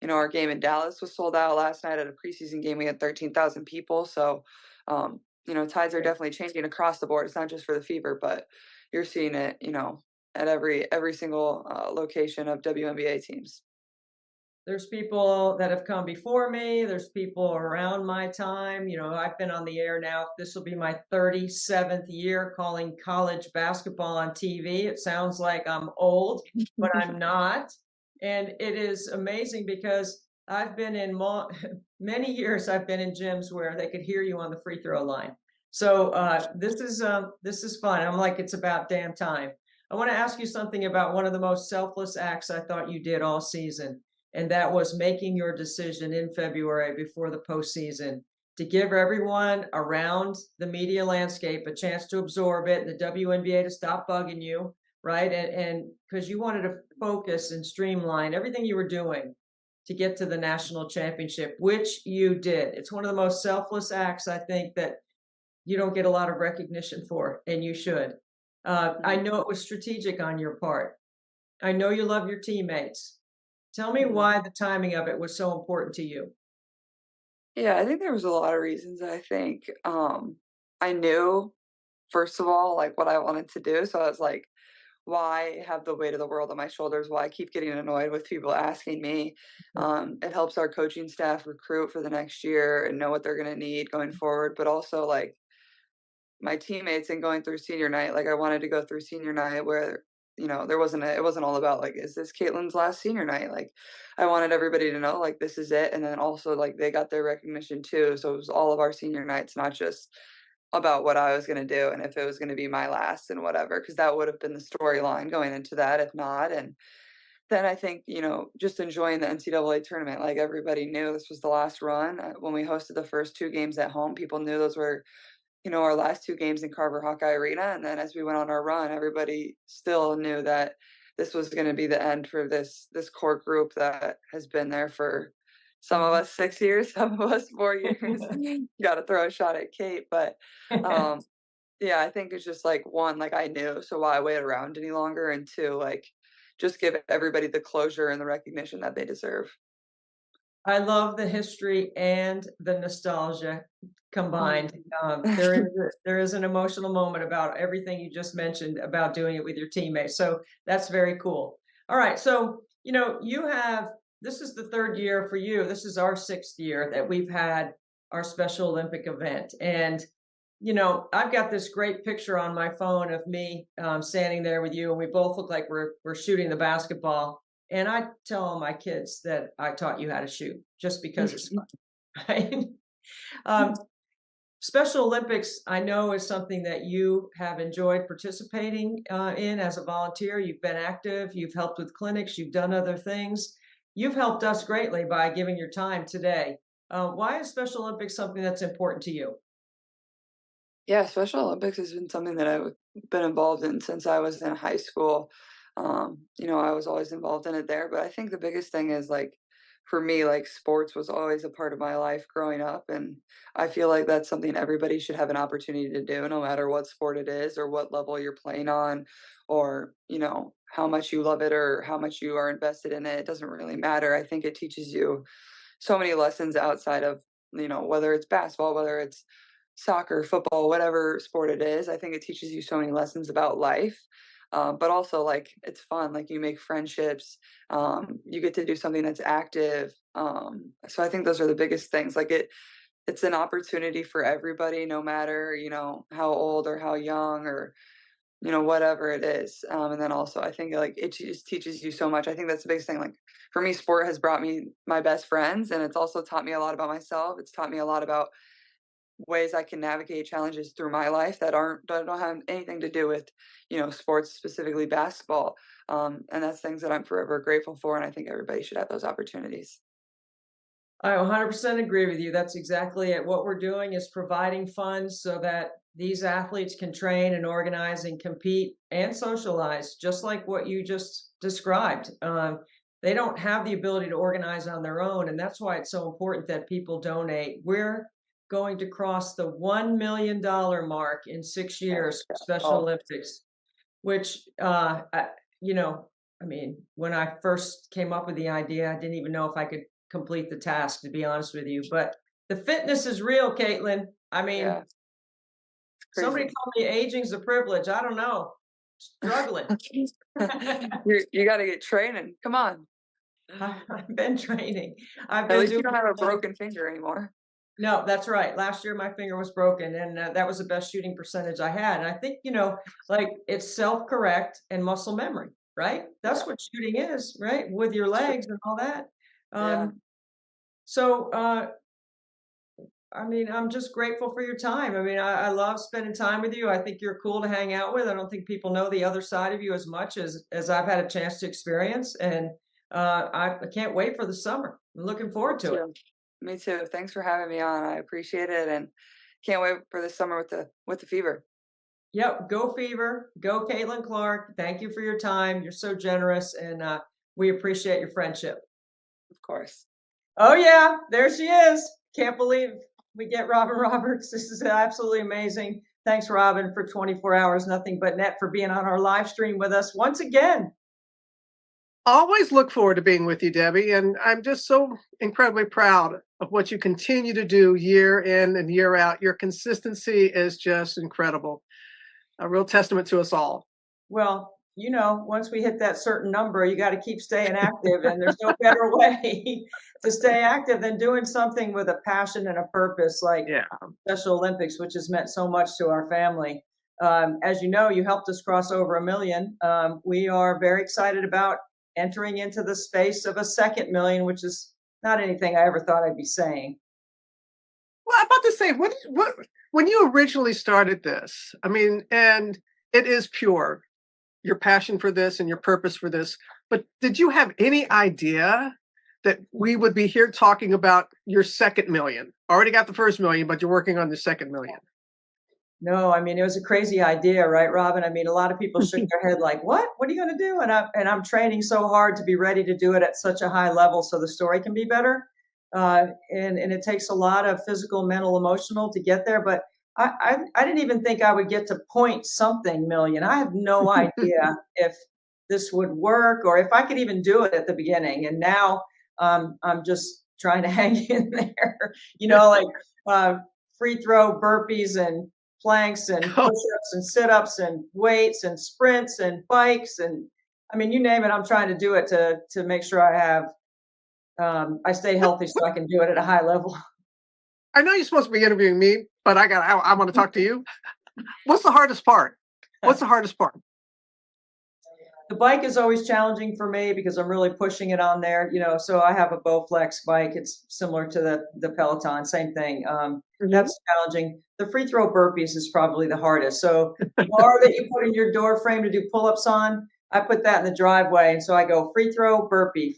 our game in Dallas was sold out last night at a preseason game. We had 13,000 people. So, tides are definitely changing across the board. It's not just for the Fever, but you're seeing it, at every single location of WNBA teams. There's people that have come before me. There's people around my time. I've been on the air now. This will be my 37th year calling college basketball on TV. It sounds like I'm old, but I'm not. And it is amazing because I've been in many years, I've been in gyms where they could hear you on the free throw line. So this is fun. I'm like, it's about damn time. I want to ask you something about one of the most selfless acts I thought you did all season. And that was making your decision in February before the postseason to give everyone around the media landscape a chance to absorb it, and the WNBA to stop bugging you, right? And because you wanted to focus and streamline everything you were doing to get to the national championship, which you did. It's one of the most selfless acts, I think, that you don't get a lot of recognition for, and you should. I know it was strategic on your part. I know you love your teammates. Tell me why the timing of it was so important to you. Yeah, I think there was a lot of reasons. I think I knew, first of all, like what I wanted to do. So I was like, why have the weight of the world on my shoulders? Why keep getting annoyed with people asking me? It helps our coaching staff recruit for the next year and know what they're going to need going forward. But also like my teammates and going through senior night, like I wanted to go through senior night where it wasn't all about like, is this Caitlin's last senior night? Like I wanted everybody to know like this is it. And then also like they got their recognition too. So it was all of our senior nights, not just about what I was going to do and if it was going to be my last and whatever, because that would have been the storyline going into that if not. And then I think, just enjoying the NCAA tournament, like everybody knew this was the last run. When we hosted the first 2 games at home, people knew those were our last 2 games in Carver Hawkeye Arena. And then as we went on our run, everybody still knew that this was going to be the end for this core group that has been there for some of us 6 years, some of us 4 years. Got to throw a shot at Kate. But yeah, I think it's just like, 1, like I knew, so why wait around any longer? And 2, like just give everybody the closure and the recognition that they deserve. I love the history and the nostalgia combined. There is an emotional moment about everything you just mentioned about doing it with your teammates. So that's very cool. All right. So, you have this is the third year for you. This is our 6th year that we've had our Special Olympic event. And, you know, I've got this great picture on my phone of me standing there with you, and we both look like we're shooting the basketball. And I tell all my kids that I taught you how to shoot just because it's fun. Right? Special Olympics, I know, is something that you have enjoyed participating in as a volunteer. You've been active, you've helped with clinics, you've done other things. You've helped us greatly by giving your time today. Why is Special Olympics something that's important to you? Yeah, Special Olympics has been something that I've been involved in since I was in high school. You know, I was always involved in it there, but I think the biggest thing is like for me, like sports was always a part of my life growing up. And I feel like that's something everybody should have an opportunity to do, no matter what sport it is or what level you're playing on, or, you know, how much you love it or how much you are invested in it. It doesn't really matter. I think it teaches you so many lessons outside of, you know, whether it's basketball, whether it's soccer, football, whatever sport it is. I think it teaches you so many lessons about life. But also like it's fun, like you make friendships, you get to do something that's active. So I think those are the biggest things. Like it's an opportunity for everybody, no matter, you know, how old or how young or, you know, whatever it is. And then also I think like it just teaches you so much. I think that's the biggest thing. Like for me, sport has brought me my best friends, and it's also taught me a lot about myself. It's taught me a lot about ways I can navigate challenges through my life that don't have anything to do with, you know, sports, specifically basketball. And that's things that I'm forever grateful for. And I think everybody should have those opportunities. I 100% agree with you. That's exactly it. What we're doing is providing funds so that these athletes can train and organize and compete and socialize, just like what you just described. They don't have the ability to organize on their own. And that's why it's so important that people donate. We're going to cross the $1 million mark in 6 years for Special Olympics, which, you know, I mean, when I first came up with the idea, I didn't even know if I could complete the task, to be honest with you. But the fitness is real, Caitlin. I mean, somebody told me aging's a privilege. I don't know. Struggling. You got to get training. Come on. I've been training. I've At been least doing you don't have a broken finger anymore. No, that's right. Last year, my finger was broken, and that was the best shooting percentage I had. And I think, you know, like it's self-correct and muscle memory, right? That's what shooting is, right? With your legs and all that. So, I mean, I'm just grateful for your time. I mean, I love spending time with you. I think you're cool to hang out with. I don't think people know the other side of you as much as I've had a chance to experience. And I can't wait for the summer. I'm looking forward to it. Me too. Thanks for having me on. I appreciate it, and can't wait for the summer with the Fever. Yep, go Fever, go Caitlin Clark. Thank you for your time. You're so generous, and we appreciate your friendship. Of course. Oh yeah, there she is. Can't believe we get Robin Roberts. This is absolutely amazing. Thanks, Robin, for 24 hours, nothing but net, for being on our live stream with us once again. Always look forward to being with you, Debbie. And I'm just so incredibly proud of what you continue to do year in and year out. Your consistency is just incredible. A real testament to us all. Well, you know, once we hit that certain number, you got to keep staying active. And there's no better way to stay active than doing something with a passion and a purpose like Special Olympics, which has meant so much to our family. As you know, you helped us cross over 1 million. We are very excited about entering into the space of a 2nd million, which is not anything I ever thought I'd be saying. Well, I'm about to say, what when you originally started this, I mean, and it is pure, your passion for this and your purpose for this, but did you have any idea that we would be here talking about your 2nd million? Already got the 1st million, but you're working on the 2nd million. No, I mean, it was a crazy idea, right, Robin? I mean, a lot of people shook their head like, what are you going to do? And I'm training so hard to be ready to do it at such a high level so the story can be better. And it takes a lot of physical, mental, emotional to get there. But I didn't even think I would get to point something million. I had no idea if this would work or if I could even do it at the beginning. And now I'm just trying to hang in there, you know, like free throw burpees and planks and push-ups and sit-ups and weights and sprints and bikes. And I mean, you name it, I'm trying to do it to make sure I have I stay healthy so I can do it at a high level. I know you're supposed to be interviewing me, but I want to talk to you. What's the hardest part? What's the hardest part? The bike is always challenging for me because I'm really pushing it on there, so I have a Bowflex bike. It's similar to the Peloton, same thing. That's challenging. The free throw burpees is probably the hardest. So the bar that you put in your door frame to do pull-ups on, I put that in the driveway. And so I go free throw, burpee,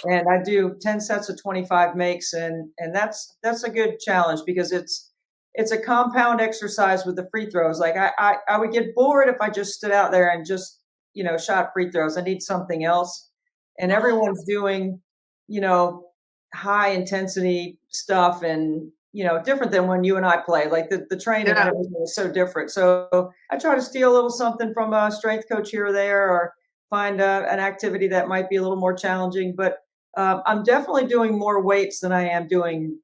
and I do 10 sets of 25 makes. And that's a good challenge because it's a compound exercise with the free throws. Like I would get bored if I just stood out there and just, shot free throws. I need something else. And everyone's doing, high intensity stuff and, different than when you and I play. Like the training and everything is so different. So I try to steal a little something from a strength coach here or there, or find an activity that might be a little more challenging. But I'm definitely doing more weights than I am doing,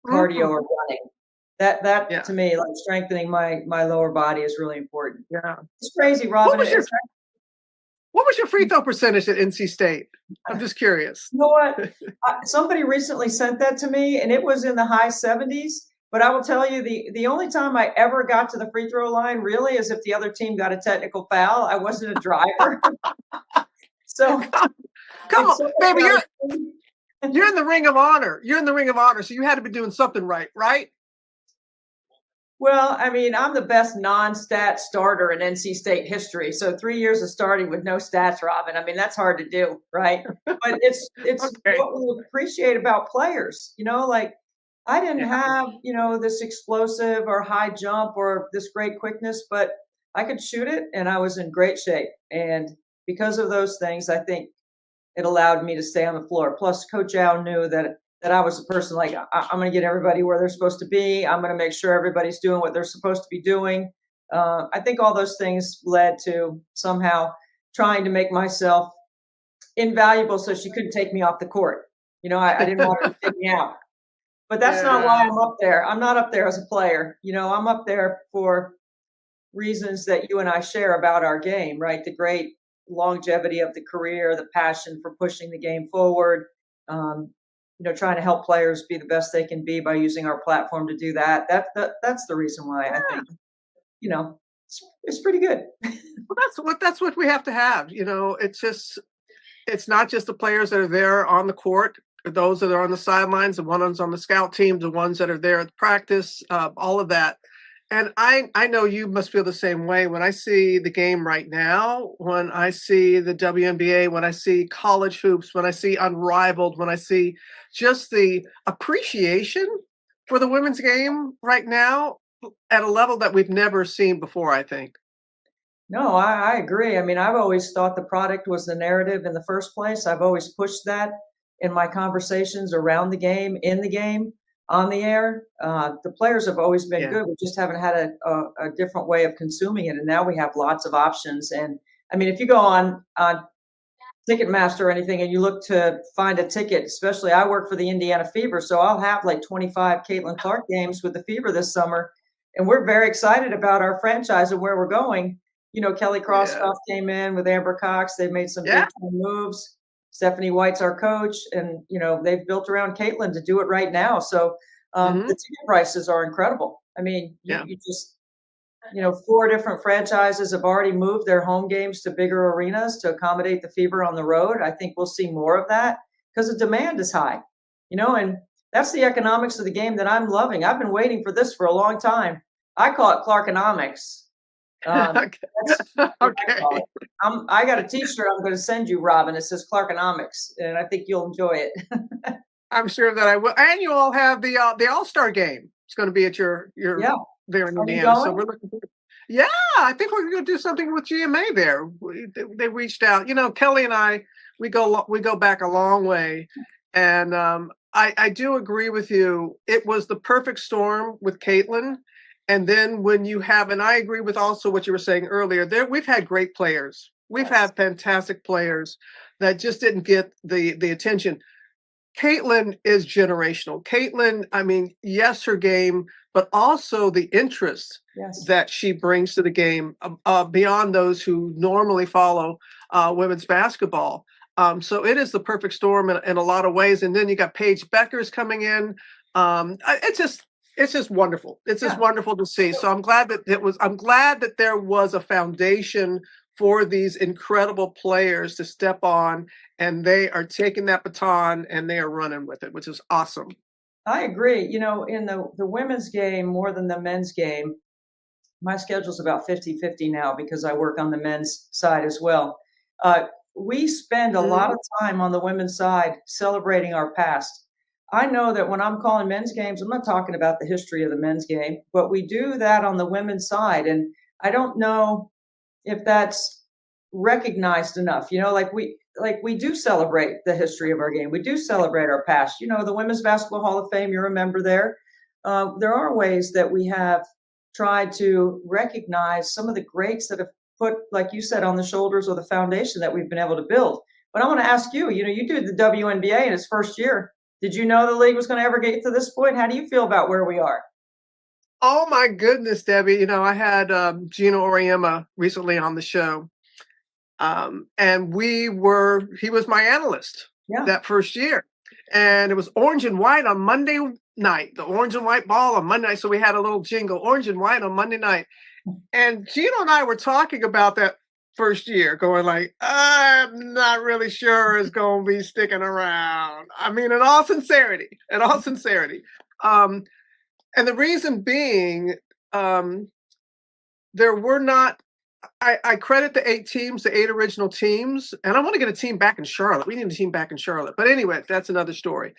cardio or running. That to me, like strengthening my lower body is really important. Yeah. It's crazy, Robin. What was your free throw percentage at NC State? I'm just curious. You know what? Somebody recently sent that to me, and it was in the high 70s. But I will tell you, the only time I ever got to the free throw line really is if the other team got a technical foul. I wasn't a driver. So come on, baby, you're in the Ring of Honor. You're in the Ring of Honor, so you had to be doing something right? Well, I mean, I'm the best non-stat starter in NC State history. So 3 years of starting with no stats, Robin. I mean, that's hard to do, right? But it's Okay. what we appreciate about players. Like I didn't have, this explosive or high jump or this great quickness, but I could shoot it and I was in great shape. And because of those things, I think it allowed me to stay on the floor. Plus, Coach Al knew that I was a person like, I'm going to get everybody where they're supposed to be. I'm going to make sure everybody's doing what they're supposed to be doing. I think all those things led to somehow trying to make myself invaluable so she couldn't take me off the court. I didn't want her to take me out. But that's not why I'm up there. I'm not up there as a player. I'm up there for reasons that you and I share about our game, right? The great longevity of the career, the passion for pushing the game forward, trying to help players be the best they can be by using our platform to do that. That's the reason why I think, it's pretty good. Well, that's what we have to have. It's not just the players that are there on the court, or those that are on the sidelines, the ones on the scout team, the ones that are there at practice, all of that. And I know you must feel the same way when I see the game right now, when I see the WNBA, when I see college hoops, when I see Unrivaled, when I see just the appreciation for the women's game right now at a level that we've never seen before, I think. No, I agree. I mean, I've always thought the product was the narrative in the first place. I've always pushed that in my conversations around the game, in the game, on the air. The players have always been good. We just haven't had a different way of consuming it. And now we have lots of options. And I mean, if you go on Ticketmaster or anything and you look to find a ticket, especially I work for the Indiana Fever, so I'll have like 25 Caitlin Clark games with the Fever this summer. And we're very excited about our franchise and where we're going. Kelly Krauskopf came in with Amber Cox. They've made some big moves. Stephanie White's our coach, and they've built around Caitlin to do it right now. So the ticket prices are incredible. I mean, you just 4 different franchises have already moved their home games to bigger arenas to accommodate the Fever on the road. I think we'll see more of that because the demand is high. And that's the economics of the game that I'm loving. I've been waiting for this for a long time. I call it Clarkonomics. Okay. I got a T-shirt I'm going to send you, Robin. It says Clarkonomics, and I think you'll enjoy it. I'm sure that I will. And you all have the All-Star game. It's going to be at your there in Indiana. So we're looking forward. Yeah, I think we're going to do something with GMA there. They reached out. Kelly and I, we go back a long way, and I do agree with you. It was the perfect storm with Caitlin. And then when you have, and I agree with also what you were saying earlier, we've had great players. We've had fantastic players that just didn't get the attention. Caitlin is generational. Caitlin, I mean, yes, her game, but also the interest that she brings to the game beyond those who normally follow women's basketball. So it is the perfect storm in a lot of ways. And then you got Paige Beckers coming in. It's just wonderful. It's just wonderful to see. So I'm glad that there was a foundation for these incredible players to step on, and they are taking that baton and they are running with it, which is awesome. I agree. You know, in the women's game more than the men's game, my schedule's about 50-50 now because I work on the men's side as well. We spend a lot of time on the women's side celebrating our past. I know that when I'm calling men's games, I'm not talking about the history of the men's game, but we do that on the women's side. And I don't know if that's recognized enough. You know, like we do celebrate the history of our game. We do celebrate our past. You know, the Women's Basketball Hall of Fame, you're a member there. There are ways that we have tried to recognize some of the greats that have put, like you said, on the shoulders of the foundation that we've been able to build. But I want to ask you, you know, you did the WNBA in its first year. Did you know the league was going to ever get to this point? How do you feel about where we are? Oh my goodness, Debbie. You know, I had Gino Auriemma recently on the show. And he was my analyst that first year. And it was orange and white on Monday night, the orange and white ball on Monday night. So we had a little jingle, orange and white on Monday night. And Gino and I were talking about that first year, going like, I'm not really sure it's going to be sticking around. I mean, in all sincerity. And the reason being, there were not, I credit the 8 teams, the 8 original teams, and I want to get a team back in Charlotte. We need a team back in Charlotte. But anyway, that's another story.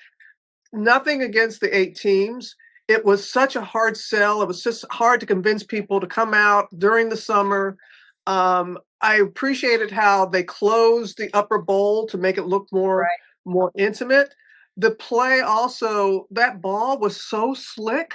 Nothing against the 8 teams. It was such a hard sell. It was just hard to convince people to come out during the summer. I appreciated how they closed the upper bowl to make it look more intimate. The play also, that ball was so slick.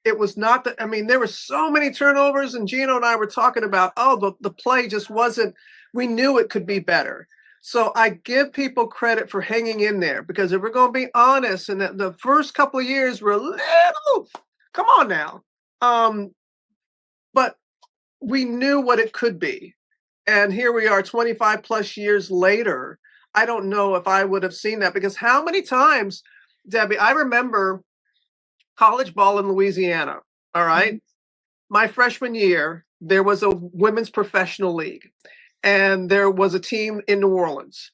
It was not that, I mean, there were so many turnovers, and Gino and I were talking about, the play just wasn't, we knew it could be better. So I give people credit for hanging in there, because if we're going to be honest, and the first couple of years were a little, come on now. But we knew what it could be. And here we are 25 plus years later. I don't know if I would have seen that, because how many times, Debbie, I remember college ball in Louisiana. All right. My freshman year, there was a women's professional league, and there was a team in New Orleans,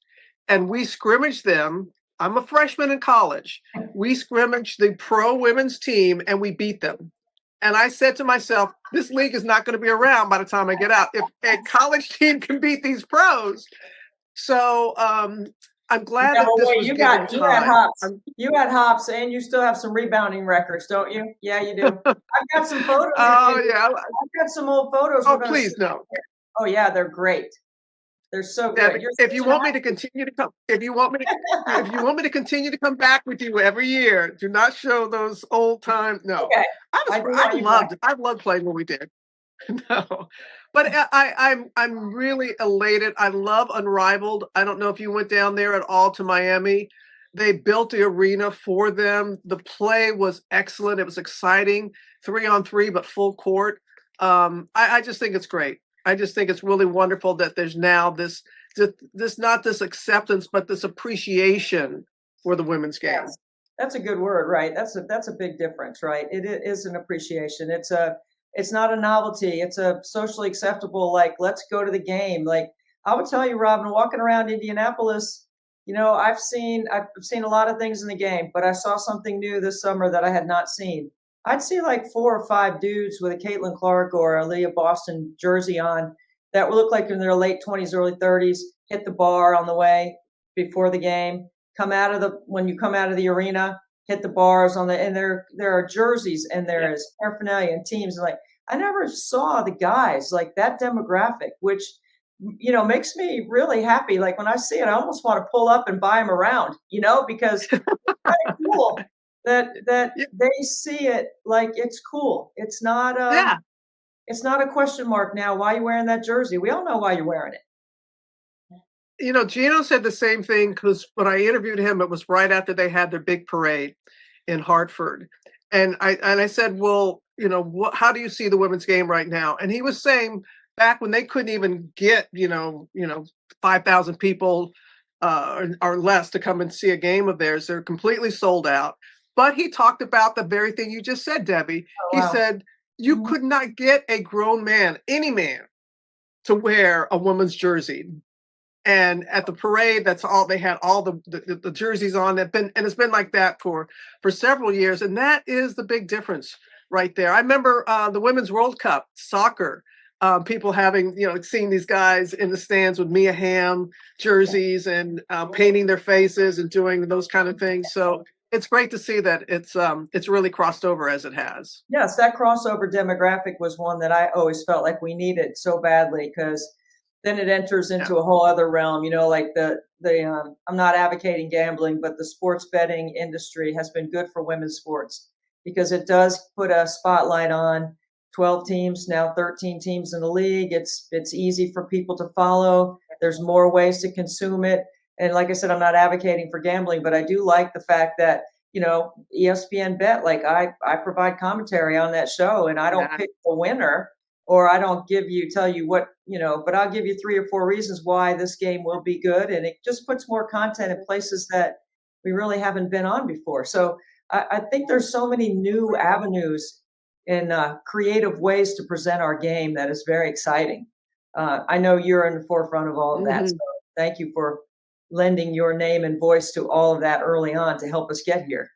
and we scrimmaged them. I'm a freshman in college. We scrimmaged the pro women's team and we beat them. And I said to myself, this league is not going to be around by the time I get out. If a college team can beat these pros. So I'm glad that this was you given had hops. time. You had hops, and you still have some rebounding records, don't you? Yeah, you do. I've got some photos. Oh yeah, I've got some old photos. Oh please no. Oh yeah, they're great. They're so Debbie, good. if you want me to continue to come, if you want me to continue to come back with you every year, do not show those old times. No, Okay. I loved playing when we did. No, but I'm really elated. I love Unrivaled. I don't know if you went down there at all to Miami. They built the arena for them. The play was excellent. It was exciting, 3-on-3, but full court. I just think it's great. I just think it's really wonderful that there's now this not this acceptance, but this appreciation for the women's game. Yes. That's a good word, right? That's a big difference, right? It is an appreciation. It's not a novelty. It's a socially acceptable, like, let's go to the game. Like, I would tell you, Robin, walking around Indianapolis, you know, I've seen a lot of things in the game, but I saw something new this summer that I had not seen. I'd see like 4 or 5 dudes with a Caitlin Clark or a Leah Boston jersey on that would look like in their late 20s, early 30s, hit the bar on the way before the game, when you come out of the arena, hit the bars and there are jerseys and there is paraphernalia and teams. And like, I never saw the guys like that demographic, which, you know, makes me really happy. Like when I see it, I almost want to pull up and buy them around, you know, because it's kind of cool that they see it like it's cool. It's not it's not a question mark now. Why are you wearing that jersey? We all know why you're wearing it. You know, Gino said the same thing, because when I interviewed him, it was right after they had their big parade in Hartford. And I said, well, you know, how do you see the women's game right now? And he was saying back when they couldn't even get, you know, 5,000 people or less to come and see a game of theirs. They're completely sold out. But he talked about the very thing you just said, Debbie. He said you could not get a grown man, any man, to wear a woman's jersey. And at the parade, that's all they had, all the jerseys on. And it's been like that for several years. And that is the big difference right there. I remember the Women's World Cup soccer, people having, seeing these guys in the stands with Mia Hamm jerseys and painting their faces and doing those kind of things. So it's great to see that it's really crossed over as it has. Yes, that crossover demographic was one that I always felt like we needed so badly, because then it enters into a whole other realm, like I'm not advocating gambling, but the sports betting industry has been good for women's sports because it does put a spotlight on 12 teams, now 13 teams in the league. It's easy for people to follow. There's more ways to consume it. And like I said, I'm not advocating for gambling, but I do like the fact that, ESPN Bet, like I provide commentary on that show, and I don't pick the winner, or I don't tell you what, but I'll give you 3 or 4 reasons why this game will be good. And it just puts more content in places that we really haven't been on before. So I think there's so many new avenues and creative ways to present our game that is very exciting. I know you're in the forefront of all of that. So thank you for lending your name and voice to all of that early on to help us get here.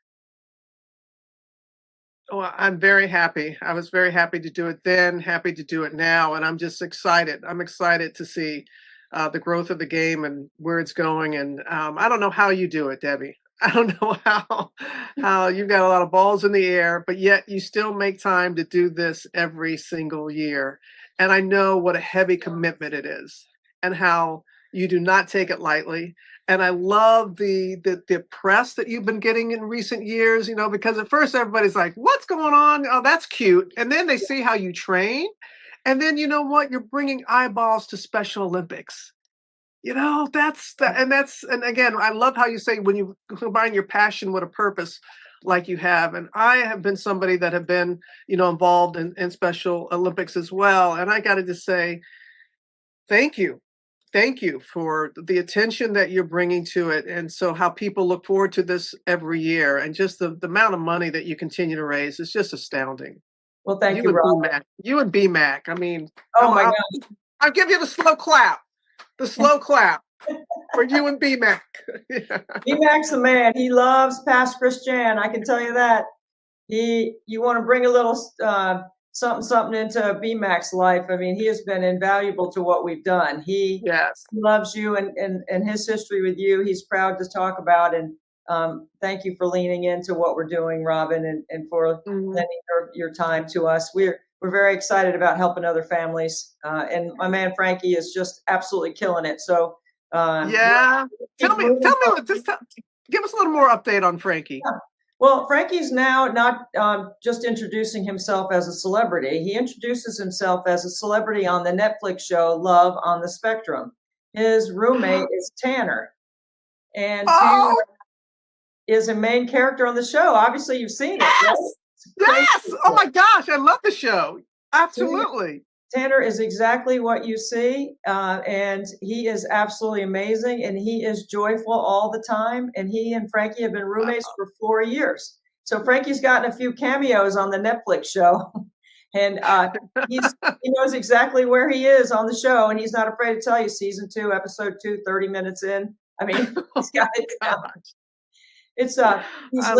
Well, I'm very happy. I was very happy to do it then, happy to do it now. And I'm just excited. I'm excited to see the growth of the game and where it's going. And I don't know how you do it, Debbie. I don't know how you've got a lot of balls in the air, but yet you still make time to do this every single year. And I know what a heavy commitment it is and how you do not take it lightly. And I love the press that you've been getting in recent years, because at first everybody's like, what's going on? Oh, that's cute. And then they see how you train. And then, you know what? You're bringing eyeballs to Special Olympics. And again, I love how you say when you combine your passion with a purpose like you have. And I have been somebody that have been, involved in Special Olympics as well. And I got to just say, thank you. Thank you for the attention that you're bringing to it. And so how people look forward to this every year, and just the amount of money that you continue to raise is just astounding. Well, thank you, Rob. You and BMAC. I mean, oh my God. I'll give you the slow clap. The slow clap for you and BMAC. BMAC's the man. He loves past Christian. I can tell you that. You want to bring a little something into BMAC's life. I mean, he has been invaluable to what we've done. He loves you and his history with you. He's proud to talk about. And thank you for leaning into what we're doing, Robin, and for lending your time to us. We're very excited about helping other families. And my man Frankie is just absolutely killing it. So tell me, give us a little more update on Frankie. Yeah. Well, Frankie's now not just introducing himself as a celebrity. He introduces himself as a celebrity on the Netflix show Love on the Spectrum. His roommate is Tanner. And Tanner is a main character on the show. Obviously, you've seen it, right? Yes. Oh, my gosh. I love the show. Absolutely. Tanner is exactly what you see, and he is absolutely amazing, and he is joyful all the time, and he and Frankie have been roommates for 4 years. So Frankie's gotten a few cameos on the Netflix show, and he knows exactly where he is on the show, and he's not afraid to tell you. Season 2, episode 2, 30 minutes in. I mean, he's got it down. It's he's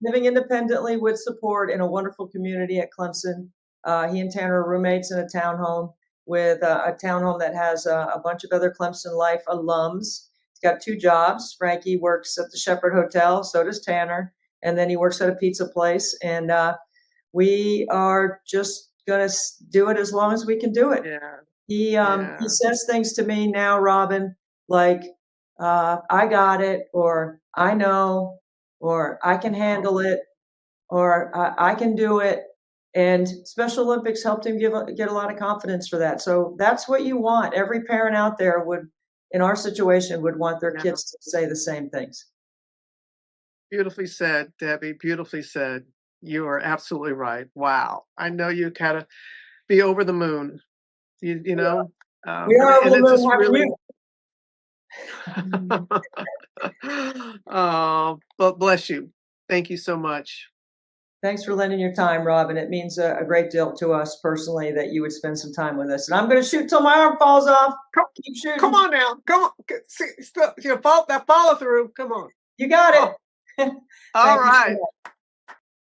living independently with support in a wonderful community at Clemson. He and Tanner are roommates in a townhome with a townhome that has a bunch of other Clemson Life alums. He's got 2 jobs. Frankie works at the Shepherd Hotel. So does Tanner. And then he works at a pizza place. And we are just going to do it as long as we can do it. He says things to me now, Robin, like, I got it, or I know, or I can handle it, or I can do it. And Special Olympics helped him get a lot of confidence for that. So that's what you want. Every parent out there in our situation, would want their kids to say the same things. Beautifully said, Debbie. Beautifully said. You are absolutely right. Wow. I know you gotta be over the moon. You know. We are over the moon. But bless you. Thank you so much. Thanks for lending your time, Robin. It means a great deal to us personally that you would spend some time with us. And I'm going to shoot till my arm falls off. Keep shooting. Come on now. Come on. See, that follow through. Come on. You got it. All right.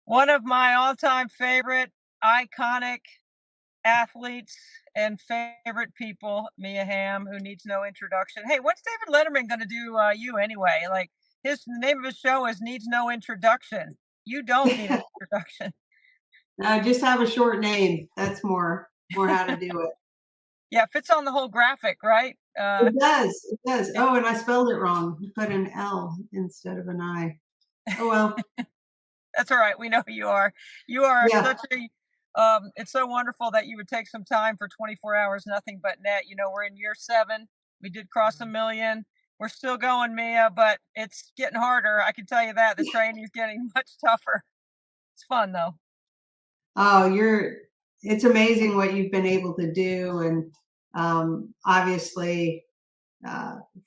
One of my all-time favorite, iconic athletes and favorite people, Mia Hamm, who needs no introduction. Hey, what's David Letterman going to do you anyway? Like the name of his show is Needs No Introduction. You don't need an introduction. Just have a short name. That's more how to do it. Yeah, it fits on the whole graphic, right? It does. It does. Oh, and I spelled it wrong. I put an L instead of an I. Oh well. That's all right. We know who you are. You are such a. It's so wonderful that you would take some time for 24 hours, nothing but net. You know, we're in year 7. We did cross 1 million. We're still going, Mia, but it's getting harder. I can tell you that. The training is getting much tougher. It's fun though. Oh, it's amazing what you've been able to do. And obviously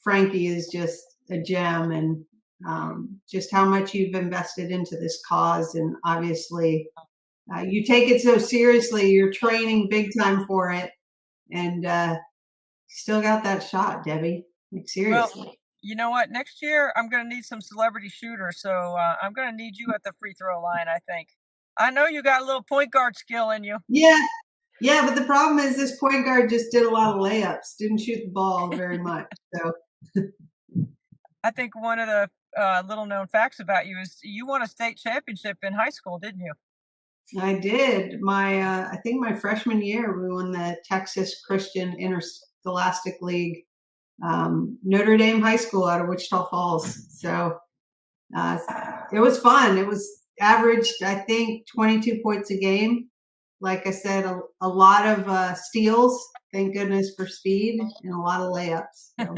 Frankie is just a gem, and just how much you've invested into this cause. And obviously you take it so seriously, you're training big time for it. And still got that shot, Debbie. Like, seriously. Well, you know what? Next year, I'm going to need some celebrity shooters. So I'm going to need you at the free throw line, I think. I know you got a little point guard skill in you. Yeah. Yeah, but the problem is this point guard just did a lot of layups, didn't shoot the ball very much. So I think one of the little known facts about you is you won a state championship in high school, didn't you? I did. I think my freshman year, we won the Texas Christian Interscholastic League. Notre Dame High School out of Wichita Falls. So it was fun. It was averaged, I think, 22 points a game. Like I said, a lot of steals, thank goodness for speed, and a lot of layups. So.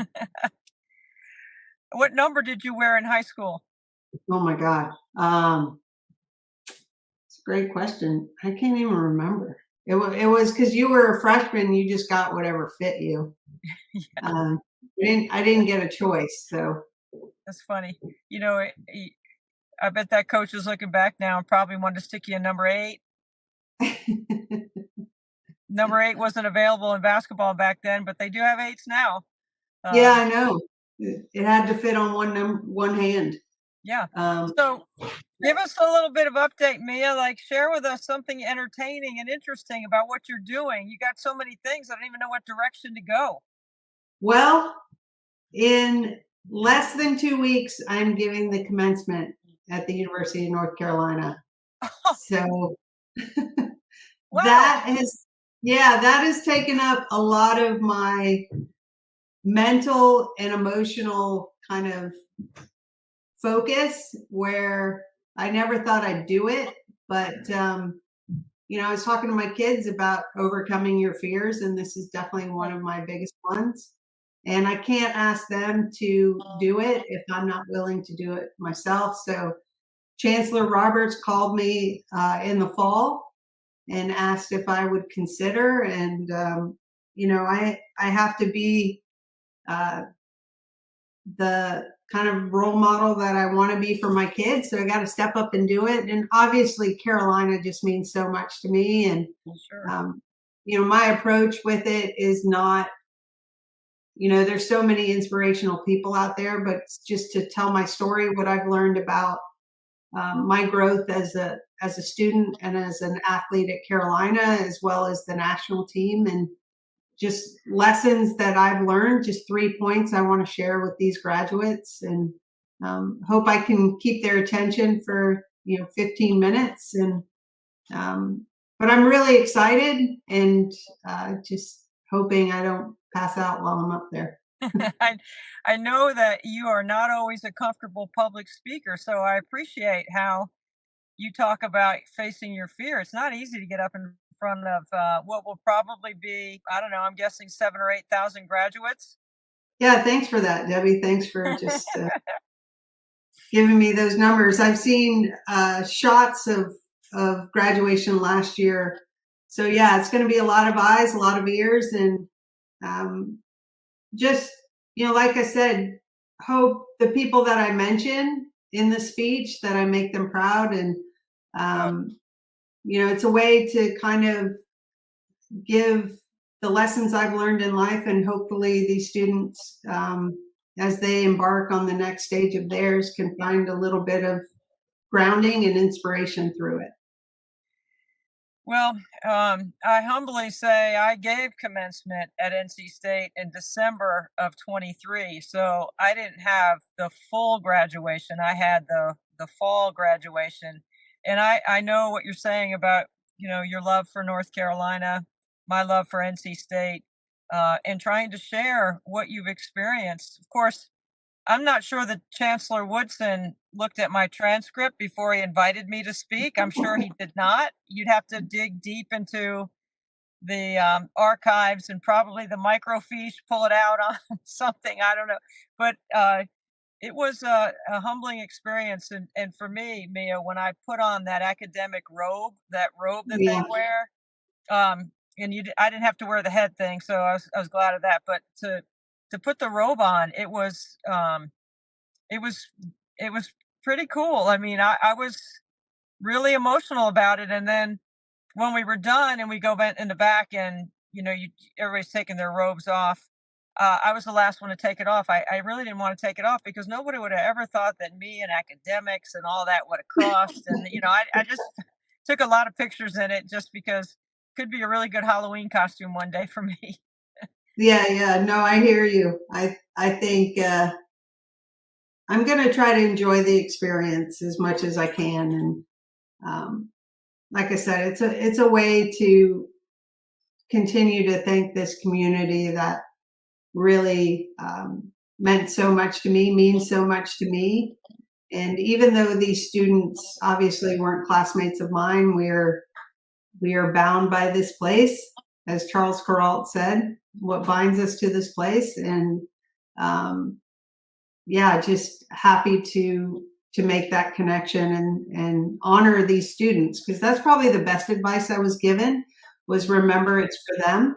What number did you wear in high school? Oh my God. It's a great question. I can't even remember. It was because you were a freshman, you just got whatever fit you. Yeah. I didn't get a choice, so. That's funny. You know, I bet that coach is looking back now and probably wanted to stick you in number 8. Number 8 wasn't available in basketball back then, but they do have 8s now. Yeah, I know. It had to fit on one hand. Yeah. So give us a little bit of update, Mia. Like, share with us something entertaining and interesting about what you're doing. You got so many things, I don't even know what direction to go. Well, in less than 2 weeks, I'm giving the commencement at the University of North Carolina. So wow. that has taken up a lot of my mental and emotional kind of focus, where I never thought I'd do it. But, I was talking to my kids about overcoming your fears, and this is definitely one of my biggest ones. And I can't ask them to do it if I'm not willing to do it myself. So Chancellor Roberts called me in the fall and asked if I would consider. And, I have to be the kind of role model that I want to be for my kids. So I got to step up and do it. And obviously Carolina just means so much to me. And, sure. My approach with it is not, there's so many inspirational people out there, but just to tell my story, what I've learned about my growth as a student and as an athlete at Carolina, as well as the national team, and just lessons that I've learned, just 3 points I want to share with these graduates, and hope I can keep their attention for, 15 minutes. And, but I'm really excited, and just hoping I don't pass out while I'm up there. I know that you are not always a comfortable public speaker, so I appreciate how you talk about facing your fear. It's not easy to get up in front of what will probably be, I don't know, I'm guessing 7,000 or 8,000 graduates. Yeah, thanks for that, Debbie. Thanks for just giving me those numbers. I've seen shots of graduation last year. So yeah, it's going to be a lot of eyes, a lot of ears, and just, like I said, hope the people that I mention in the speech, that I make them proud. And, it's a way to kind of give the lessons I've learned in life, and hopefully these students, as they embark on the next stage of theirs, can find a little bit of grounding and inspiration through it. Well, I humbly say I gave commencement at NC State in December of 23. So I didn't have the full graduation. I had the fall graduation. And I know what you're saying about, your love for North Carolina, my love for NC State, and trying to share what you've experienced. Of course, I'm not sure that Chancellor Woodson looked at my transcript before he invited me to speak. I'm sure he did not. You'd have to dig deep into the archives and probably the microfiche, pull it out on something. I don't know. But it was a humbling experience. And for me, Mia, when I put on that academic robe, that they wear, and I didn't have to wear the head thing, so I was glad of that. But to put the robe on, it was pretty cool. I mean, I was really emotional about it. And then when we were done and we go in the back, and everybody's taking their robes off, I was the last one to take it off. I really didn't want to take it off because nobody would have ever thought that me and academics and all that would have crossed. And I just took a lot of pictures in it just because it could be a really good Halloween costume one day for me. Yeah. No, I hear you. I think I'm going to try to enjoy the experience as much as I can. And like I said, it's a way to continue to thank this community that really meant so much to me, means so much to me. And even though these students obviously weren't classmates of mine, we are bound by this place, as Charles Kuralt said, what binds us to this place. And just happy to make that connection and honor these students, because that's probably the best advice I was given, was remember it's for them.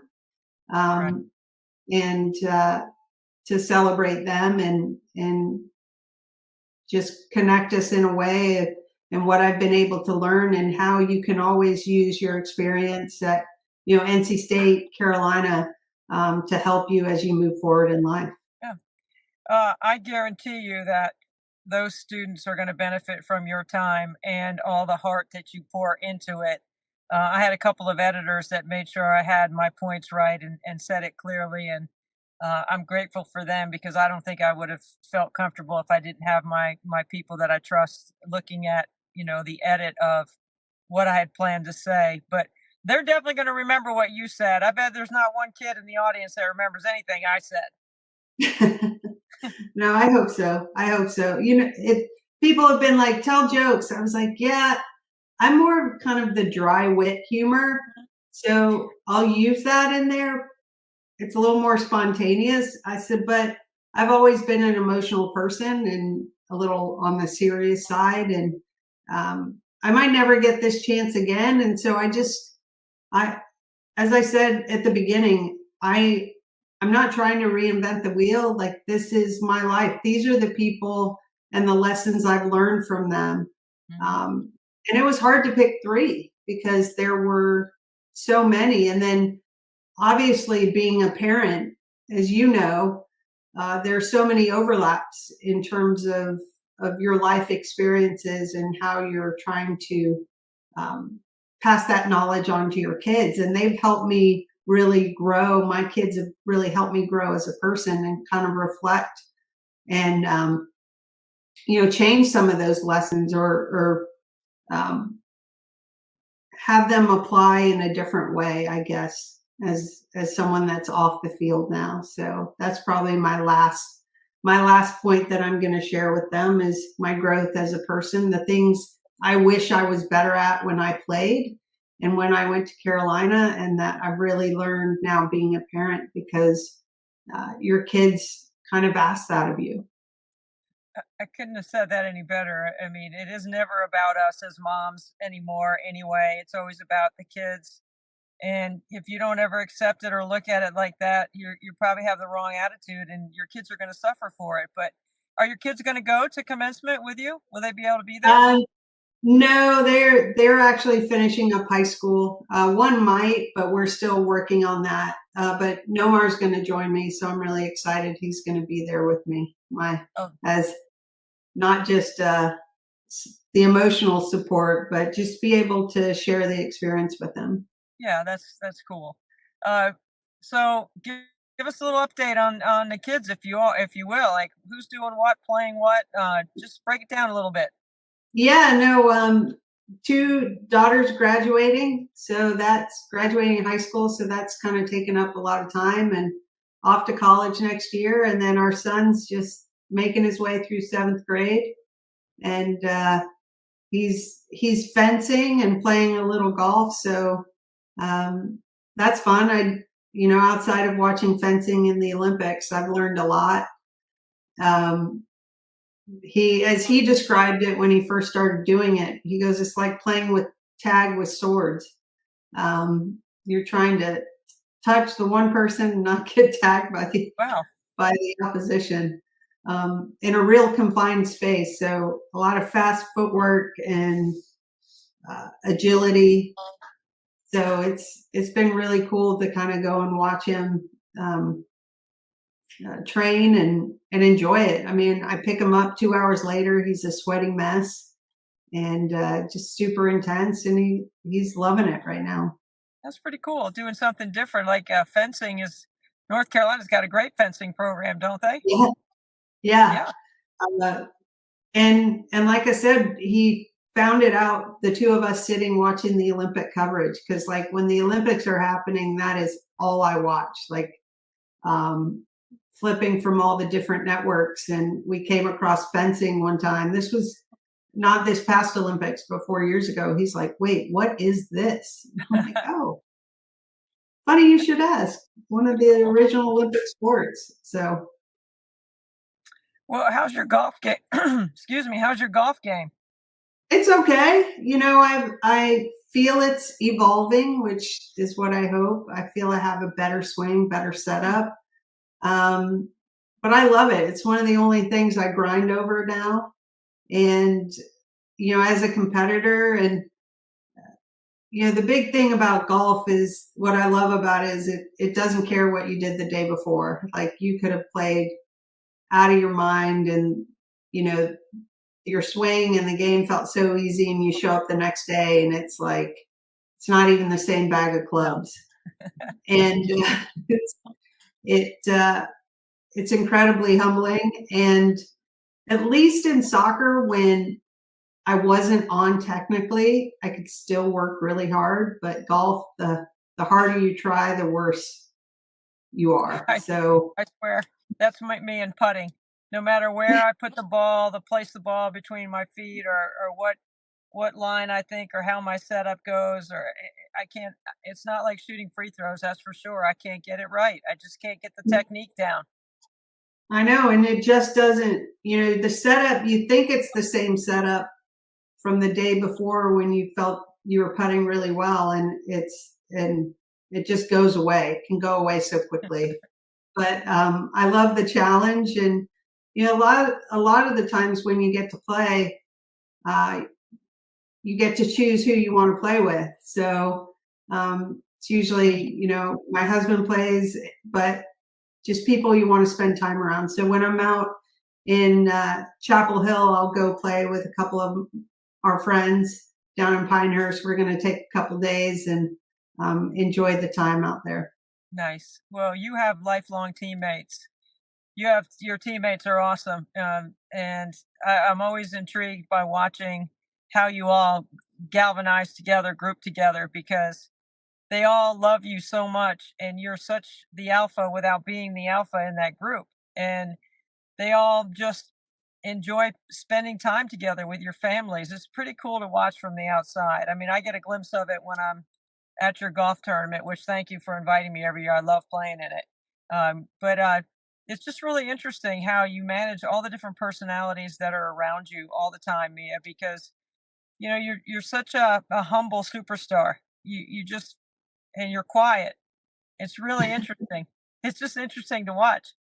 And to celebrate them and just connect us in a way, and what I've been able to learn, and how you can always use your experience at NC State, Carolina, to help you as you move forward in life. Yeah. I guarantee you that those students are going to benefit from your time and all the heart that you pour into it. I had a couple of editors that made sure I had my points right and said it clearly. And I'm grateful for them, because I don't think I would have felt comfortable if I didn't have my people that I trust looking at, the edit of what I had planned to say. But they're definitely going to remember what you said. I bet there's not one kid in the audience that remembers anything I said. No, I hope so. People have been like, tell jokes. I was like, yeah, I'm more of kind of the dry wit humor. So I'll use that in there. It's a little more spontaneous. I said, but I've always been an emotional person and a little on the serious side. And I might never get this chance again. And so as I said at the beginning, I'm not trying to reinvent the wheel. Like, this is my life. These are the people and the lessons I've learned from them. And it was hard to pick three because there were so many. And then obviously being a parent, as you know, there are so many overlaps in terms of your life experiences and how you're trying to pass that knowledge on to your kids. And they've helped me really grow. My kids have really helped me grow as a person and kind of reflect and, change some of those lessons or have them apply in a different way, I guess, as someone that's off the field now. So that's probably my last point that I'm going to share with them is my growth as a person, the things I wish I was better at when I played and when I went to Carolina, and that I've really learned now being a parent, because your kids kind of ask that of you. I couldn't have said that any better. I mean, it is never about us as moms anymore anyway. It's always about the kids. And if you don't ever accept it or look at it like that, you probably have the wrong attitude, and your kids are going to suffer for it. But are your kids going to go to commencement with you? Will they be able to be there? No, they're actually finishing up high school. One might, but we're still working on that. But Nomar's going to join me, so I'm really excited. He's going to be there with me. As not just the emotional support, but just be able to share the experience with them. Yeah, that's cool. So give us a little update on the kids, if you will. Like, who's doing what, playing what? Just break it down a little bit. Yeah, no, 2 daughters graduating, so that's graduating high school, so that's kind of taken up a lot of time, and off to college next year. And then our son's just making his way through 7th grade, and he's fencing and playing a little golf, so that's fun. Outside of watching fencing in the Olympics, I've learned a lot. As he described it when he first started doing it, he goes, it's like playing with tag with swords. You're trying to touch the one person and not get tagged by the opposition in a real confined space. So a lot of fast footwork and agility. So it's been really cool to kind of go and watch him train and enjoy it. I mean, I pick him up 2 hours later, he's a sweating mess and just super intense, and he's loving it right now. That's pretty cool, doing something different. Like fencing is, North Carolina's got a great fencing program, don't they? Yeah. And like I said, he found it out, the 2 of us sitting watching the Olympic coverage, because like when the Olympics are happening, that is all I watch. Like flipping from all the different networks, and we came across fencing one time. This was not this past Olympics, but 4 years ago. He's like, wait, what is this? I'm like, oh, funny you should ask. One of the original Olympic sports. So, well, how's your golf game? Excuse me. How's your golf game? It's okay. I feel it's evolving, which is what I hope. I feel I have a better swing, better setup. But I love it. It's one of the only things I grind over now. And, as a competitor, and, the big thing about golf is, what I love about it is it doesn't care what you did the day before. Like, you could have played out of your mind, and, your swing and the game felt so easy, and you show up the next day and it's like, it's not even the same bag of clubs. And it's incredibly humbling. And at least in soccer, when I wasn't on technically, I could still work really hard. But golf, the harder you try, the worse you are. I swear, that's me in putting. No matter where I put the ball, place the ball between my feet, or what line I think, or how my setup goes, or I can't. It's not like shooting free throws, that's for sure. I can't get it right. I just can't get the technique down. I know, and it just doesn't. The setup. You think it's the same setup from the day before when you felt you were putting really well, and it just goes away. It can go away so quickly. But I love the challenge, and a lot of the times when you get to play, you get to choose who you want to play with. So it's usually, my husband plays, but just people you want to spend time around. So when I'm out in Chapel Hill, I'll go play with a couple of our friends down in Pinehurst. We're going to take a couple days and enjoy the time out there. Nice. Well, you have lifelong teammates. Your teammates are awesome. And I'm always intrigued by watching how you all galvanize together, group together, because they all love you so much, and you're such the alpha without being the alpha in that group. And they all just enjoy spending time together with your families. It's pretty cool to watch from the outside. I mean, I get a glimpse of it when I'm at your golf tournament, which, thank you for inviting me every year. I love playing in it. But it's just really interesting how you manage all the different personalities that are around you all the time, Mia, because you're such a humble superstar. You just and you're quiet. It's really interesting. It's just interesting to watch.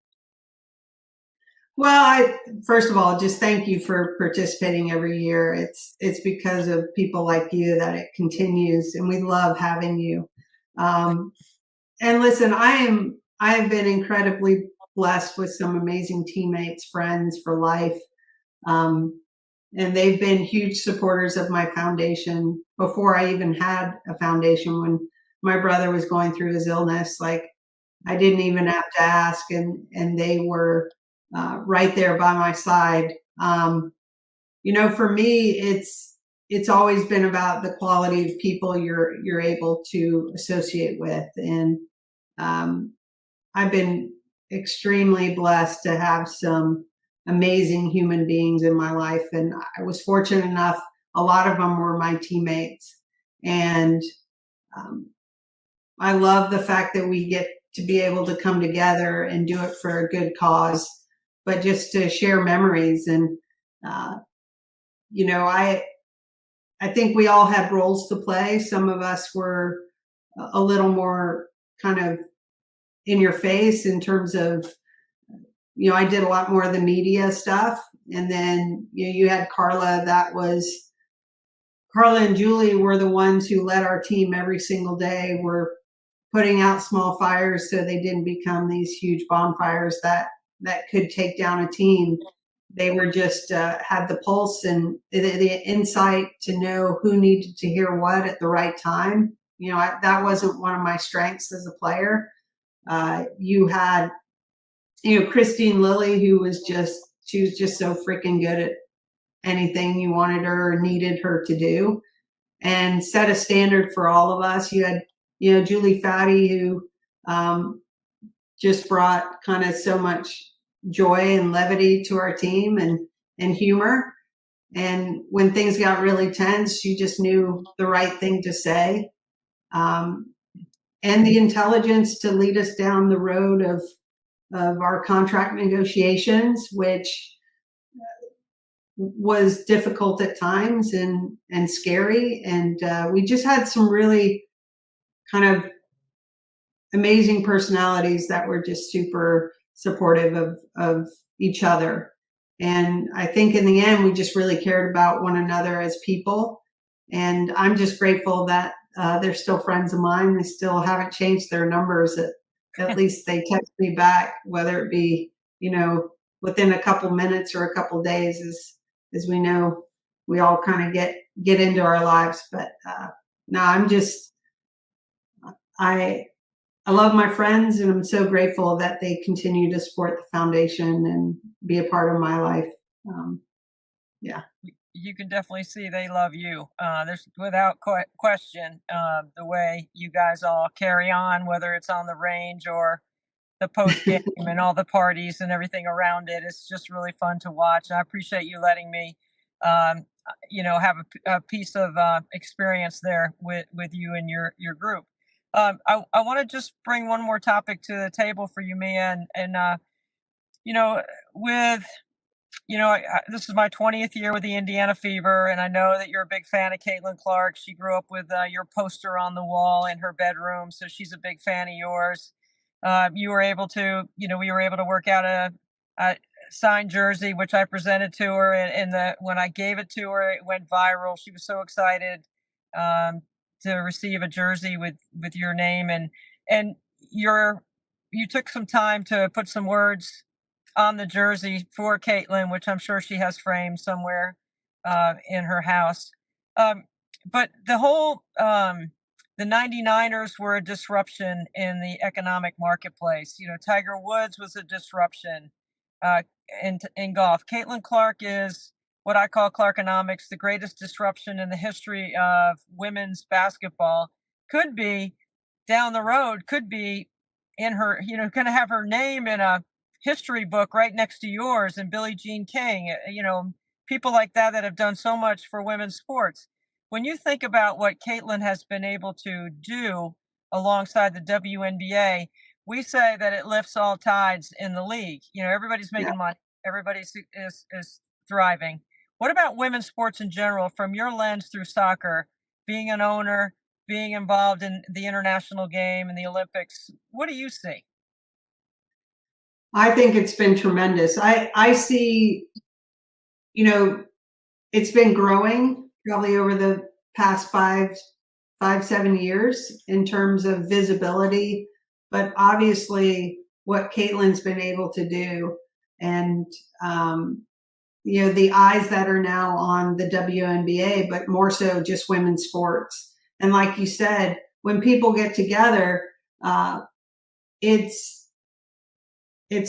Well, first of all, just thank you for participating every year. It's because of people like you that it continues, and we love having you. And listen, I have been incredibly blessed with some amazing teammates, friends for life. And they've been huge supporters of my foundation before I even had a foundation. When my brother was going through his illness, like I didn't even have to ask, and they were right there by my side. You know, for me, it's always been about the quality of people you're able to associate with, and I've been extremely blessed to have some amazing human beings in my life, and I was fortunate enough. A lot of them were my teammates, and I love the fact that we get to be able to come together and do it for a good cause, but just to share memories. And you know, I think we all had roles to play. Some of us were a little more kind of in your face in terms of, you know, I did a lot more of the media stuff. And then you had Carla. Carla and Julie were the ones who led our team every single day. Were putting out small fires so they didn't become these huge bonfires that could take down a team. They were just had the pulse and the insight to know who needed to hear what at the right time. You know, that wasn't one of my strengths as a player. You had, you know, Christine Lilly, she was just so freaking good at anything you wanted her or needed her to do, and set a standard for all of us. You had, you know, Julie Fatty, who just brought kind of so much joy and levity to our team, and humor. And when things got really tense, she just knew the right thing to say. And the intelligence to lead us down the road of our contract negotiations, which was difficult at times and scary. And we just had some really kind of amazing personalities that were just super supportive of each other. And I think in the end, we just really cared about one another as people. And I'm just grateful that they're still friends of mine. They still haven't changed their numbers. At least they text me back, whether it be, you know, within a couple minutes or a couple days, as we know, we all kind of get into our lives. But no, I love my friends, and I'm so grateful that they continue to support the foundation and be a part of my life. Yeah. You can definitely see they love you. There's without question the way you guys all carry on, whether it's on the range or the post game and all the parties and everything around it. It's just really fun to watch. I appreciate you letting me, you know, have a piece of experience there with you and your group. I want to just bring one more topic to the table for you, Mia, and you know, with, you know, this is my 20th year with the Indiana Fever, and I know that you're a big fan of Caitlin Clark. She grew up with your poster on the wall in her bedroom, so she's a big fan of yours. You were able to, you know, we were able to work out a signed jersey, which I presented to her, and when I gave it to her, it went viral. She was so excited to receive a jersey with your name, and you took some time to put some words on the jersey for Caitlin, which I'm sure she has framed somewhere in her house. But the whole the 99ers were a disruption in the economic marketplace. You know, Tiger Woods was a disruption in golf. Caitlin Clark is what I call Clarkonomics, the greatest disruption in the history of women's basketball. Could be down the road, could be in her, you know, going to have her name in a history book right next to yours and Billie Jean King, you know, people like that have done so much for women's sports. When you think about what Caitlin has been able to do alongside the WNBA, we say that it lifts all tides in the league. You know, everybody's making money, everybody is thriving. What about women's sports in general, from your lens through soccer, being an owner, being involved in the international game and the Olympics? What do you see? I think it's been tremendous. I see, you know, it's been growing probably over the past 7 years in terms of visibility, but obviously what Caitlin's been able to do, and you know, the eyes that are now on the WNBA, but more so just women's sports. And like you said, when people get together, it's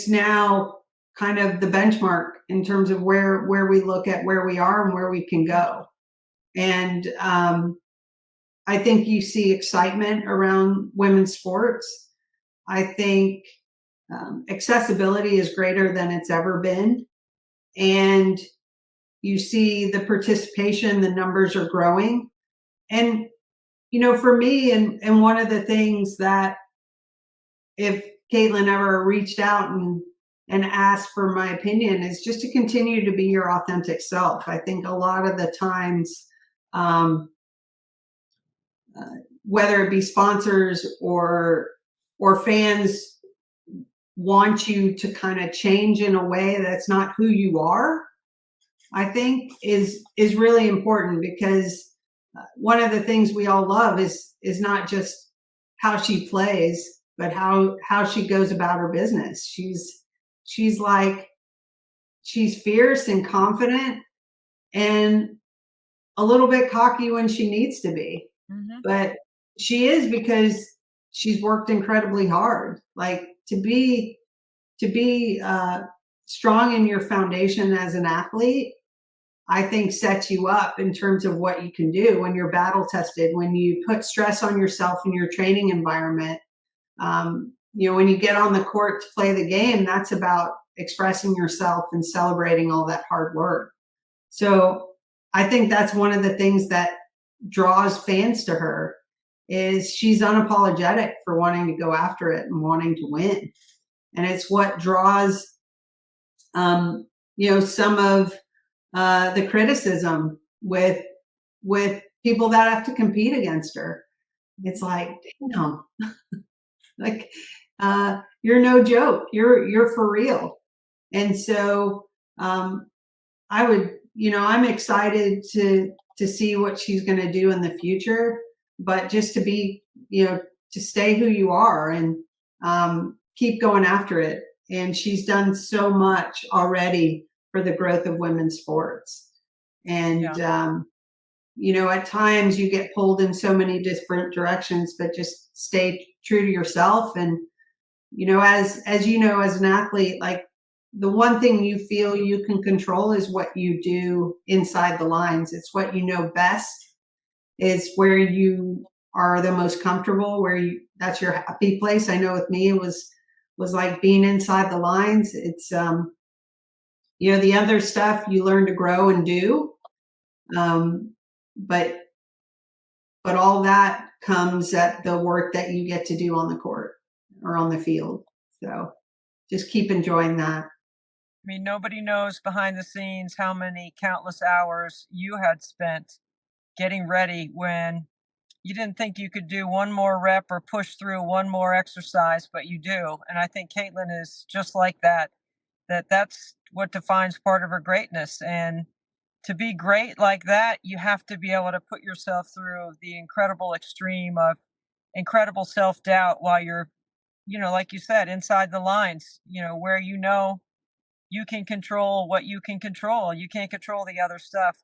now kind of the benchmark in terms of where we look at where we are and where we can go. And I think you see excitement around women's sports. I think accessibility is greater than it's ever been. And you see the participation, the numbers are growing. And, you know, for me, and one of the things that if Caitlin ever reached out and asked for my opinion is just to continue to be your authentic self. I think a lot of the times, whether it be sponsors or fans want you to kind of change in a way that's not who you are, I think is really important, because one of the things we all love is not just how she plays, but how she goes about her business. She's fierce and confident and a little bit cocky when she needs to be. Mm-hmm. But she is, because she's worked incredibly hard. Like to be strong in your foundation as an athlete, I think sets you up in terms of what you can do when you're battle tested, when you put stress on yourself in your training environment. You know, when you get on the court to play the game, that's about expressing yourself and celebrating all that hard work. So I think that's one of the things that draws fans to her, is she's unapologetic for wanting to go after it and wanting to win. And it's what draws, you know, some of the criticism with people that have to compete against her. It's like, damn, like you're no joke. You're for real. And so I would, you know, I'm excited to see what she's going to do in the future, but just to be, you know, to stay who you are and keep going after it. And she's done so much already for the growth of women's sports. And, you know, at times you get pulled in so many different directions, but just stay true to yourself. And, you know, as you know, as an athlete, like the one thing you feel you can control is what you do inside the lines. It's what you know best, is where you are the most comfortable, that's your happy place. I know with me, it was like being inside the lines. It's, you know, the other stuff you learn to grow and do. But all that comes at the work that you get to do on the court or on the field. So just keep enjoying that. I mean, nobody knows behind the scenes how many countless hours you had spent getting ready when you didn't think you could do one more rep or push through one more exercise, but you do. And I think Caitlin is just like that. That's what defines part of her greatness. And to be great like that, you have to be able to put yourself through the incredible extreme of incredible self-doubt while you're, you know, like you said, inside the lines, you know, where you know you can control what you can control. You can't control the other stuff.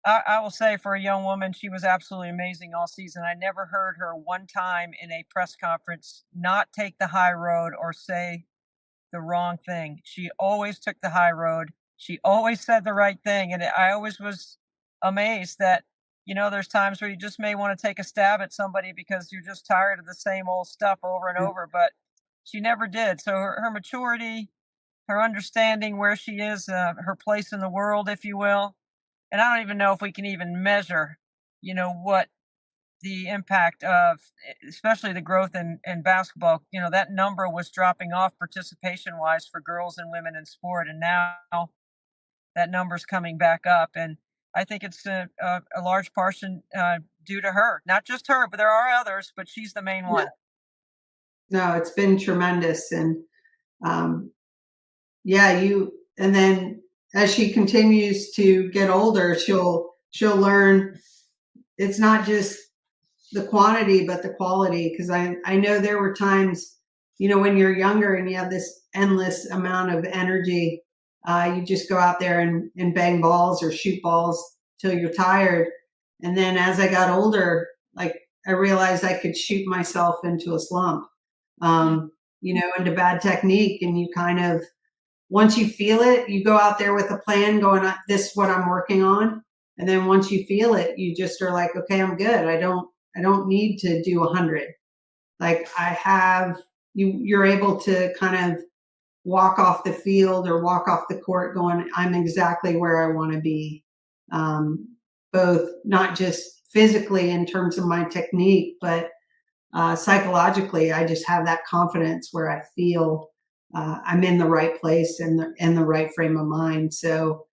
I will say, for a young woman, she was absolutely amazing all season. I never heard her one time in a press conference not take the high road or say the wrong thing. She always took the high road. She always said the right thing. And I always was amazed that, you know, there's times where you just may want to take a stab at somebody because you're just tired of the same old stuff over and over, but she never did. So her maturity, her understanding where she is, her place in the world, if you will. And I don't even know if we can even measure, you know, what the impact of, especially the growth in basketball, you know, that number was dropping off participation wise for girls and women in sport. And now that number's coming back up. And I think it's a large portion due to her. Not just her, but there are others, but she's the main one. No, it's been tremendous. And yeah, and then as she continues to get older, she'll learn it's not just the quantity, but the quality. Because I know there were times, when you're younger and you have this endless amount of energy, you just go out there and bang balls or shoot balls till you're tired. And then as I got older, like I realized I could shoot myself into a slump, into bad technique. And you kind of, once you feel it, you go out there with a plan going, this is what I'm working on. And then once you feel it, you just are like, okay, I'm good. I don't need to do 100. Like you're able to kind of walk off the field or walk off the court going, I'm exactly where I want to be. Both not just physically in terms of my technique, but psychologically, I just have that confidence where I feel I'm in the right place and the right frame of mind. So,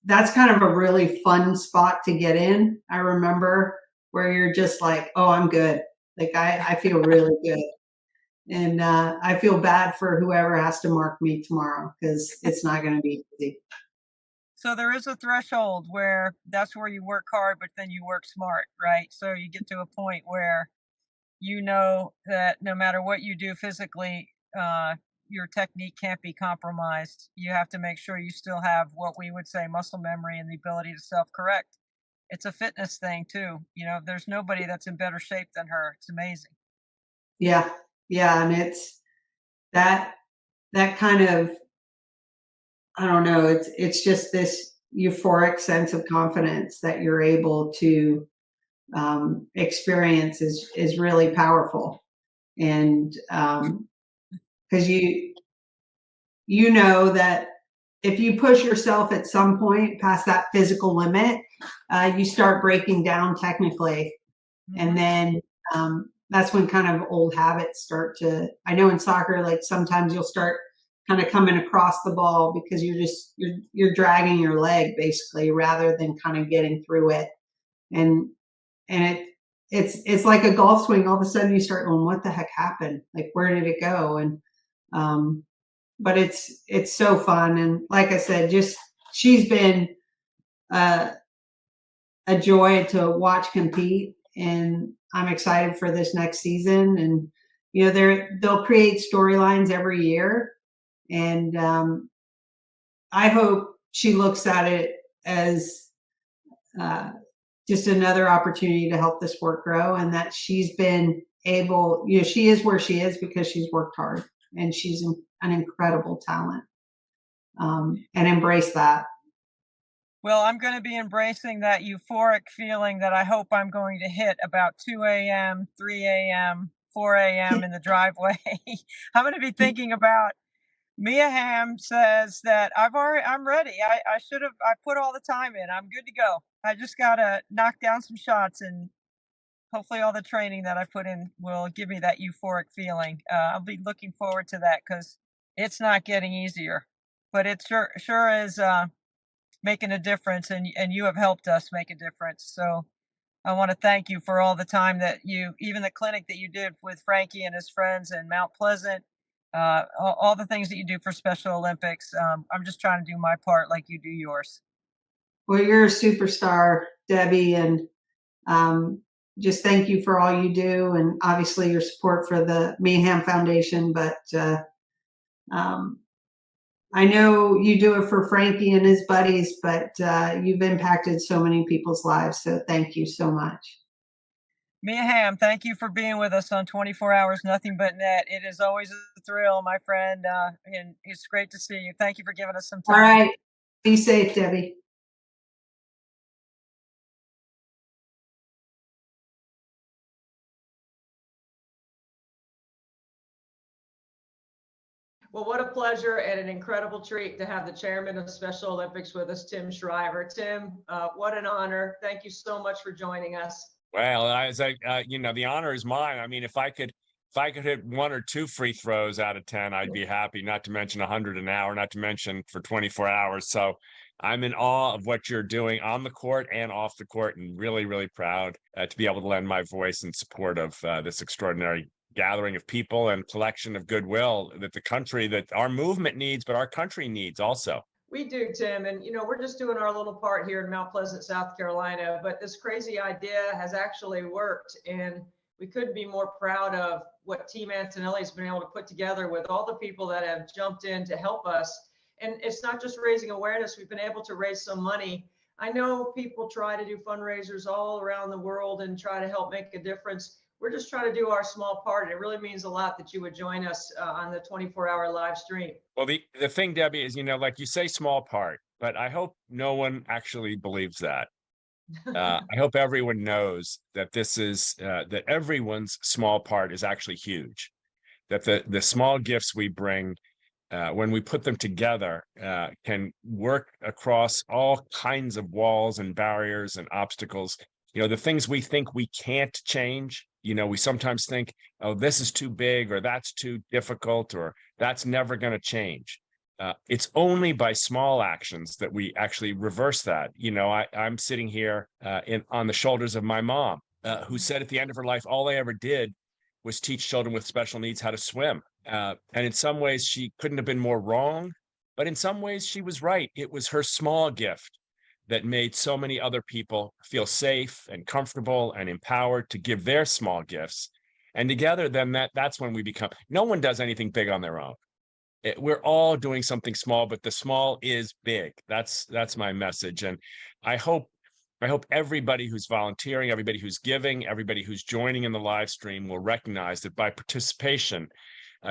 that's kind of a really fun spot to get in. I remember where you're just like, oh, I'm good. Like I feel really good. And I feel bad for whoever has to mark me tomorrow because it's not going to be easy. So there is a threshold where that's where you work hard, but then you work smart, right? So you get to a point where you know that no matter what you do physically, your technique can't be compromised. You have to make sure you still have what we would say muscle memory and the ability to self-correct. It's a fitness thing too. There's nobody that's in better shape than her. It's amazing. Yeah. And it's that kind of, I don't know, it's just this euphoric sense of confidence that you're able to experience is really powerful. And because you know that if you push yourself at some point past that physical limit, you start breaking down technically. And then that's when kind of old habits start to, I know in soccer, like sometimes you'll start kind of coming across the ball because you're dragging your leg basically rather than kind of getting through it. And it's like a golf swing. All of a sudden you start going, what the heck happened? Like, where did it go? And, but it's so fun. And like I said, she's been a joy to watch compete, and I'm excited for this next season. And, they'll create storylines every year. And, I hope she looks at it as, just another opportunity to help the sport grow, and that she's been able, she is where she is because she's worked hard and she's an incredible talent, and embrace that. Well, I'm going to be embracing that euphoric feeling that I hope I'm going to hit about 2 a.m., 3 a.m., 4 a.m. in the driveway. I'm going to be thinking about Mia Hamm says that I'm ready. I put all the time in. I'm good to go. I just got to knock down some shots, and hopefully all the training that I put in will give me that euphoric feeling. I'll be looking forward to that because it's not getting easier, but it sure is making a difference, and you have helped us make a difference. So I want to thank you for all the time that even the clinic that you did with Frankie and his friends in Mount Pleasant, all the things that you do for Special Olympics. I'm just trying to do my part like you do yours. Well, you're a superstar, Debbie, and just thank you for all you do, and obviously your support for the Mia Hamm Foundation. But I know you do it for Frankie and his buddies, but you've impacted so many people's lives. So thank you so much. Mia Hamm, thank you for being with us on 24 Hours Nothing But Net. It is always a thrill, my friend, and it's great to see you. Thank you for giving us some time. All right. Be safe, Debbie. Well, what a pleasure and an incredible treat to have the chairman of Special Olympics with us, Tim Shriver. Tim, what an honor. Thank you so much for joining us. Well, the honor is mine. I mean, if I if I could hit 1 or 2 free throws out of 10, I'd be happy, not to mention 100 an hour, not to mention for 24 hours. So I'm in awe of what you're doing on the court and off the court, and really, really proud to be able to lend my voice in support of this extraordinary gathering of people and collection of goodwill that the country, that our movement needs, but our country needs also. We do, Tim. And, we're just doing our little part here in Mount Pleasant, South Carolina. But this crazy idea has actually worked. And we couldn't be more proud of what Team Antonelli's been able to put together with all the people that have jumped in to help us. And it's not just raising awareness. We've been able to raise some money. I know people try to do fundraisers all around the world and try to help make a difference. We're just trying to do our small part. And it really means a lot that you would join us on the 24-hour live stream. Well, the thing, Debbie, is, like you say, small part, but I hope no one actually believes that. I hope everyone knows that this is, that everyone's small part is actually huge, that the small gifts we bring, when we put them together, can work across all kinds of walls and barriers and obstacles. The things we think we can't change, we sometimes think, oh, this is too big, or that's too difficult, or that's never going to change. It's only by small actions that we actually reverse that. I'm sitting here on the shoulders of my mom, who said at the end of her life, all I ever did was teach children with special needs how to swim. And in some ways, she couldn't have been more wrong, but in some ways, she was right. It was her small gift that made so many other people feel safe and comfortable and empowered to give their small gifts. And together, then that's when we become, no one does anything big on their own. We're all doing something small, but the small is big. That's my message. And I hope everybody who's volunteering, everybody who's giving, everybody who's joining in the live stream will recognize that by participation,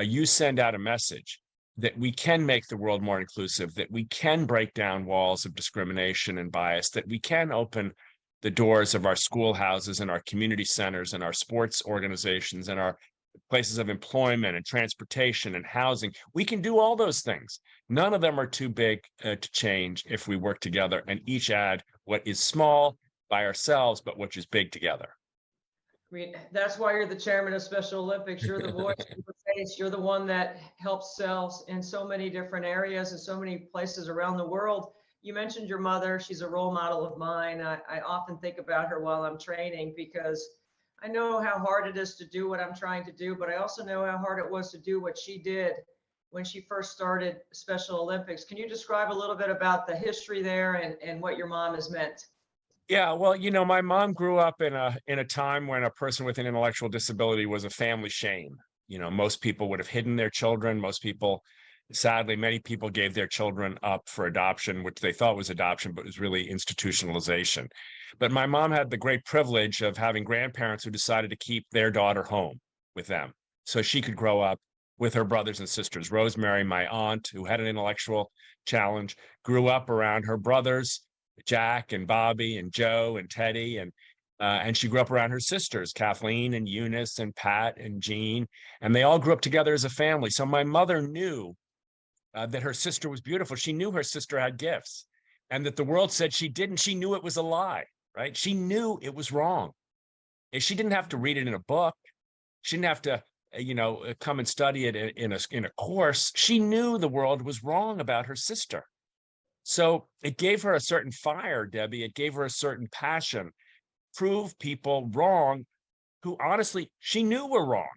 you send out a message that we can make the world more inclusive, that we can break down walls of discrimination and bias, that we can open the doors of our schoolhouses and our community centers and our sports organizations and our places of employment and transportation and housing. We can do all those things. None of them are too big to change if we work together and each add what is small by ourselves, but which is big together. That's why you're the chairman of Special Olympics. You're the voice, you're the face, you're the one that helps sell in so many different areas and so many places around the world. You mentioned your mother. She's a role model of mine. I often think about her while I'm training because I know how hard it is to do what I'm trying to do, but I also know how hard it was to do what she did when she first started Special Olympics. Can you describe a little bit about the history there and what your mom has meant? Yeah, well, my mom grew up in a time when a person with an intellectual disability was a family shame. Most people would have hidden their children. Most people, sadly, many people gave their children up for adoption, which they thought was adoption, but was really institutionalization. But my mom had the great privilege of having grandparents who decided to keep their daughter home with them so she could grow up with her brothers and sisters. Rosemary, my aunt, who had an intellectual challenge, grew up around her brothers, Jack and Bobby and Joe and Teddy, and she grew up around her sisters, Kathleen and Eunice and Pat and Jean, and they all grew up together as a family. So my mother knew that her sister was beautiful. She knew her sister had gifts, and that the world said she didn't. She knew it was a lie, right? She knew it was wrong. And she didn't have to read it in a book. She didn't have to, come and study it in a course. She knew the world was wrong about her sister. So it gave her a certain fire, Debbie. It gave her a certain passion, prove people wrong who honestly she knew were wrong.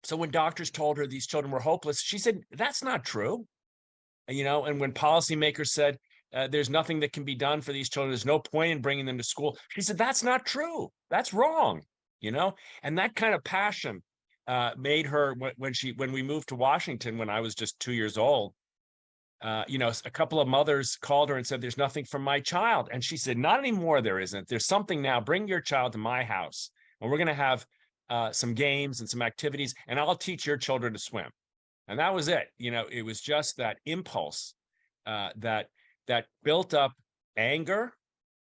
So when doctors told her these children were hopeless, she said, that's not true. And when policymakers said, there's nothing that can be done for these children, there's no point in bringing them to school, she said, that's not true. That's wrong. And that kind of passion made her, when we moved to Washington, when I was just 2 years old, a couple of mothers called her and said, there's nothing for my child. And she said, not anymore, there isn't. There's something now. Bring your child to my house, and we're going to have some games and some activities, and I'll teach your children to swim. And that was it. It was just that impulse that built up anger,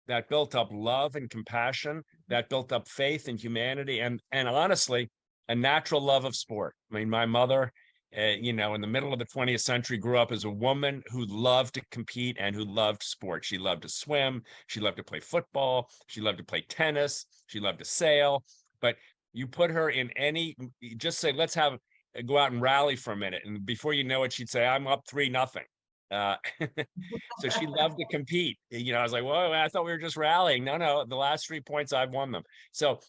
that built up love and compassion, that built up faith and humanity, and honestly, a natural love of sport. I mean, my mother, in the middle of the 20th century, grew up as a woman who loved to compete and who loved sport. She loved to swim. She loved to play football. She loved to play tennis. She loved to sail. But, You put her in any, just say, let's go out and rally for a minute. And before you know it, she'd say, I'm up 3-0. So she loved to compete. You know, I was like, whoa, I thought we were just rallying. No, the last 3 points, I've won them. So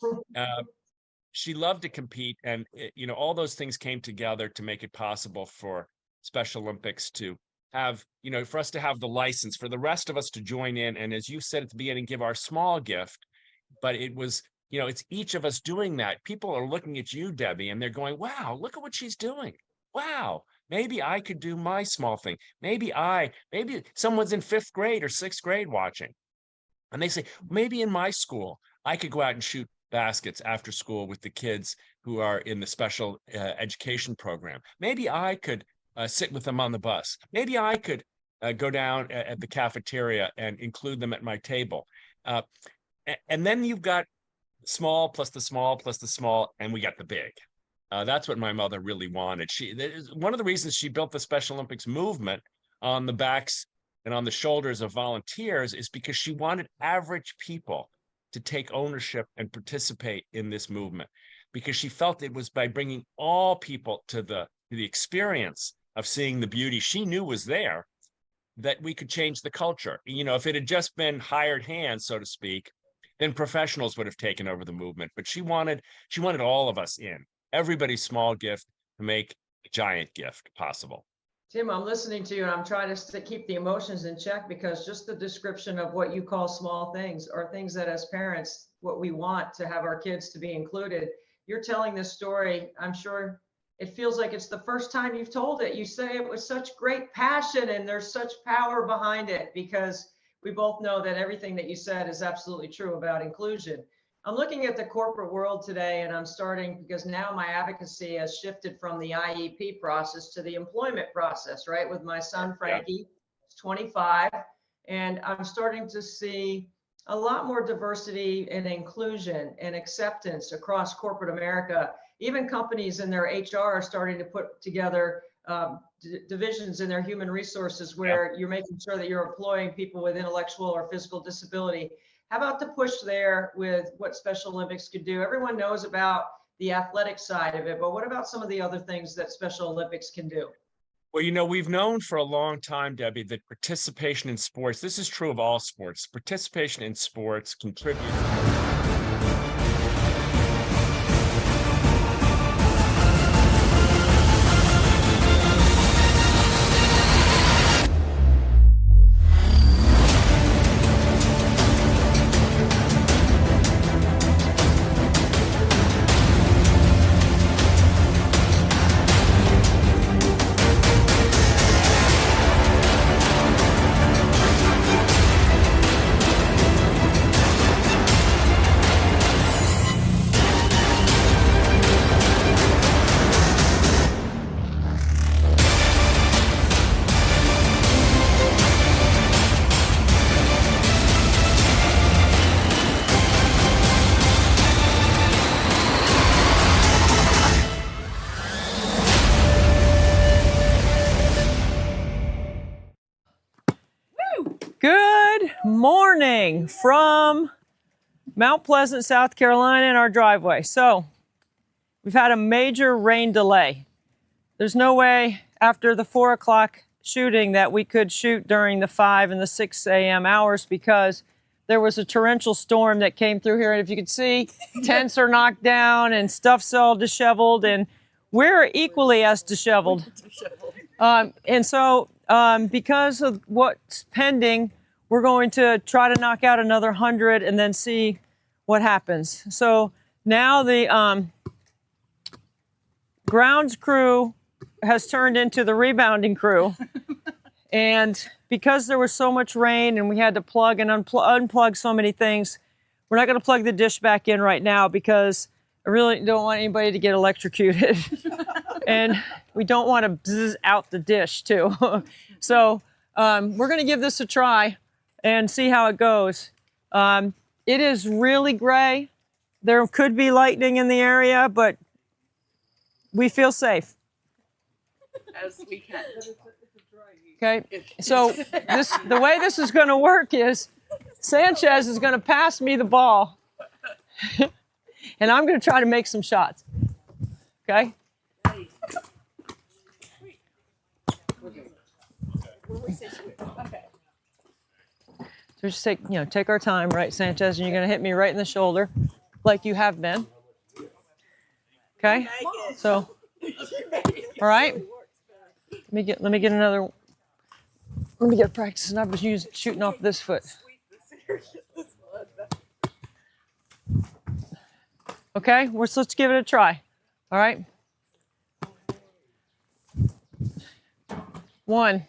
she loved to compete. And, you know, all those things came together to make it possible for Special Olympics to have, you know, for us to have the license, for the rest of us to join in. And as you said at the beginning, give our small gift. But it was, you know, it's each of us doing that. People are looking at you, Debbie, and they're going, wow, look at what she's doing. Wow, maybe I could do my small thing. Maybe someone's in 5th grade or 6th grade watching. And they say, maybe in my school, I could go out and shoot baskets after school with the kids who are in the special education program. Maybe I could sit with them on the bus. Maybe I could go down at the cafeteria and include them at my table. And then you've got small plus the small plus the small, and we got the big. That's what my mother really wanted. One of the reasons she built the Special Olympics movement on the backs and on the shoulders of volunteers is because she wanted average people to take ownership and participate in this movement, because she felt it was by bringing all people to the experience of seeing the beauty she knew was there that we could change the culture. You know, if it had just been hired hands, so to speak, then professionals would have taken over the movement. But she wanted all of us in, everybody's small gift to make a giant gift possible. Tim, I'm listening to you and I'm trying to keep the emotions in check, because just the description of what you call small things are things that as parents, what we want to have our kids to be included. You're telling this story, I'm sure it feels like it's the first time you've told it. You say it with such great passion and there's such power behind it, because we both know that everything that you said is absolutely true about inclusion. I'm looking at the corporate world today, and I'm starting, because now my advocacy has shifted from the IEP process to the employment process, right? With my son, Frankie, he's 25, and I'm starting to see a lot more diversity and inclusion and acceptance across corporate America. Even companies in their HR are starting to put together divisions in their human resources where you're making sure that you're employing people with intellectual or physical disability. How about the push there with what Special Olympics could do? Everyone knows about the athletic side of it, but what about some of the other things that Special Olympics can do? Well, you know, we've known for a long time, Debbie, that participation in sports, this is true of all sports, participation in sports contributes. Good morning from Mount Pleasant, South Carolina, in our driveway. So we've had a major rain delay. There's no way after the 4 o'clock shooting that we could shoot during the 5 and the 6 a.m. hours, because there was a torrential storm that came through here. And if you could see, tents are knocked down and stuff's all disheveled, and we're equally as disheveled. And so because of what's pending, we're going to try to knock out another 100 and then see what happens. So now the grounds crew has turned into the rebounding crew. And because there was so much rain and we had to plug and unplug so many things, we're not going to plug the dish back in right now, because I really don't want anybody to get electrocuted. And we don't want to bzz out the dish too. So we're going to give this a try and see how it goes. It is really gray. There could be lightning in the area, but we feel safe. As we can. Okay, so the way this is going to work is Sanchez is going to pass me the ball. And I'm going to try to make some shots. Okay? So just take our time, right, Sanchez? And you're going to hit me right in the shoulder like you have been. Okay? So, all right. Let me get another. Let me get practice. And I was shooting off this foot. Okay, let's give it a try. All right. 1.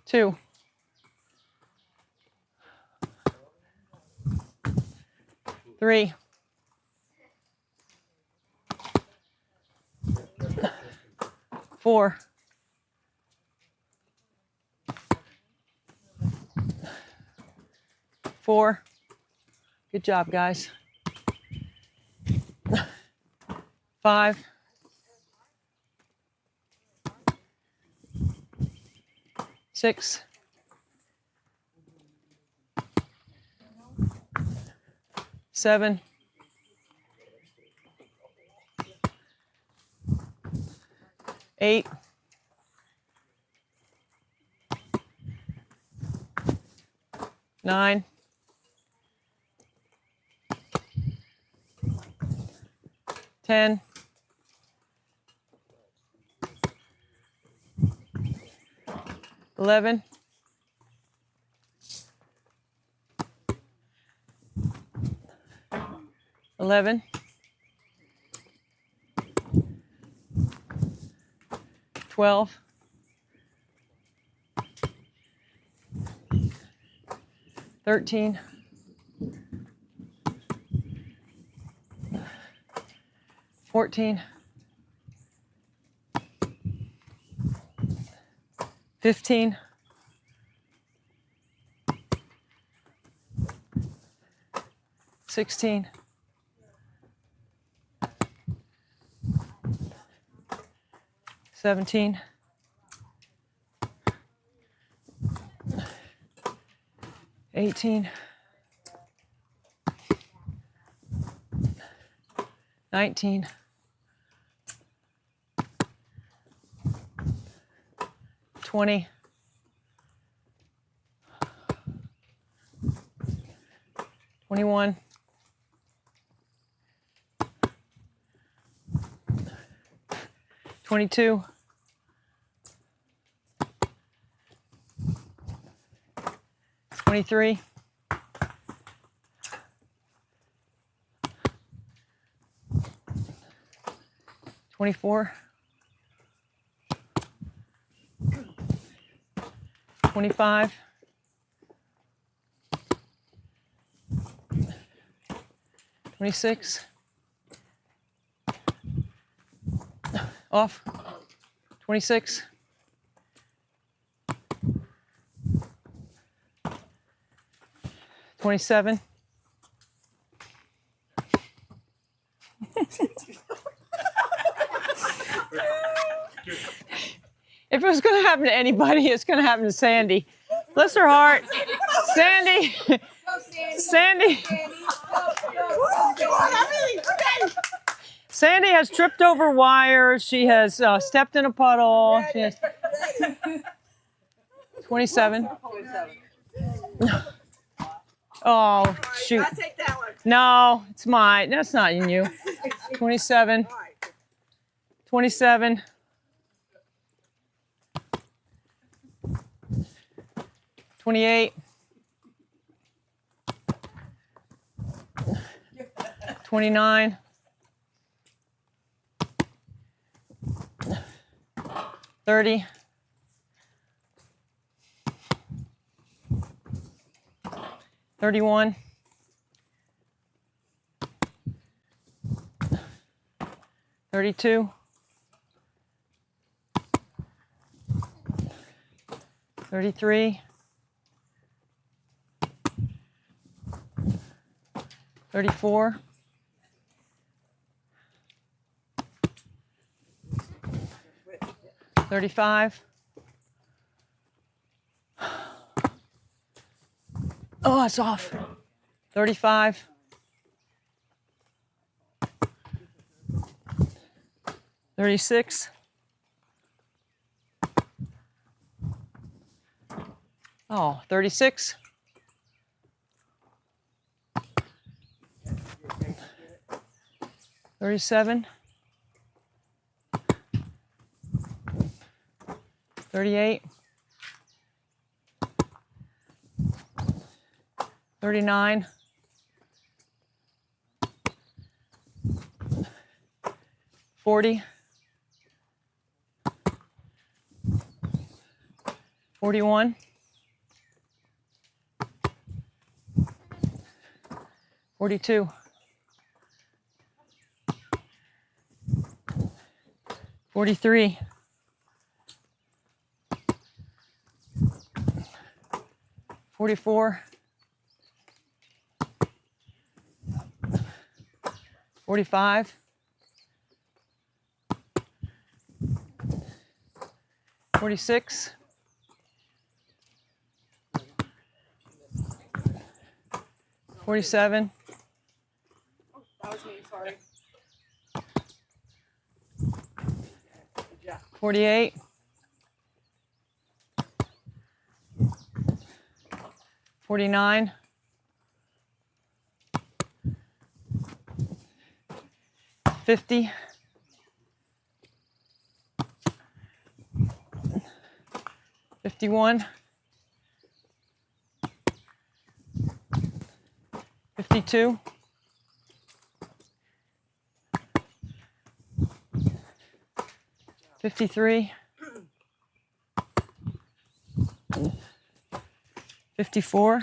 2. 3. 4. 4. Good job, guys. 5. 6. 7. 8. 9. 10. 11. 11. 12. 13. 14. 15. 16. 17. 18. 19. 20. 21. 22. 23. 24. 25. 26. Off. 26. 27. If it was going to happen to anybody, it's going to happen to Sandy. Bless her heart. Sandy. Sandy. Sandy has tripped over wires. She has stepped in a puddle. She has 27. Oh, shoot. I'll take that one. No, it's mine. That's not in you. 27. 27. 28. 29. 30. 31. 32. 33. 34. 35. Oh, it's off. 35. 36. Oh, 36. 37. 38. 39. 40. 41. 42. 43. 44. 45. 46. 47. That was me, sorry. 48. 49. 50. 51. 52. 53. 54.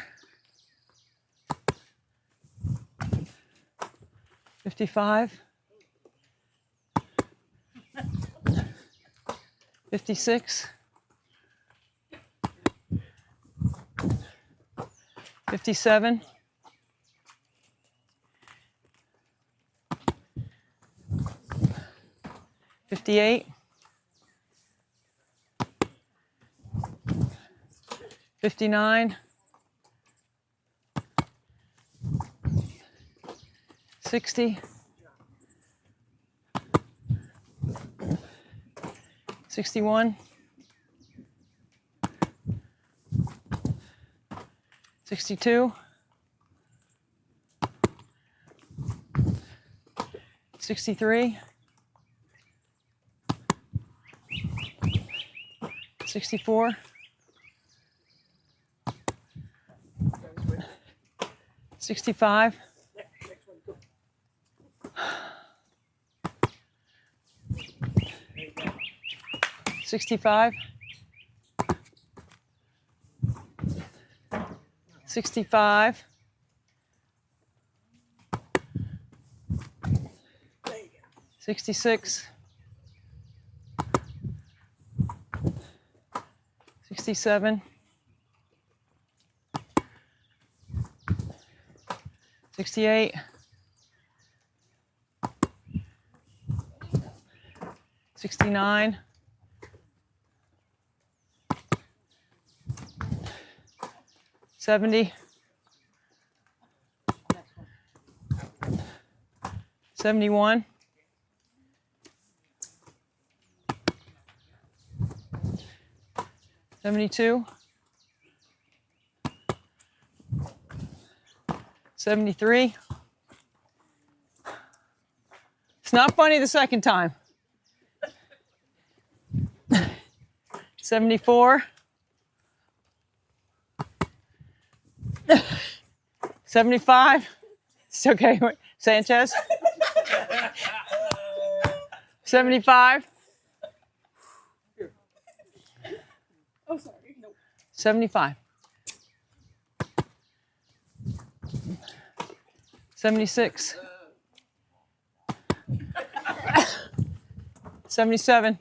55. 56. 57. 58. 59. 60. 61. 62. 63. 64. 65. 65. 65. 66. 67. 68. 69. 70. 71. 72. 73. It's not funny the second time. 74. 75. It's okay. Sanchez. 75. Oh, sorry. Nope. 75. 76. 77.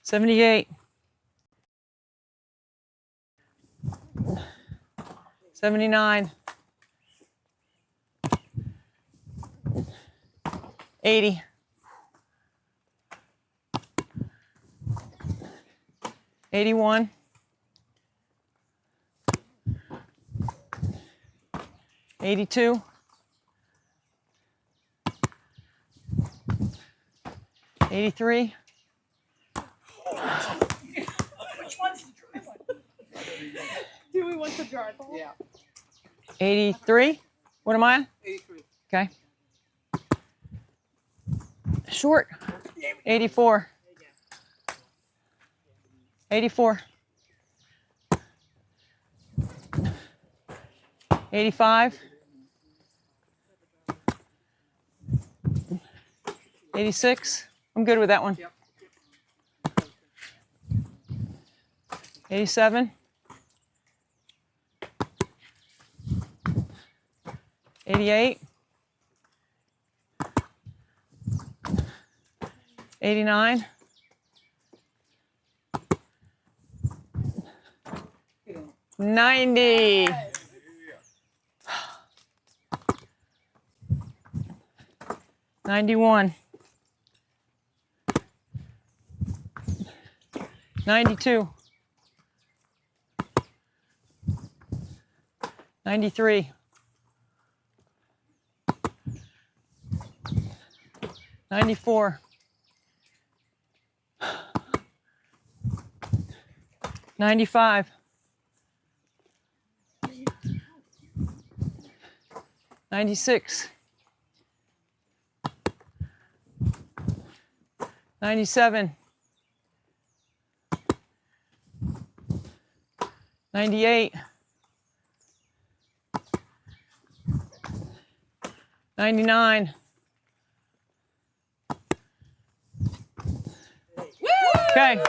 78. 79. 80. 81. 82. 83. Which one's the dry one? Do we want the dry one? Yeah. 83. What am I? 83. Okay. Short. 84. 84. 85. 86. I'm good with that one. 87. 88. 89. 90. 91. 92. 93. 94. 95. 96. 97. 98. 99. Okay.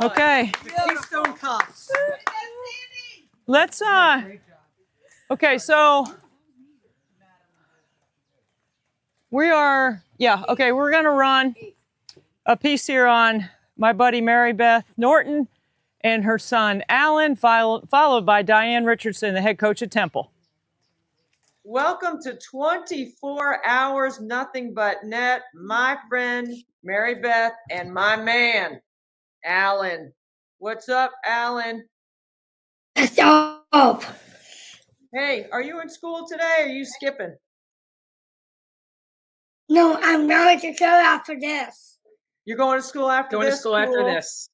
Okay. Keystone Cops. Let's okay, so we are, okay, we're gonna run a piece here on my buddy Mary Beth Norton and her son Alan, followed by Diane Richardson, the head coach at Temple. Welcome to 24 Hours Nothing But Net, my friend Mary Beth and my man Alan. What's up, Alan? What's up? Hey, are you in school today or are you skipping? No, I'm going to go after this. You're going to school after Going this? to school after Cool. this.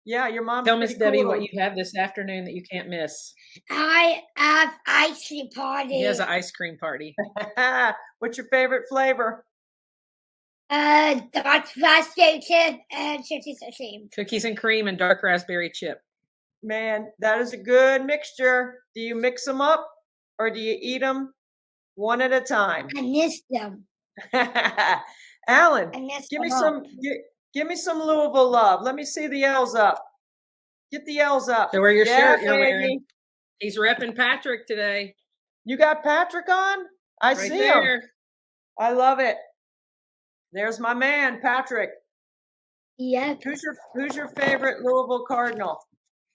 Yeah, your mom's Tell Miss pretty Debbie cool. what you have this afternoon that you can't miss. I have ice cream party. He has an ice cream party. What's your favorite flavor? Dark raspberry and cookies and cream. Cookies and cream and dark raspberry chip. Man, that is a good mixture. Do you mix them up or do you eat them one at a time? I miss them. Alan, I miss give me them some. Give me some Louisville love. Let me see the L's up. Get the L's up. So wear your Yeah, shirt you're baby. wearing. He's repping Patrick today. You got Patrick on? I Right see there. him. I love it. There's my man, Patrick. Yeah. Who's your favorite Louisville Cardinal?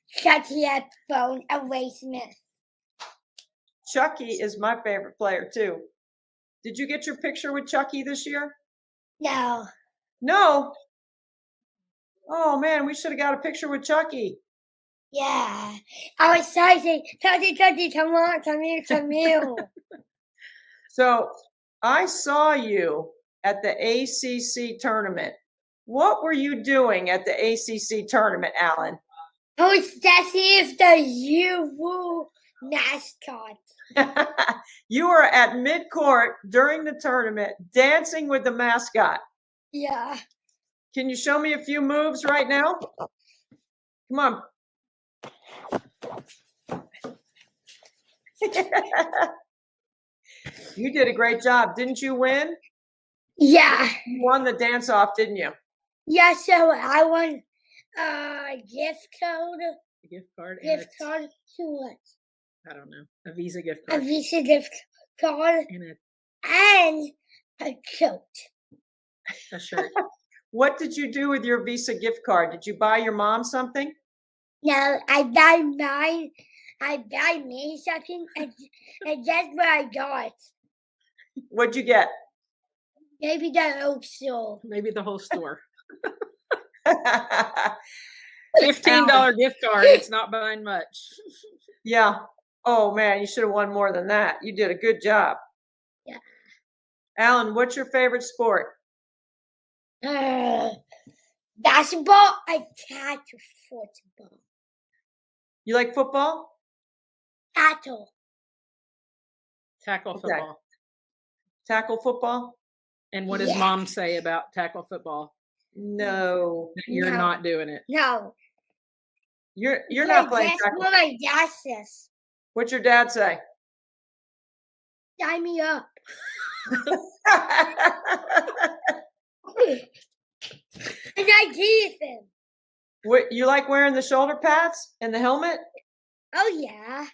Chucky at phone away Smith. Chucky is my favorite player too. Did you get your picture with Chucky this year? No. No. Oh man, we should have got a picture with Chucky. Yeah. I was excited. Chucky, come on, come here. So I saw you at the ACC tournament. What were you doing at the ACC tournament, Alan? I was dancing with the UWU mascot. You were at midcourt during the tournament dancing with the mascot. Yeah. Can you show me a few moves right now? Come on. You did a great job. Didn't you win? Yeah. You won the dance off, didn't you? Yeah, so I won a gift code. A gift card. Gift card to what? I don't know. A Visa gift A card. Visa gift card And a coat. a shirt. What did you do with your Visa gift card? Did you buy your mom something? No, I buy me something, and that's what I got. What'd you get? Maybe the old store. Maybe the whole store. $15 gift card. It's not buying much. Yeah. Oh man, you should have won more than that. You did a good job. Yeah. Alan, what's your favorite sport? Basketball. I tackle football. You like football? Tackle. Tackle Okay. football. Tackle football? And what does Yeah. mom say about tackle football? No. That you're No. not doing it. No. You're not playing That's tackle. what my dad says. What's your dad say? Sign me up. And I give him. What, you like wearing the shoulder pads and the helmet? Oh yeah.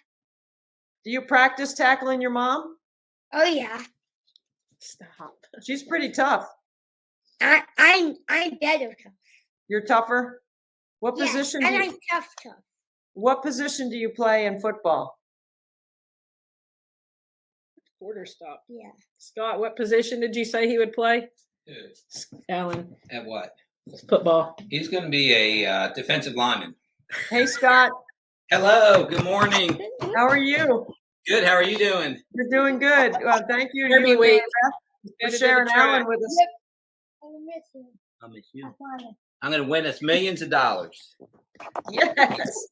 Do you practice tackling your mom? Oh yeah. Stop. She's pretty tough. I'm better tough. You're tougher? What Yes, position and do I'm you, tough. what position do you play in football? Quarter stop. Yeah. Scott, what position did you say he would play? Alan. At what? Football. He's going to be a defensive lineman. Hey Scott, Hello. Good morning. how are you? Good. How are you doing? You're doing good. Thank you to Every you and week. Mary Beth for Gotta do the sharing track. Alan with us. I miss him. I'll miss you. I find him. I'm going to win us millions of dollars. Yes.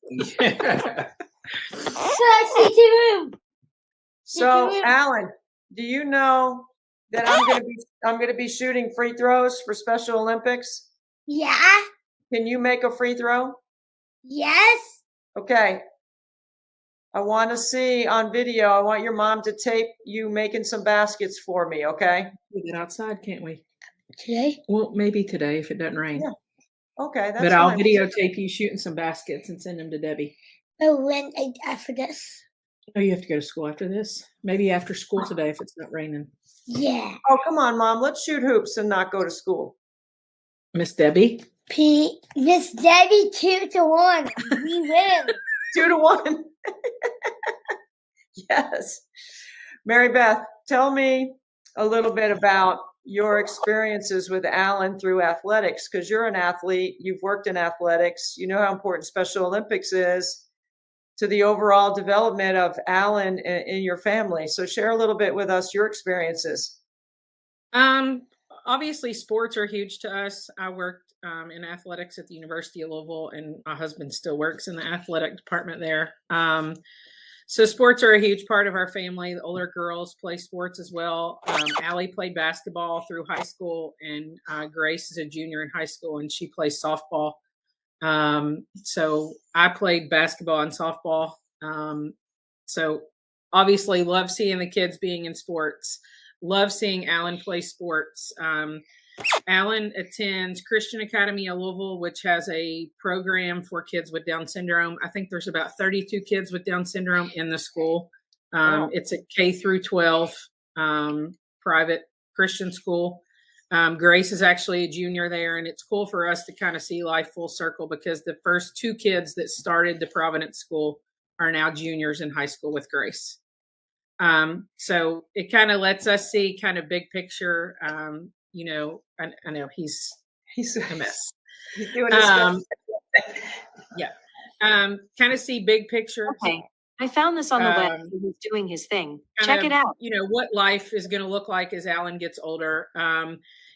So I see to him. So you. Alan, do you know that I'm gonna be shooting free throws for Special Olympics? Yeah. Can you make a free throw? Yes. Okay. I want to see on video. I want your mom to tape you making some baskets for me, okay? We get outside, can't we? Today. Well, maybe today if it doesn't rain. Yeah. Okay, that's But I'll fine. videotape you shooting some baskets and send them to Debbie. But when after this. Oh, you have to go to school after this? Maybe after school today if it's not raining. Yeah. Oh, come on, Mom. Let's shoot hoops and not go to school. Miss Debbie? Miss Debbie 2-1. We win. 2-1. Yes. Mary Beth, tell me a little bit about your experiences with Alan through athletics, because you're an athlete, you've worked in athletics, you know how important Special Olympics is to the overall development of Alan in your family. So share a little bit with us your experiences. Obviously sports are huge to us. I worked in athletics at the University of Louisville, and my husband still works in the athletic department there. So sports are a huge part of our family. The older girls play sports as well. Allie played basketball through high school, and Grace is a junior in high school, and she plays softball. So I played basketball and softball. So obviously love seeing the kids being in sports. Love seeing Alan play sports. Alan attends Christian Academy of Louisville, which has a program for kids with Down syndrome. I think there's about 32 kids with Down syndrome in the school. Wow. It's a K through 12 private Christian school. Grace is actually a junior there, and it's cool for us to kind of see life full circle because the first two kids that started the Providence school are now juniors in high school with Grace. So it kind of lets us see kind of big picture. You know, I know he's a mess. He's doing his stuff. Yeah. Kind of see big picture. Okay. I found this on the web. He's doing his thing. Check it out. You know, what life is going to look like as Alan gets older.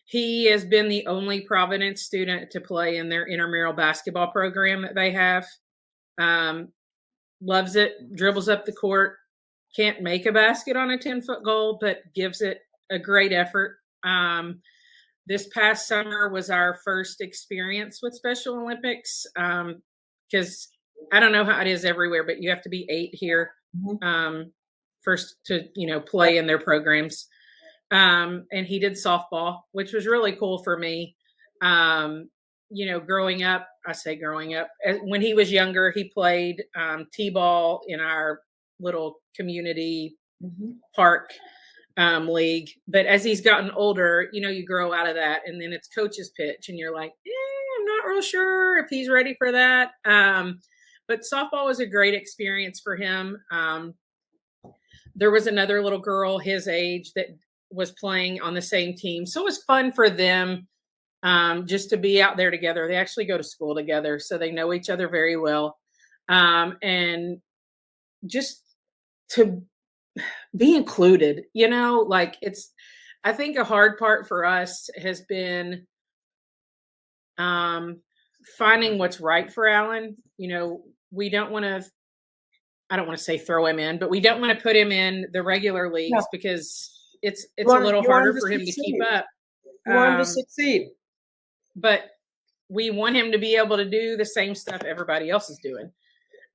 He has been the only Providence student to play in their intramural basketball program that they have. Loves it, dribbles up the court, can't make a basket on a 10-foot goal, but gives it a great effort. This past summer was our first experience with Special Olympics because I don't know how it is everywhere, but you have to be 8 here first to, you know, play in their programs. And he did softball, which was really cool for me. You know, growing up, when he was younger, he played t-ball in our little community park league. But as he's gotten older, you know, you grow out of that, and then it's coach's pitch, and you're like, I'm not real sure if he's ready for that. But softball was a great experience for him. There was another little girl his age that was playing on the same team, so it was fun for them just to be out there together. They actually go to school together, so they know each other very well. And just to be included, like I think a hard part for us has been finding what's right for Alan. We don't want to, I don't want to say throw him in, but we don't want to put him in the regular leagues because it's a little harder for him to keep up. You want him to succeed. But we want him to be able to do the same stuff everybody else is doing.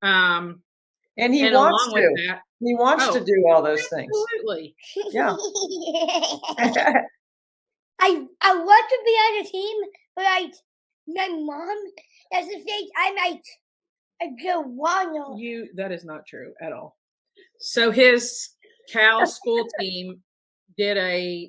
And he wants along to. with that, He wants to do all those things. Absolutely. Yeah. I want to be on a team, but my mom doesn't think I might go wrong. That is not true at all. So his Cal school team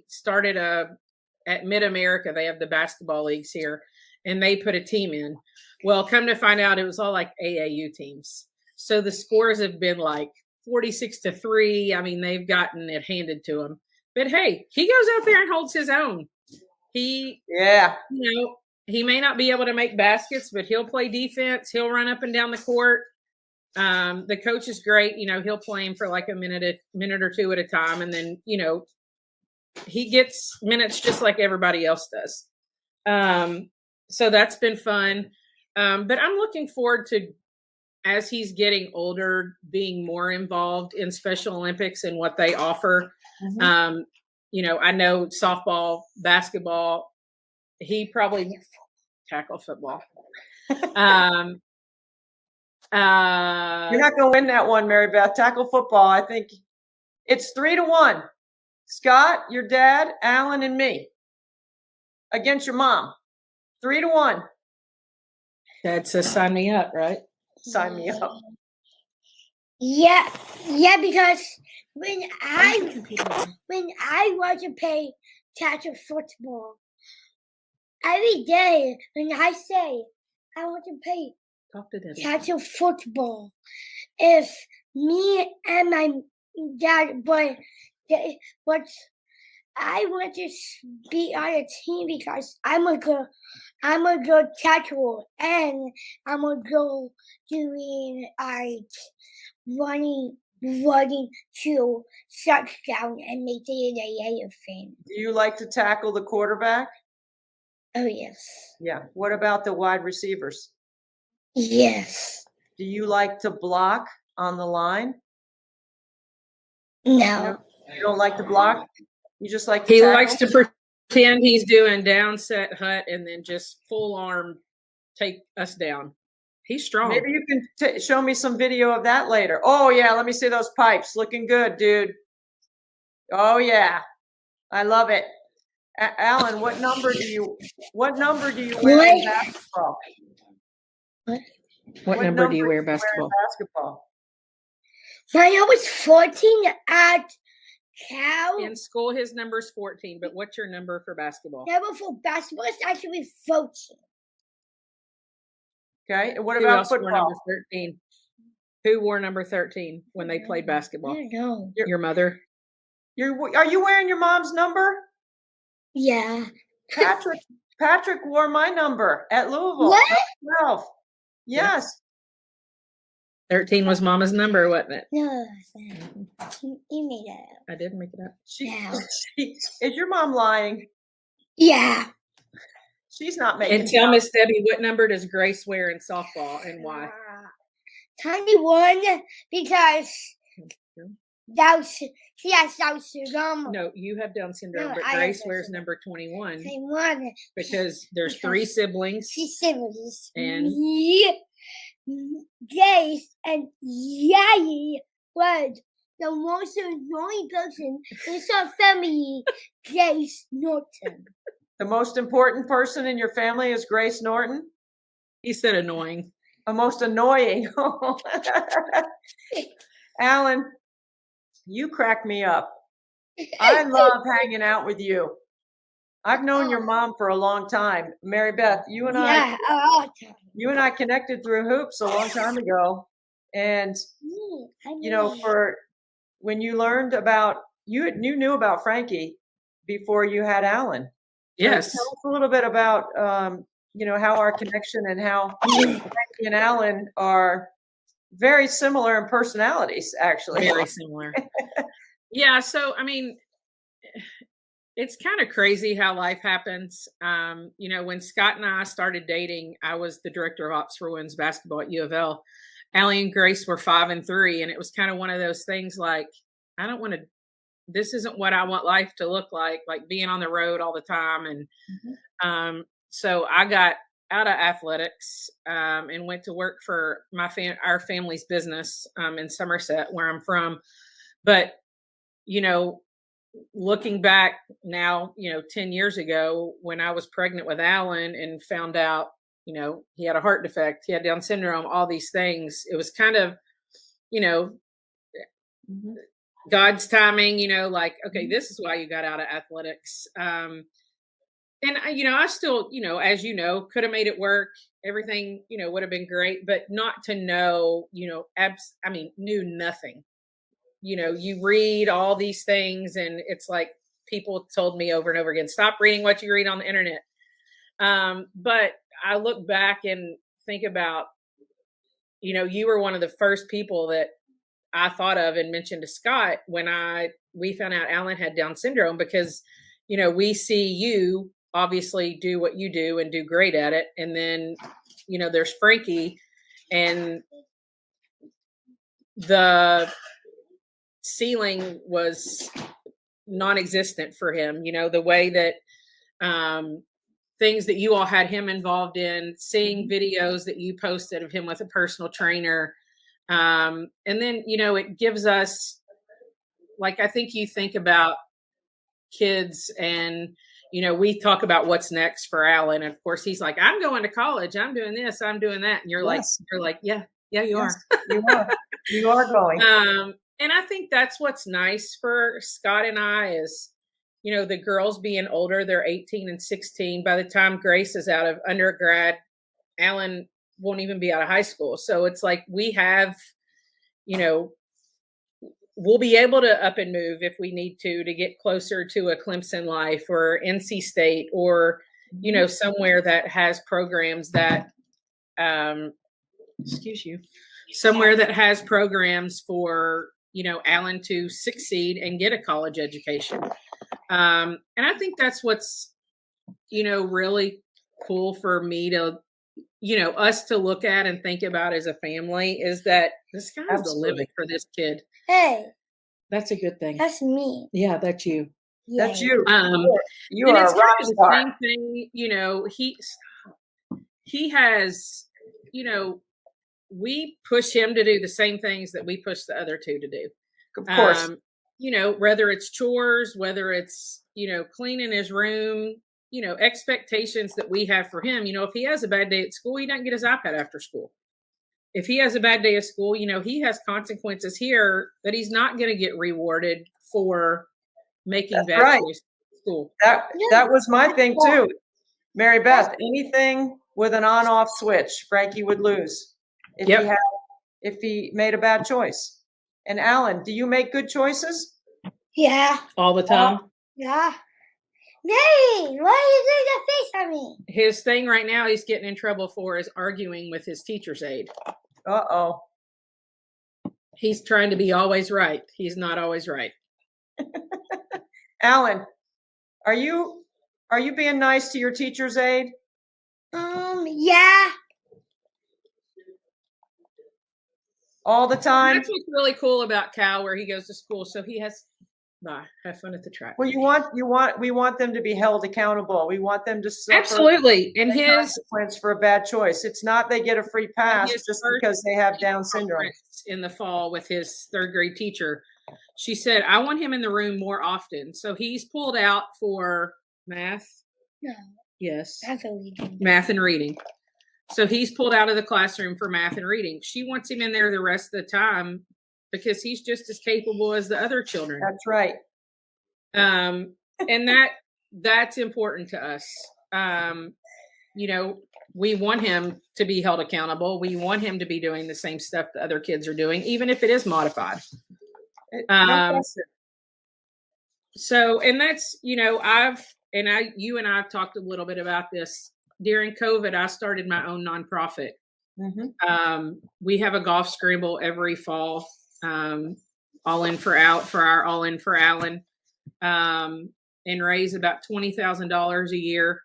started at Mid-America. They have the basketball leagues here, and they put a team in. Well, come to find out, it was all like AAU teams. So the scores have been like 46-3. I mean, they've gotten it handed to them. But hey, he goes out there and holds his own. He may not be able to make baskets, but he'll play defense. He'll run up and down the court. The coach is great. He'll play him for like a minute or two at a time. And then, he gets minutes just like everybody else does. So that's been fun. But I'm looking forward to, as he's getting older, being more involved in Special Olympics and what they offer. Mm-hmm. I know softball, basketball, he probably tackle football. You're not going to win that one, Mary Beth. Tackle football, I think it's 3-1. Scott, your dad, Alan, and me against your mom. 3-1. Dad says, sign me up, right? Sign me up. Yeah, because when I want to play tackle football, every day when I say I want to play tackle football, if me and my dad, but I want to be on a team because I'm a good tackle, and I'm a good doing running to touchdown and make it in the Hall of Fame. Do you like to tackle the quarterback? Oh, yes. Yeah. What about the wide receivers? Yes. Do you like to block on the line? No. You don't like to block? You just like to He tackle? likes to pretend he's doing down, set, hut, and then just full arm take us down. He's strong. Maybe you can show me some video of that later. Oh, yeah. Let me see those pipes. Looking good, dude. Oh, yeah. I love it. Alan, what number do you wear in basketball? What number do you wear in basketball? My number was 14 at Cal. In school, his number's 14, but what's your number for basketball? Number for basketball is actually 14. Okay. And what Who about else wore football? number 13? Who wore number 13 when they played basketball? I don't know. Your mother? Are you wearing your mom's number? Yeah. Patrick wore my number at Louisville. What? 12. Yes. 13 was mama's number, wasn't it? No, you made it up. I didn't make it up. Is your mom lying? Yeah. She's not making And tell Miss Debbie, what number does Grace wear in softball and why? 21, because she has Down syndrome. No, you have Down syndrome, No, but I have Grace Down wears number 21 21. because there's 3 siblings. She's siblings. And Grace and Yaya was the most annoying person in our family, Grace Norton. The most important person in your family is Grace Norton? He said annoying. The most annoying. Alan, you crack me up. I love hanging out with you. I've known your mom for a long time. Mary Beth, you and I connected through hoops a long time ago. And, for when you learned about, you knew about Frankie before you had Alan. Yes. Tell us a little bit about, how our connection and how Frankie and Alan are very similar in personalities, actually. Very similar. Yeah. So, I mean, it's kind of crazy how life happens. When Scott and I started dating, I was the director of ops for women's basketball at U of L. Allie and Grace were 5 and 3. And it was kind of one of those things like, this isn't what I want life to look like being on the road all the time. And so I got out of athletics and went to work for our family's business in Somerset, where I'm from. But, looking back now, 10 years ago when I was pregnant with Alan and found out, he had a heart defect, he had Down syndrome, all these things, it was kind of, God's timing, okay, this is why you got out of athletics. And I still, as could have made it work. Everything, would have been great, but not to know, knew nothing. You read all these things and it's like people told me over and over again, stop reading what you read on the internet. But I look back and think about, you were one of the first people that I thought of and mentioned to Scott when we found out Alan had Down syndrome, because, we see you obviously do what you do and do great at it. And then, there's Frankie, and the ceiling was non-existent for him. The way that things that you all had him involved in, seeing videos that you posted of him with a personal trainer. And then, it gives us, I think you think about kids and, we talk about what's next for Alan. Of course, he's like, I'm going to college. I'm doing this. I'm doing that. And you're like, yeah, you are. You are going. And I think that's what's nice for Scott and I is, the girls being older, they're 18 and 16. By the time Grace is out of undergrad, Alan won't even be out of high school. So it's like we have, we'll be able to up and move if we need to get closer to a Clemson life or NC State or, somewhere that has programs that, somewhere that has programs for, Alan to succeed and get a college education. And I think that's what's, really cool for me to, us to look at and think about as a family is that the sky's the limit for this kid. Hey, that's a good thing. That's me. Yeah, that's you. That's you. You and are it's a rock kind of the star. same thing, he has, we push him to do the same things that we push the other two to do. Of course. Whether it's chores, whether it's, cleaning his room, expectations that we have for him. If he has a bad day at school, he doesn't get his iPad after school. If he has a bad day at school, he has consequences here that he's not going to get rewarded for making bad choices at school. That was my thing too. Mary Beth, anything with an on-off switch, Frankie would lose if he made a bad choice. And Alan, do you make good choices? Yeah. All the time? Yeah. Daddy, why are you doing that face at me? His thing right now he's getting in trouble for is arguing with his teacher's aide. Uh-oh. He's trying to be always right. He's not always right. Alan, are you being nice to your teacher's aide? Yeah. All the time? That's what's really cool about Cal, where he goes to school. So he has have fun at the track. Well, we want them to be held accountable. We want them to suffer absolutely. And his consequence for a bad choice. It's not they get a free pass just because they have Down syndrome. In the fall with his third grade teacher, she said, I want him in the room more often. So he's pulled out for math. No. Yes. That's illegal. Math and reading. So he's pulled out of the classroom for math and reading. She wants him in there the rest of the time because he's just as capable as the other children. That's right. And that's important to us. We want him to be held accountable. We want him to be doing the same stuff the other kids are doing, even if it is modified. So, and that's, and you and I have talked a little bit about this. During COVID, I started my own nonprofit. We have a golf scramble every fall, All In for our All In for Allen, and raise about $20,000 a year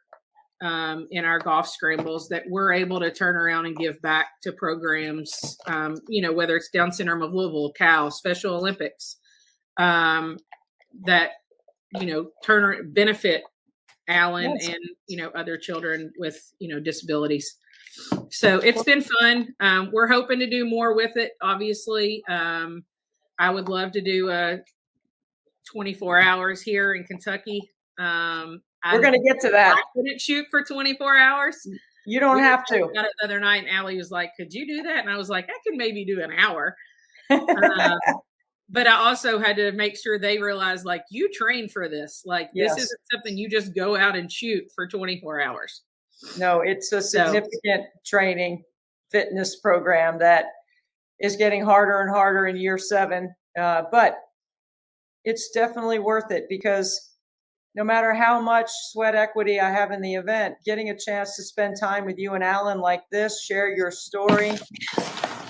in our golf scrambles that we're able to turn around and give back to programs, whether it's Down Syndrome of Louisville, Cal, Special Olympics, that, benefit Allen and, other children with, disabilities. So it's been fun. We're hoping to do more with it. Obviously, I would love to do 24 hours here in Kentucky. We're going to get to that. I couldn't shoot for 24 hours. You don't have to. The other night, and Allie was like, "Could you do that?" And I was like, "I could maybe do an hour." But I also had to make sure they realized, like, you train for this. Like, this isn't something you just go out and shoot for 24 hours. No, it's a significant training fitness program that is getting harder and harder in year 7. But it's definitely worth it, because no matter how much sweat equity I have in the event, getting a chance to spend time with you and Allen like this, share your story,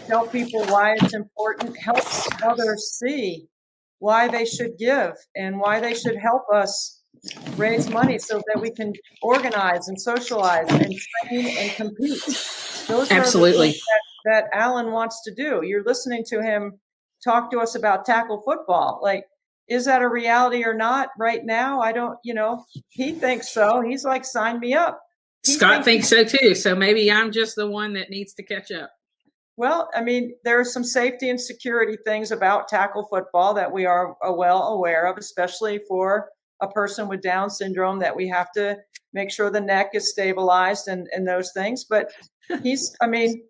tell people why it's important, helps others see why they should give and why they should help us raise money so that we can organize and socialize and train and compete. Those Absolutely. are the things that Allen wants to do. You're listening to him talk to us about tackle football. Like, is that a reality or not right now? I don't, he thinks so. He's like, sign me up. Scott thinks so too. So maybe I'm just the one that needs to catch up. Well, I mean, there are some safety and security things about tackle football that we are well aware of, especially for a person with Down syndrome, that we have to make sure the neck is stabilized and those things. But he's an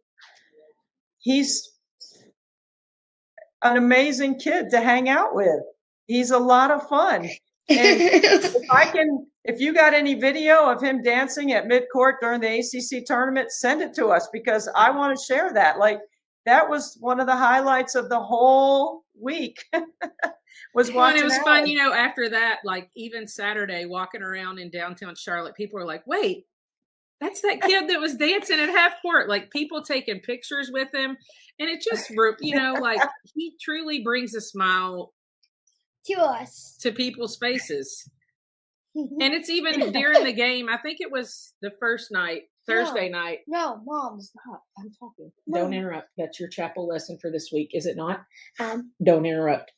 amazing kid to hang out with. He's a lot of fun. And if you got any video of him dancing at midcourt during the ACC tournament, send it to us, because I want to share that. Like, that was one of the highlights of the whole week. Was watching. It was fun, after that, like, even Saturday, walking around in downtown Charlotte, people were like, wait, that's that kid that was dancing at half court. Like, people taking pictures with him. And it just, like, he truly brings a smile to us, to people's faces. And it's even during the game. I think it was the first night, Thursday night. No, Mom. Stop. I'm talking. Don't interrupt. That's your chapel lesson for this week, is it not? Um. Don't interrupt.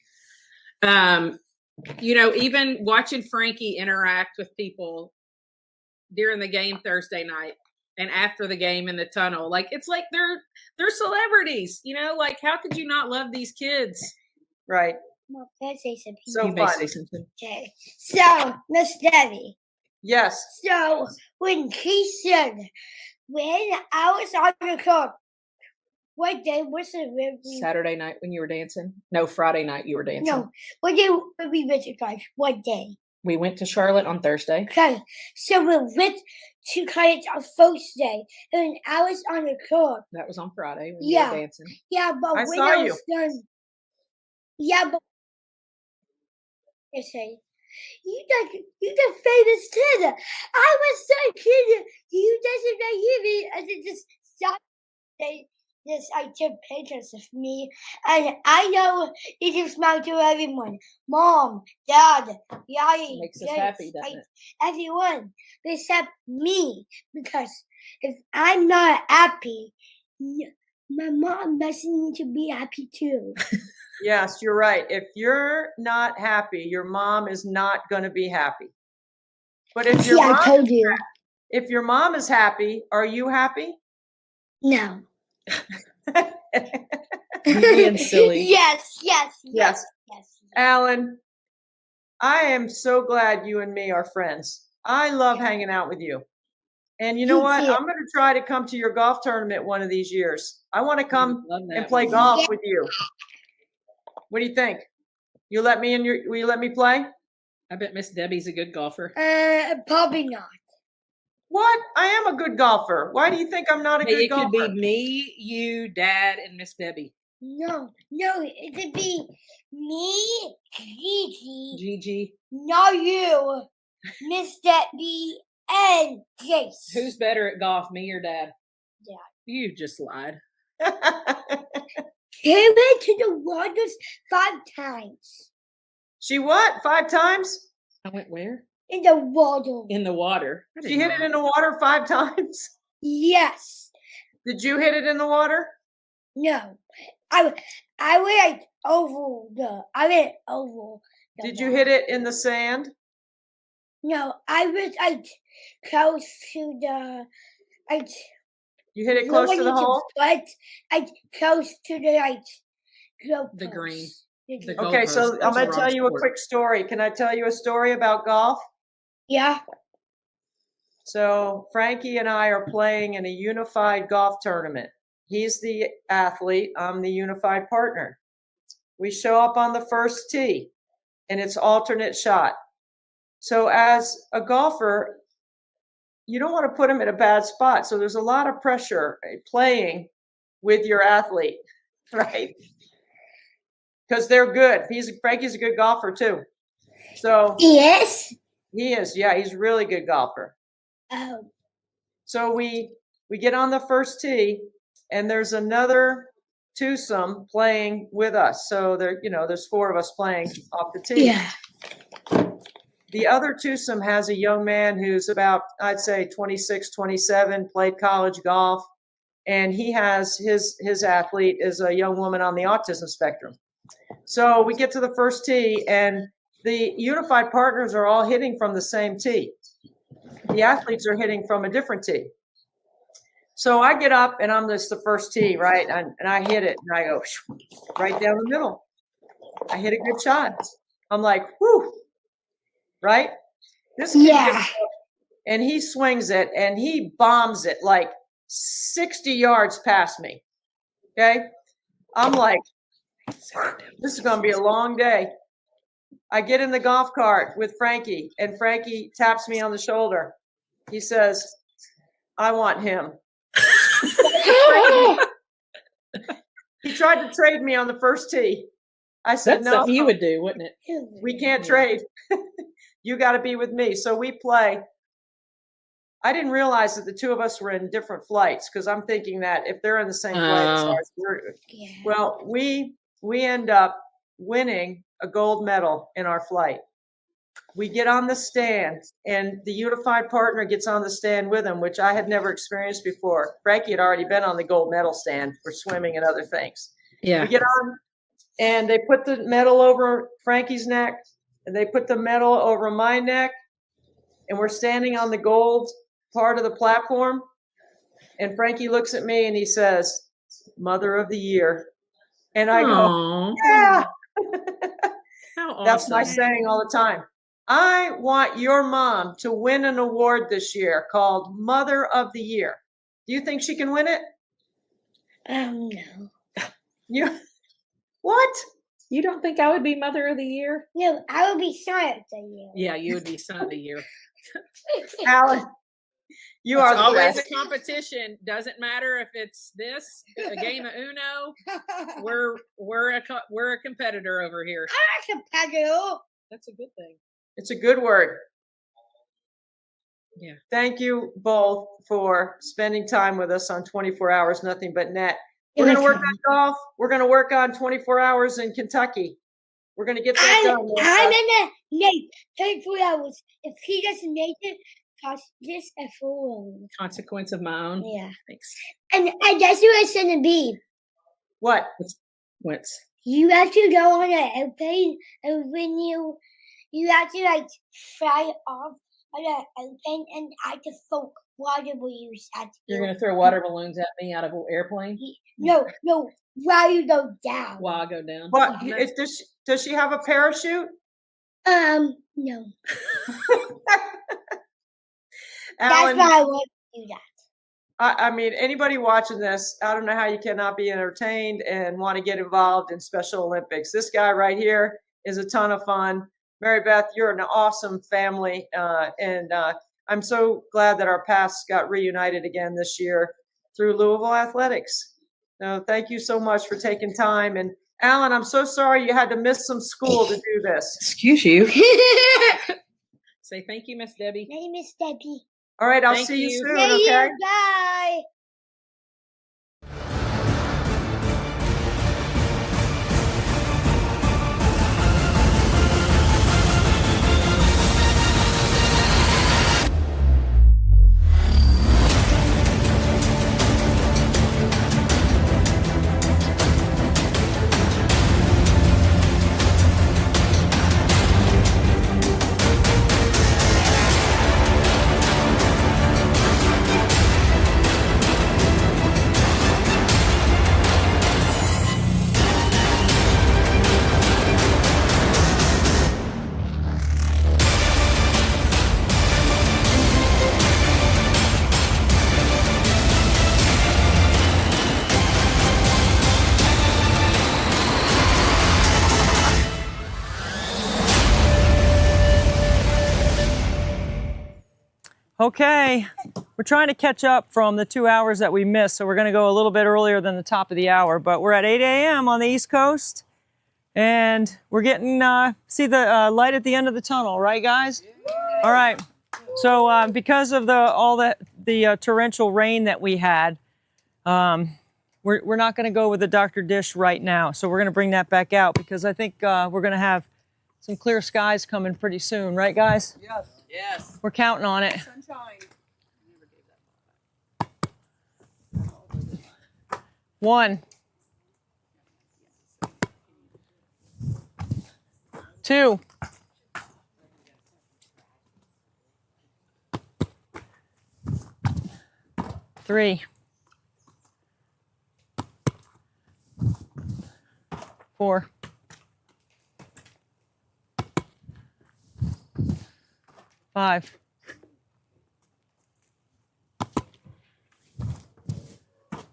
Even watching Frankie interact with people during the game Thursday night and after the game in the tunnel, like, it's like they're celebrities, like, how could you not love these kids? Right. Well, can I say something? So fun. Okay. So, Miss Debbie. Yes. So, when he said, when I was on the court, what day was it? Saturday night when you were dancing? No, Friday night you were dancing. No. What day did we visit college? What day? We went to Charlotte on Thursday. Okay. So we went to college on first day. And I was on the court. That was on Friday when you were dancing. Yeah, but I when saw I you. was done. Yeah, but I say, you the famous kid. I was so kid. You doesn't know you. And it just stopped. I took pictures of me, and I know you can smile to everyone. Mom, Dad, Yai, Makes us happy, doesn't it? everyone except me. Because if I'm not happy, my mom doesn't need to be happy too. Yes, you're right. If you're not happy, your mom is not going to be happy. But if your I told you. If your mom is happy, are you happy? No. You're being silly. Yes. Allen, I am so glad you and me are friends. I love hanging out with you. And you know what? I'm going to try to come to your golf tournament one of these years. I want to come and play golf with you. What do you think? Will you let me play? I bet Miss Debbie's a good golfer. Probably not. What? I am a good golfer. Why do you think I'm not a good golfer? It could be me, you, Dad, and Miss Debbie. No, it could be me, Gigi. Gigi. Not you. Miss Debbie, and Jace. Who's better at golf, me or Dad? Dad. You just lied. She went to the waters 5 times. She what? 5 times? I went where? In the water. In the water. I She didn't hit know it in the water 5 times? Yes. Did you hit it in the water? No. I went over the. I went over. The Did you hit it in the sand? No, I was close to the. You hit it close to the hole? But close to the The green. The Okay, so goalpost. I'm Those going to are tell on you a sport. quick story. Can I tell you a story about golf? Yeah. So Frankie and I are playing in a unified golf tournament. He's the athlete. I'm the unified partner. We show up on the first tee, and it's alternate shot. So as a golfer, you don't want to put him in a bad spot. So there's a lot of pressure playing with your athlete, right? Because they're good. Frankie's a good golfer too. So yes, he is. Yeah, he's a really good golfer. Oh. So we get on the first tee, and there's another twosome playing with us. So there's 4 of us playing off the tee. Yeah. The other twosome has a young man who's about, I'd say 26, 27, played college golf. And he has his athlete is a young woman on the autism spectrum. So we get to the first tee, and the unified partners are all hitting from the same tee. The athletes are hitting from a different tee. So I get up, and I'm just the first tee, right? And I hit it, and I go right down the middle. I hit a good shot. I'm like, whew, right? This kid gets up, and he swings it, and he bombs it like 60 yards past me. Okay? I'm like, this is going to be a long day. I get in the golf cart with Frankie, and Frankie taps me on the shoulder. He says, I want him. He tried to trade me on the first tee. I said, That's no, something you would do, wouldn't it? we can't trade. You got to be with me. So we play. I didn't realize that the 2 of us were in different flights, because I'm thinking that if they're in the same flight as ours, well, we end up winning a gold medal in our flight. We get on the stand, and the unified partner gets on the stand with him, which I had never experienced before. Frankie had already been on the gold medal stand for swimming and other things. Yeah. We get on, and they put the medal over Frankie's neck, and they put the medal over my neck, and we're standing on the gold part of the platform. And Frankie looks at me and he says, Mother of the Year. And I go, yeah. That's my saying all the time. I want your mom to win an award this year called Mother of the Year. Do you think she can win it? No. You what? You don't think I would be Mother of the Year? No, I would be Son of the Year. Yeah, you would be Son of the Year. Alan, you It's are the always best. a competition. Doesn't matter if it's this a game of Uno. We're a competitor over here. I'm a competitor. That's a good thing. It's a good word. Yeah. Thank you both for spending time with us on 24 Hours Nothing But Net. We're You're going to work welcome. on golf. We're going to work on 24 hours in Kentucky. We're going to get that done. I'm in the Nate 24 hours. If he doesn't make it, cost this a fool. Consequence of my own. Yeah. Thanks. And that's what it's gonna be. What? What's You have to go on an airplane, and when you have to like fly off on an airplane, and I have to float water balloons at You're you. going to throw water balloons at me out of an airplane No, while you go down. while I go down? What? Nice. Does she have a parachute? No. That's Alan, why I want to do that. I mean, anybody watching this, I don't know how you cannot be entertained and want to get involved in Special Olympics. This guy right here is a ton of fun. Mary Beth, you're an awesome family. And I'm so glad that our paths got reunited again this year through Louisville Athletics. So thank you so much for taking time. And Alan, I'm so sorry you had to miss some school to do this. Excuse you. Say thank you, Miss Debbie. Hey, Miss Debbie. All right, I'll Thank see you you. soon, See okay? you. Bye. Okay, we're trying to catch up from the 2 hours that we missed, so we're going to go a little bit earlier than the top of the hour, but we're at 8 a.m. on the East Coast, and we're getting, see the light at the end of the tunnel, right, guys? All right, so because of all the torrential rain that we had, we're not going to go with the Dr. Dish right now, so we're going to bring that back out because I think we're going to have some clear skies coming pretty soon, right, guys? Yes. Yes. We're counting on it. Sunshine. 1, 2, 3, 4, 5,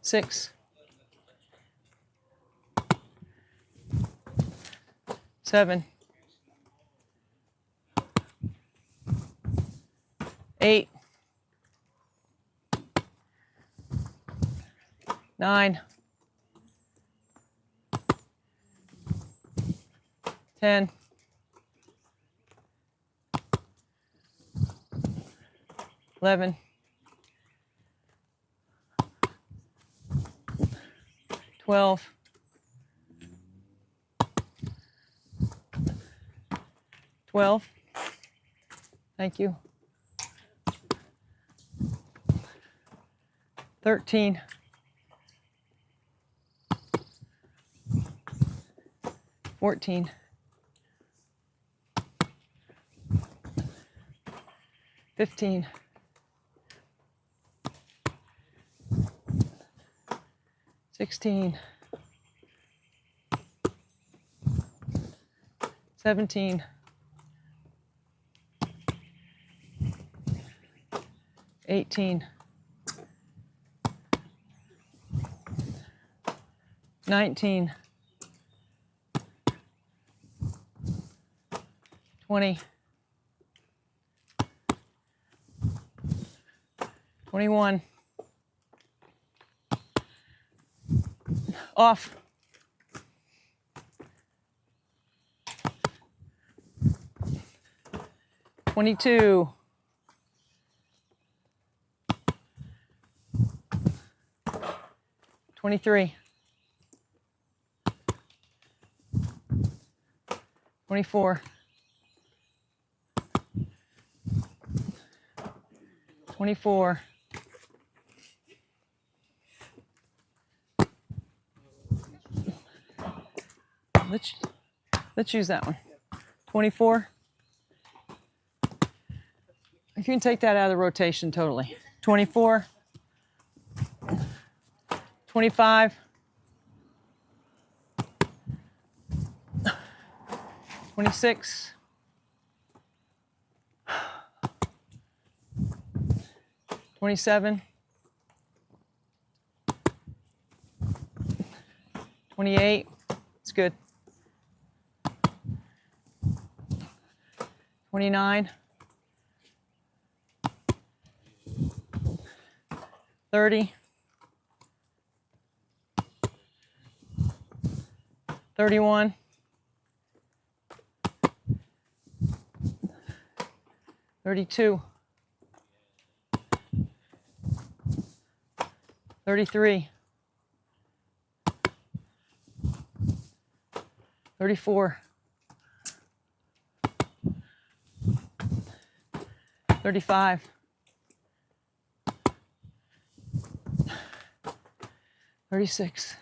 6, 7, 8, 9, 10, 11, 12, 12. Thank you. 13. 14. 15. 16. 17. 18. 19. 20. 21. Off. 22. 23. 24. 24. 'Let's use that one. 24. You can take that out of the rotation totally. 24. 25. 26. 27. 28. It's good. 29. 30. 31. 32, 33, 34, 35, 36,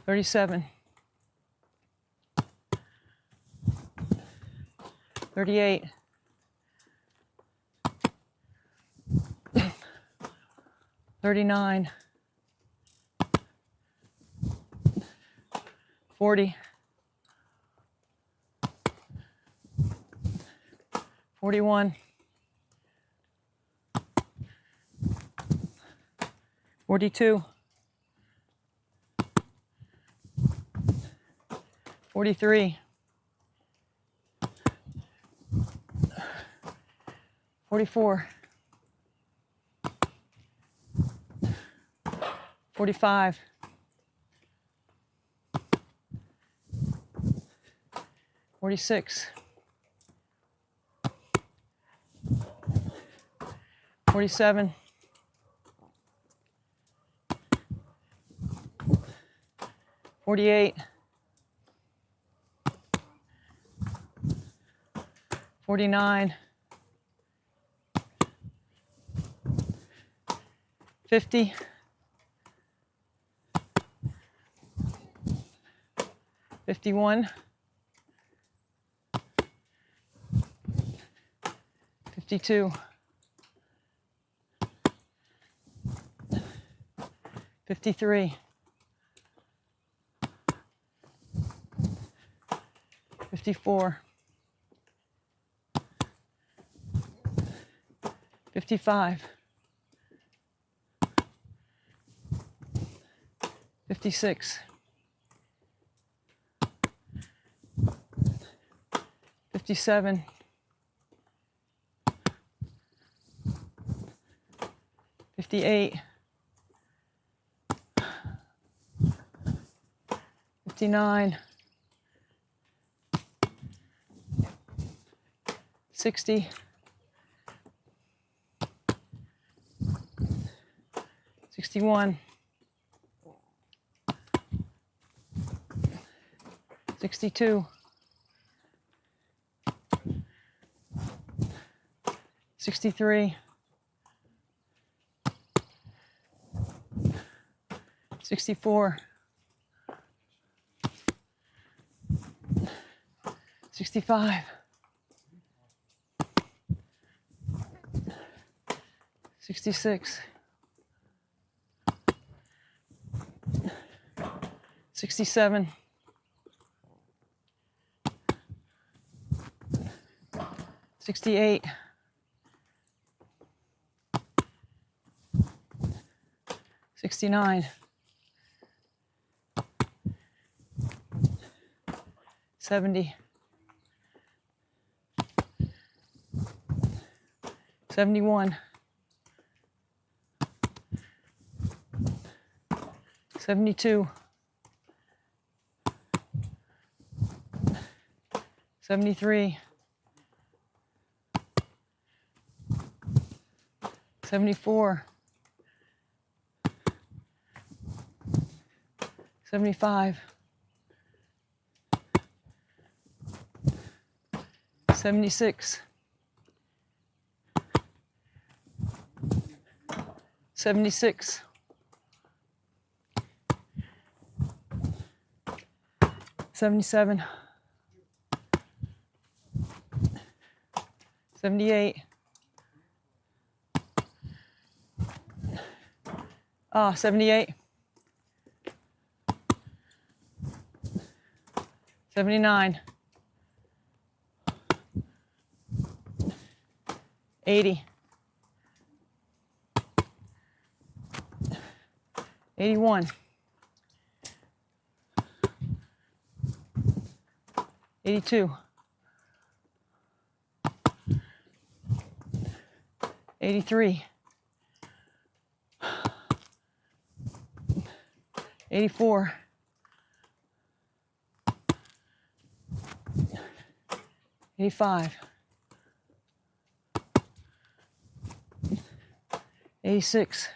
37, 38, 39, 40, 41, 42, 43, 44, 45, 46, 47, 48, 49, 50, 51, 52, 53, 54, 55, 56, 57, 58, 59, 60, 61, 62, 63, 64, 65, 66, 67, 68, 69, 70, 71, 72, 73, 74, 75, 76, 76, 77, 78, 78, 79, 80, 81, 82, 83, 84, 85, 86.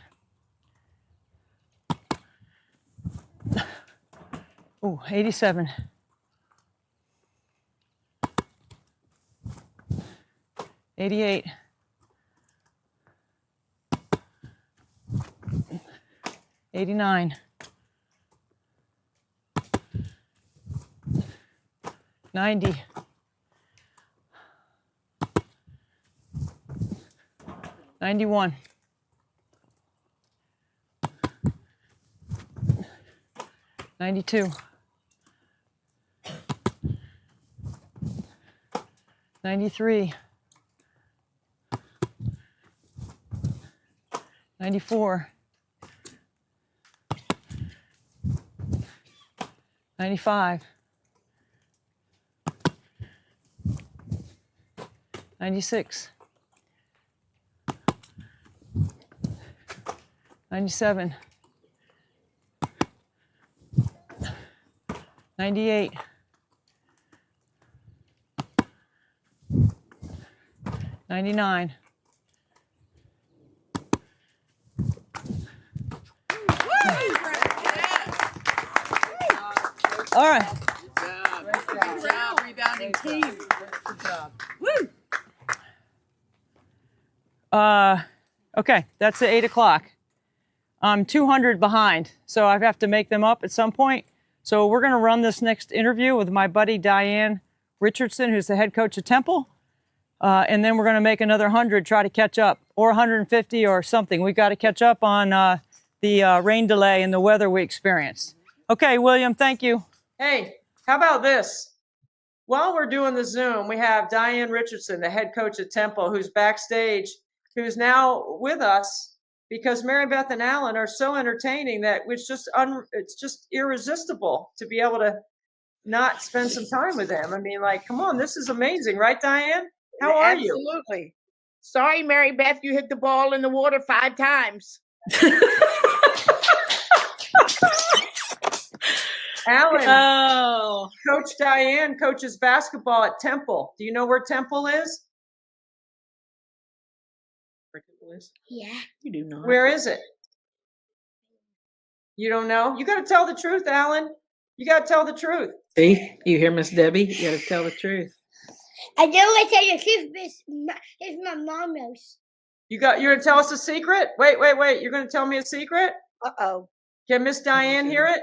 Oh, 87. 88. 89. 90. 91. 92. 93. 94. 95. 96. 97. 98. 99. All right. Good job, rebounding team. Good job. Woo! Okay, that's at 8 o'clock. I'm 200 behind, so I have to make them up at some point. So we're going to run this next interview with my buddy Diane Richardson, who's the head coach of Temple. And then we're going to make another 100, try to catch up, or 150 or something. We got to catch up on the rain delay and the weather we experienced. Okay, William, thank you. Hey, how about this? While we're doing the Zoom, we have Diane Richardson, the head coach at Temple, who's backstage, who's now with us because Mary Beth and Alan are so entertaining that it's just irresistible to be able to not spend some time with them. I mean, like, come on, this is amazing, right, Diane? How are you? Absolutely. Sorry, Mary Beth, you hit the ball in the water 5 times. Alan, Coach Diane coaches basketball at Temple. Do you know where Temple is? Yeah. You do not. Where is it? You don't know? You got to tell the truth, Alan. You got to tell the truth. See, you hear Miss Debbie? You got to tell the truth. I don't want to tell the truth, if my mom knows. You're going to tell us a secret? Wait. You're going to tell me a secret? Uh-oh. Can Miss Diane hear it?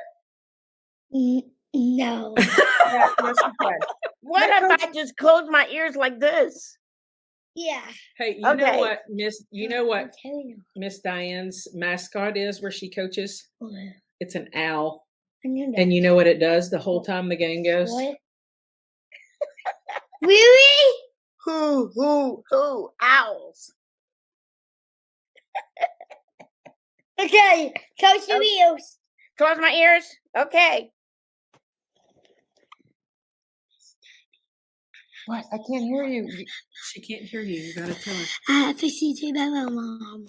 No. Yes, you can. What if I just close my ears like this? Yeah. Hey, you know what, Miss Diane's mascot is where she coaches? It's an owl. And you know what it does the whole time the game goes? What? Really? Who? Owls. Okay, close your ears. Close my ears? Okay. What? I can't hear you. She can't hear you. You got to tell her. I have to see to my mom.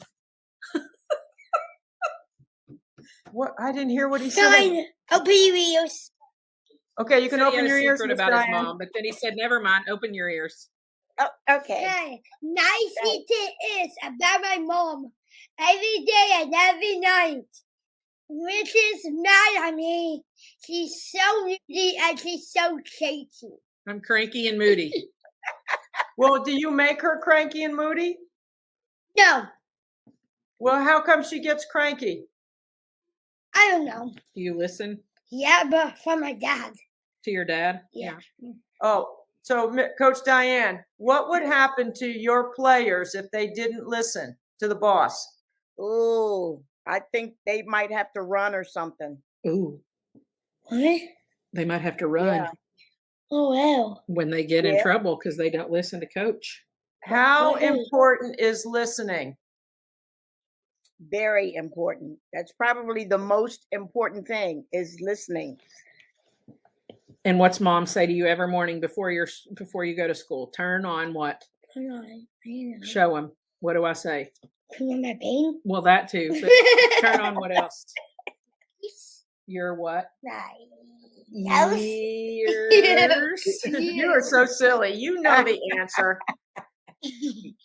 What? I didn't hear what he said. Fine. Open your ears. Okay, you can Said he open had a your ears, secret Miss about Diane. his mom, but then he said, "Never mind. Open your ears." Oh, okay. Okay. Nice it is about my mom. Every day and every night. Mrs. mad at me. She's so moody and she's so crazy. I'm cranky and moody. Well, do you make her cranky and moody? No, Well, how come she gets cranky? I don't know. Do you listen Yeah, but from my dad. to your dad? Yeah. Oh, so Coach Diane, what would happen to your players if they didn't listen to the boss? Ooh, I think they might have to run or something. Ooh, What? they might have to run Yeah. Oh, wow. when they get in Yeah. trouble because they don't listen to coach. How Okay. important is listening? Very important. That's probably the most important thing is listening. And what's mom say to you every morning before you go to school? Turn on what? Hold on. I don't know. Show them. What do I say? Turn on my pain. Well, that too. But turn on what else? You're what? Years. You are so silly. You know the answer.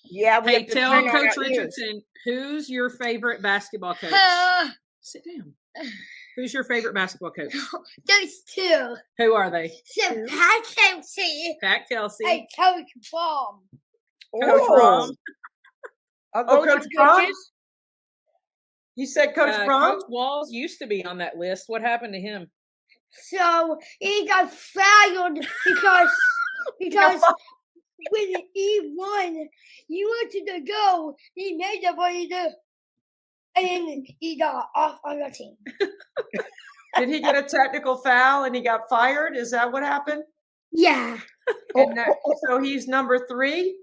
Yeah, we Hey, have to tell turn on Coach our ears. Richardson, who's your favorite basketball coach? Sit down. Who's your favorite basketball coach? There's two. Who are they? So Pat Kelsey Pat Kelsey. and Coach Baum. Coach Brom. Are Oh, those Coach your Brom? coaches? You said Coach Brom? Coach Walls used to be on that list. What happened to him? So he got fired because when he won, he wanted to go. He made nobody do, and then he got off on the team. Did he get a technical foul and he got fired? Is that what happened? Yeah. And so he's number 3?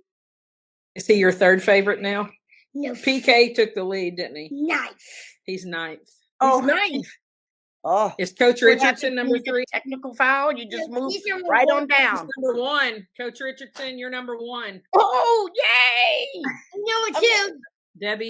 Is he your third favorite now? No. PK took the lead, didn't he? Ninth. He's ninth. Oh, ninth. Oh, Is Coach what happened Richardson number to the 3? Technical foul. You just No, move he's number right one. on down. He's number 1. Coach Richardson, you're number 1. Oh, yay! Number 2. Debbie.